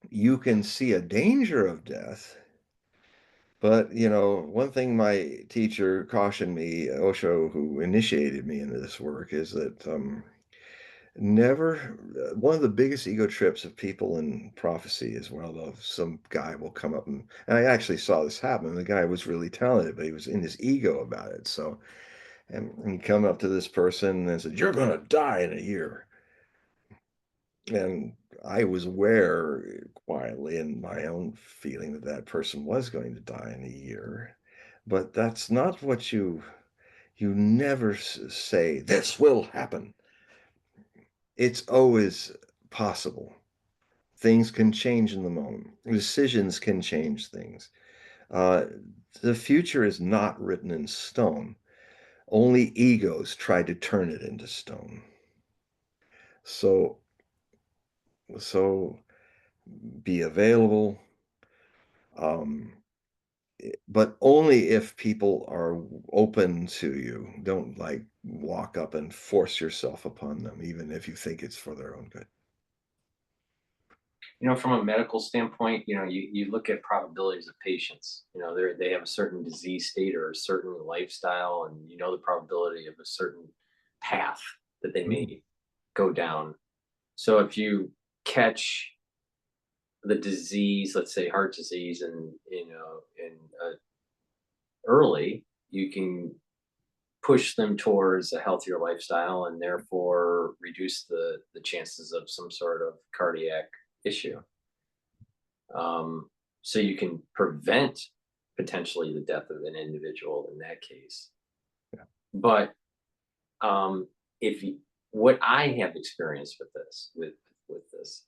you can see a danger of death, but one thing my teacher cautioned me, Osho, who initiated me into this work, is that never one of the biggest ego trips of people in prophecy is, well, some guy will come up and I actually saw this happen. The guy was really talented, but he was in his ego about it. So, and he come up to this person and said, "You're gonna die in a year." And I was aware quietly in my own feeling that that person was going to die in a year, but that's not what you never say this will happen. It's always possible. Things can change in the moment. Decisions can change things. Uh, the future is not written in stone. Only egos try to turn it into stone. So, so be available, um, but only if people are open to you. Don't like walk up and force yourself upon them, even if you think it's for their own good. From a medical standpoint, you look at probabilities of patients. They have a certain disease state or a certain lifestyle, and the probability of a certain path that they may Mm. go down. So if you catch the disease, let's say heart disease, and early, you can push them towards a healthier lifestyle and therefore reduce the chances of some sort of cardiac issue. So you can prevent potentially the death of an individual in that case. Yeah. But if you, what I have experienced with this,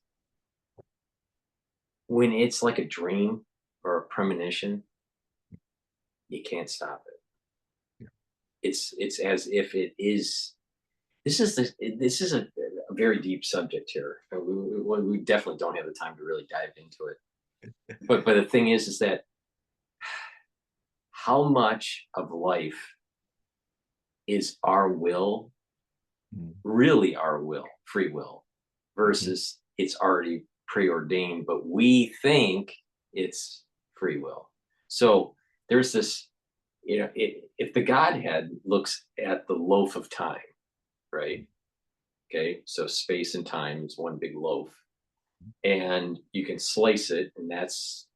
when it's like a dream or a premonition, you can't stop it. Yeah. It's as if it is. This is a very deep subject here. We definitely don't have the time to really dive into it. But the thing is that how much of life is our will, Mm. really our will, free will, Mhm. versus it's already preordained, but we think it's free will. So there's this, if the Godhead looks at the loaf of time, right? Okay, so space and time is one big loaf, and you can slice it, and that's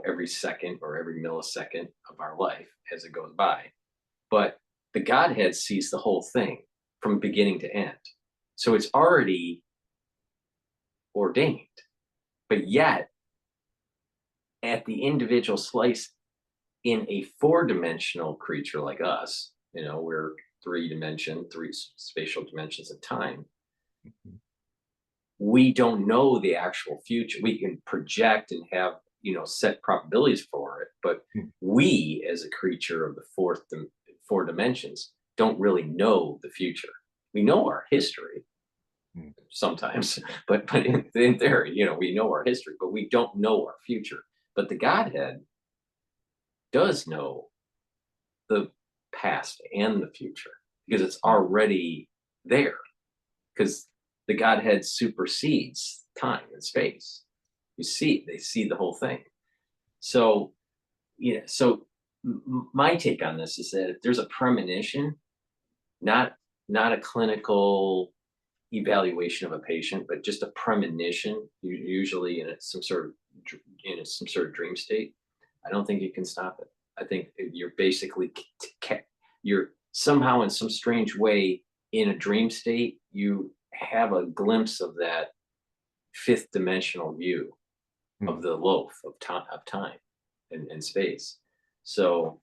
every second or every millisecond of our life as it goes by. But the Godhead sees the whole thing from beginning to end. So it's already ordained. But yet, at the individual slice in a four-dimensional creature like us, we're three spatial dimensions of time. We don't know the actual future. We can project and have, set probabilities for it, but we, as a creature of the four dimensions, don't really know the future. We know our history Mhm. sometimes, but in theory, we know our history, but we don't know our future. But the Godhead does know the past and the future because it's already there. Because the Godhead supersedes time and space. They see the whole thing. So, my take on this is that if there's a premonition, not not a clinical evaluation of a patient, but just a premonition, usually some sort of dream state, I don't think you can stop it. I think you're basically you're somehow in some strange way in a dream state. You have a glimpse of that fifth dimensional view of Mhm. the loaf of time and space. So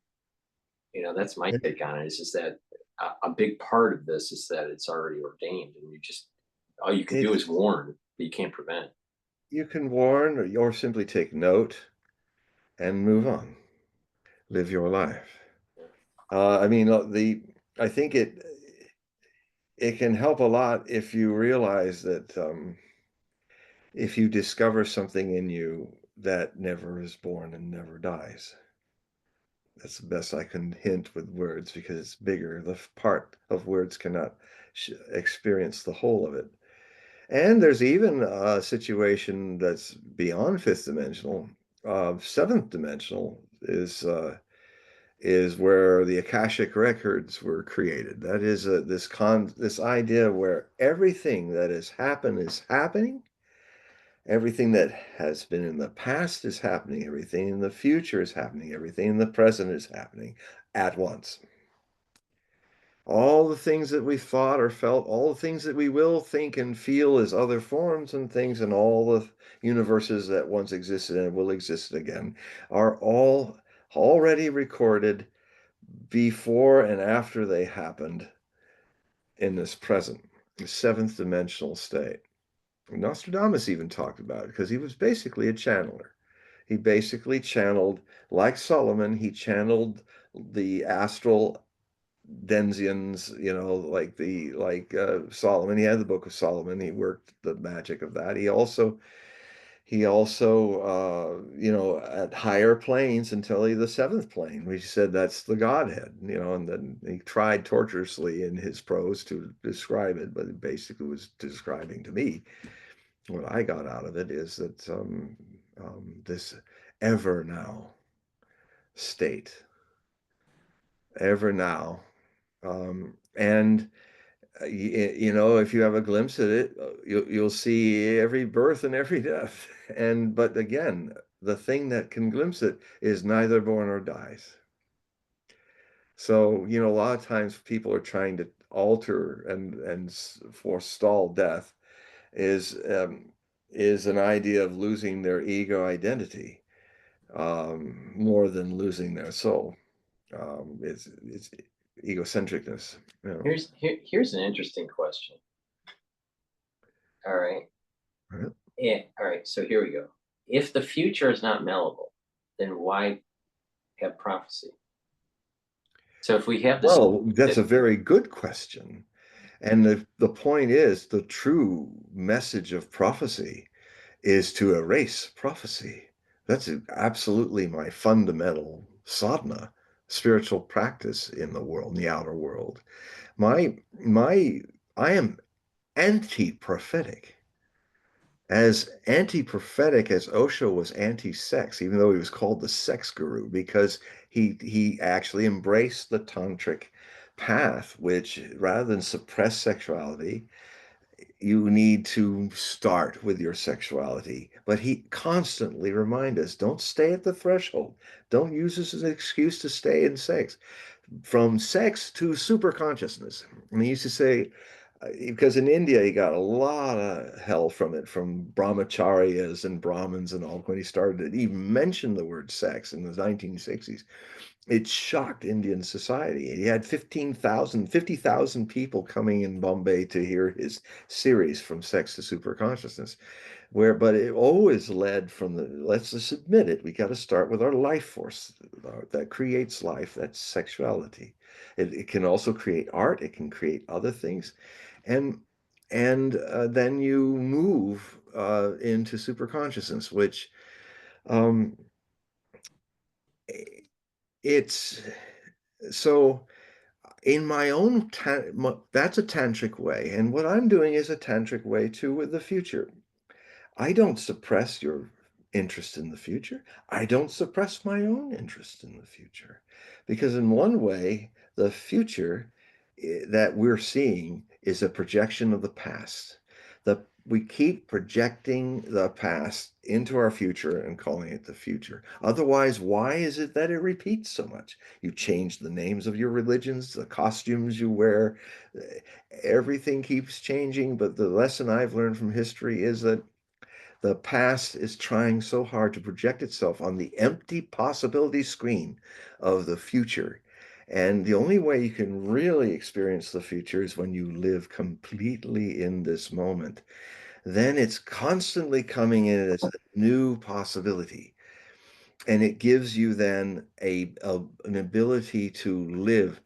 that's my And take on it. Is just that a big part of this is that it's already ordained, and all you can do it's is warn, but you can't prevent. you can warn or simply take note and move on. Live your life. I mean, I think it can help a lot if you realize that if you discover something in you that never is born and never dies. That's the best I can hint with words because it's bigger. The part of words cannot experience the whole of it. And there's even a situation that's beyond fifth dimensional. Seventh dimensional is where the Akashic records were created. That is this idea where everything that has happened is happening. Everything that has been in the past is happening. Everything in the future is happening. Everything in the present is happening at once. All the things that we thought or felt, all the things that we will think and feel as other forms and things, and all the universes that once existed and will exist again, are all already recorded before and after they happened in this present, the seventh dimensional state. Nostradamus even talked about it because he was basically a channeler. He basically channeled, like Solomon, he channeled the astral Denzians, like Solomon. He had the Book of Solomon. He worked the magic of that. He also at higher planes until the seventh plane. We said that's the Godhead, and then he tried torturously in his prose to describe it, but it basically was describing to me what I got out of it is that this ever now state, ever now, and if you have a glimpse at it, you'll see every birth and every death. And but again, the thing that can glimpse it is neither born or dies. So a lot of times people are trying to alter and forestall death is an idea of losing their ego identity more than losing their soul. It's egocentricness. Here's an interesting question. All right. Right? Yeah. All right. So here we go. If the future is not malleable, then why have prophecy? So if we have this, Well, that's that a very good question. And the point is, the true message of prophecy is to erase prophecy. That's absolutely my fundamental sadhana, spiritual practice in the world, in the outer world. My I am anti-prophetic. as anti-prophetic as Osho was anti-sex, even though he was called the sex guru, because he actually embraced the tantric path, which rather than suppress sexuality, you need to start with your sexuality. But he constantly reminds us, don't stay at the threshold. Don't use this as an excuse to stay in sex. From sex to super consciousness. And he used to say, because in India he got a lot of hell from it, from brahmacharyas and Brahmins and all, when he started to even mention the word sex in the 1960s. It shocked Indian society. He had 50,000 people coming in Bombay to hear his series From Sex to Super Consciousness, but it always led from let's just admit it, we got to start with our life force that creates life, that's sexuality. It can also create art, it can create other things. And then you move into super consciousness, which um, it's so in my own that's a tantric way, and what I'm doing is a tantric way too with the future. I don't suppress your interest in the future. I don't suppress my own interest in the future. Because in one way, the future that we're seeing is a projection of the past. We keep projecting the past into our future and calling it the future. Otherwise, why is it that it repeats so much? You change the names of your religions, the costumes you wear, everything keeps changing. But the lesson I've learned from history is that the past is trying so hard to project itself on the empty possibility screen of the future. And the only way you can really experience the future is when you live completely in this moment. Then it's constantly coming in as a new possibility. And it gives you then an ability to live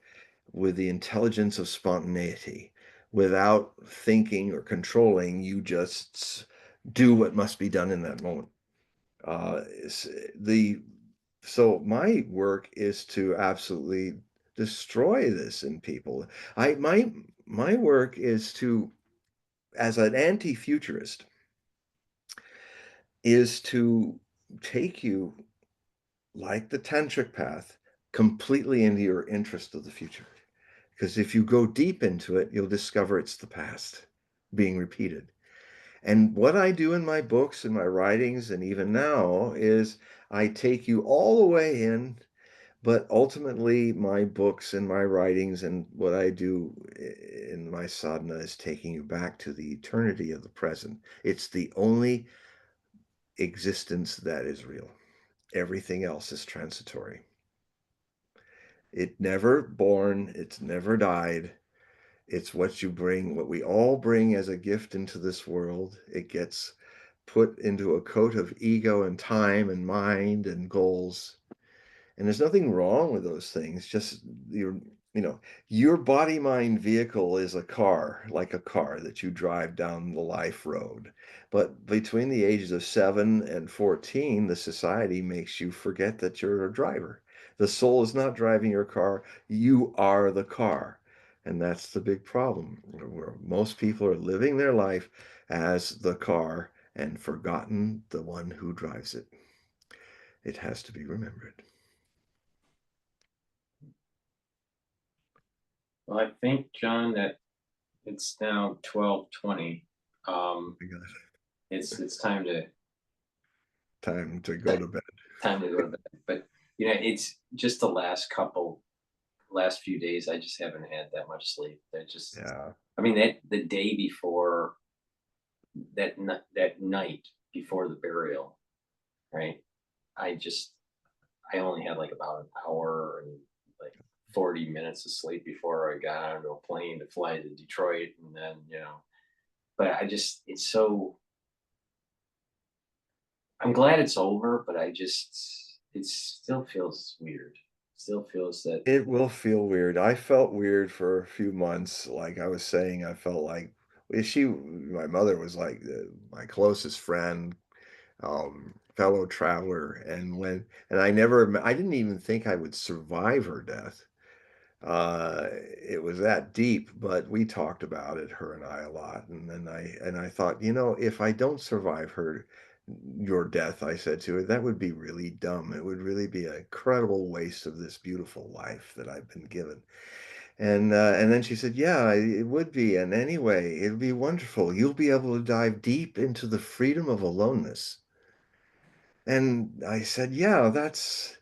with the intelligence of spontaneity without thinking or controlling. You just do what must be done in that moment. Uh, the so my work is to absolutely destroy this in people. My work is to, as an anti-futurist, is to take you like the tantric path completely into your interest of the future. Because if you go deep into it, you'll discover it's the past being repeated. And what I do in my books and my writings, and even now, is I take you all the way in, but ultimately, my books and my writings and what I do in my sadhana is taking you back to the eternity of the present. It's the only existence that is real. Everything else is transitory. It never born, it's never died. It's what you bring, what we all bring as a gift into this world. It gets put into a coat of ego and time and mind and goals. And there's nothing wrong with those things. Just you know, your body mind vehicle is a car, like a car that you drive down the life road. But between the ages of 7 and 14, the society makes you forget that you're a driver. The soul is not driving your car, you are the car. And that's the big problem, where most people are living their life as the car and forgotten the one who drives it. It has to be remembered. Well, I think, John, that it's now 12:20. I got It's time to go to bed. time to go to bed. But it's just the last few days. I just haven't had that much sleep. Yeah. I mean, that the day before that night before the burial, right? I just I only had like about an hour and like 40 minutes of sleep before I got onto a plane to fly to Detroit, and then but it's so I'm glad it's over, but it still feels weird. Still feels that. It will feel weird. I felt weird for a few months. Like I was saying, I felt like my mother was like my closest friend, fellow traveler. And I didn't even think I would survive her death. It was that deep, but we talked about it, her and I, a lot. And then I thought, you know, if I don't survive your death, I said to her, that would be really dumb. It would really be an incredible waste of this beautiful life that I've been given. And then she said, yeah, it would be. And anyway, it'd be wonderful. You'll be able to dive deep into the freedom of aloneness. And I said, yeah, that's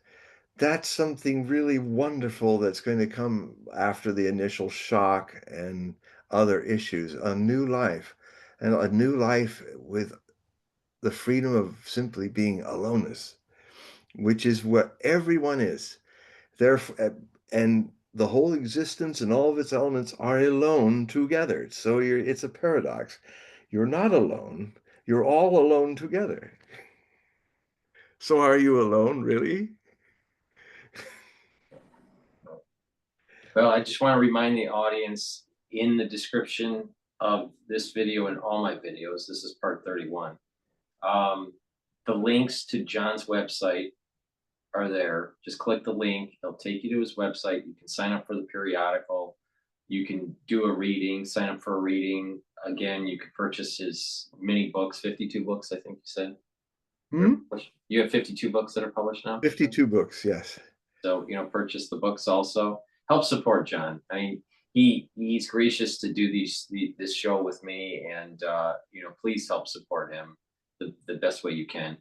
something really wonderful that's going to come after the initial shock and other issues, a new life, and a new life with the freedom of simply being aloneness, which is what everyone is. Therefore, and the whole existence and all of its elements are alone together. So it's a paradox. You're not alone. You're all alone together. So are you alone, really? Well, I just want to remind the audience, in the description of this video and all my videos, this is part 31. The links to John's website are there. Just click the link. It'll take you to his website. You can sign up for the periodical. You can do a reading, sign up for a reading. Again, you could purchase his mini books, 52 books, I think you said. Hmm? You have 52 books that are published now? 52 books, yes. So, purchase the books also. Help support John. I mean, he's gracious to do this show with me, and please help support him the best way you can.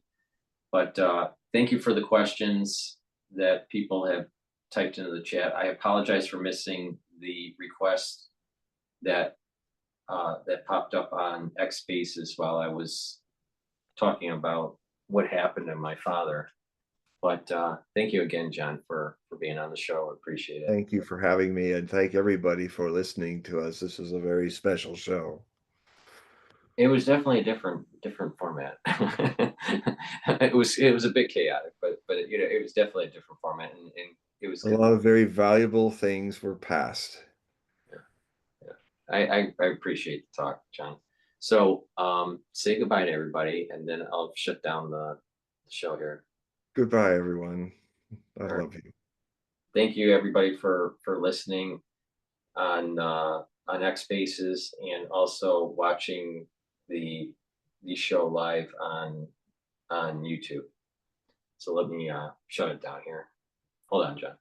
But thank you for the questions that people have typed into the chat. I apologize for missing the request that that popped up on X Spaces while I was talking about what happened to my father. But thank you again, John, for being on the show. I appreciate it. Thank you for having me, and thank everybody for listening to us. This is a very special show. It was definitely a different format. It was a bit chaotic, but it was definitely a different format, and it was A good. lot of very valuable things were passed. Yeah, yeah. I appreciate the talk, John. So say goodbye to everybody, and then I'll shut down the show here. Goodbye, everyone. I All right. love you. Thank you everybody for listening on X Spaces, and also watching the the show live on YouTube. So let me shut it down here. Hold on, John.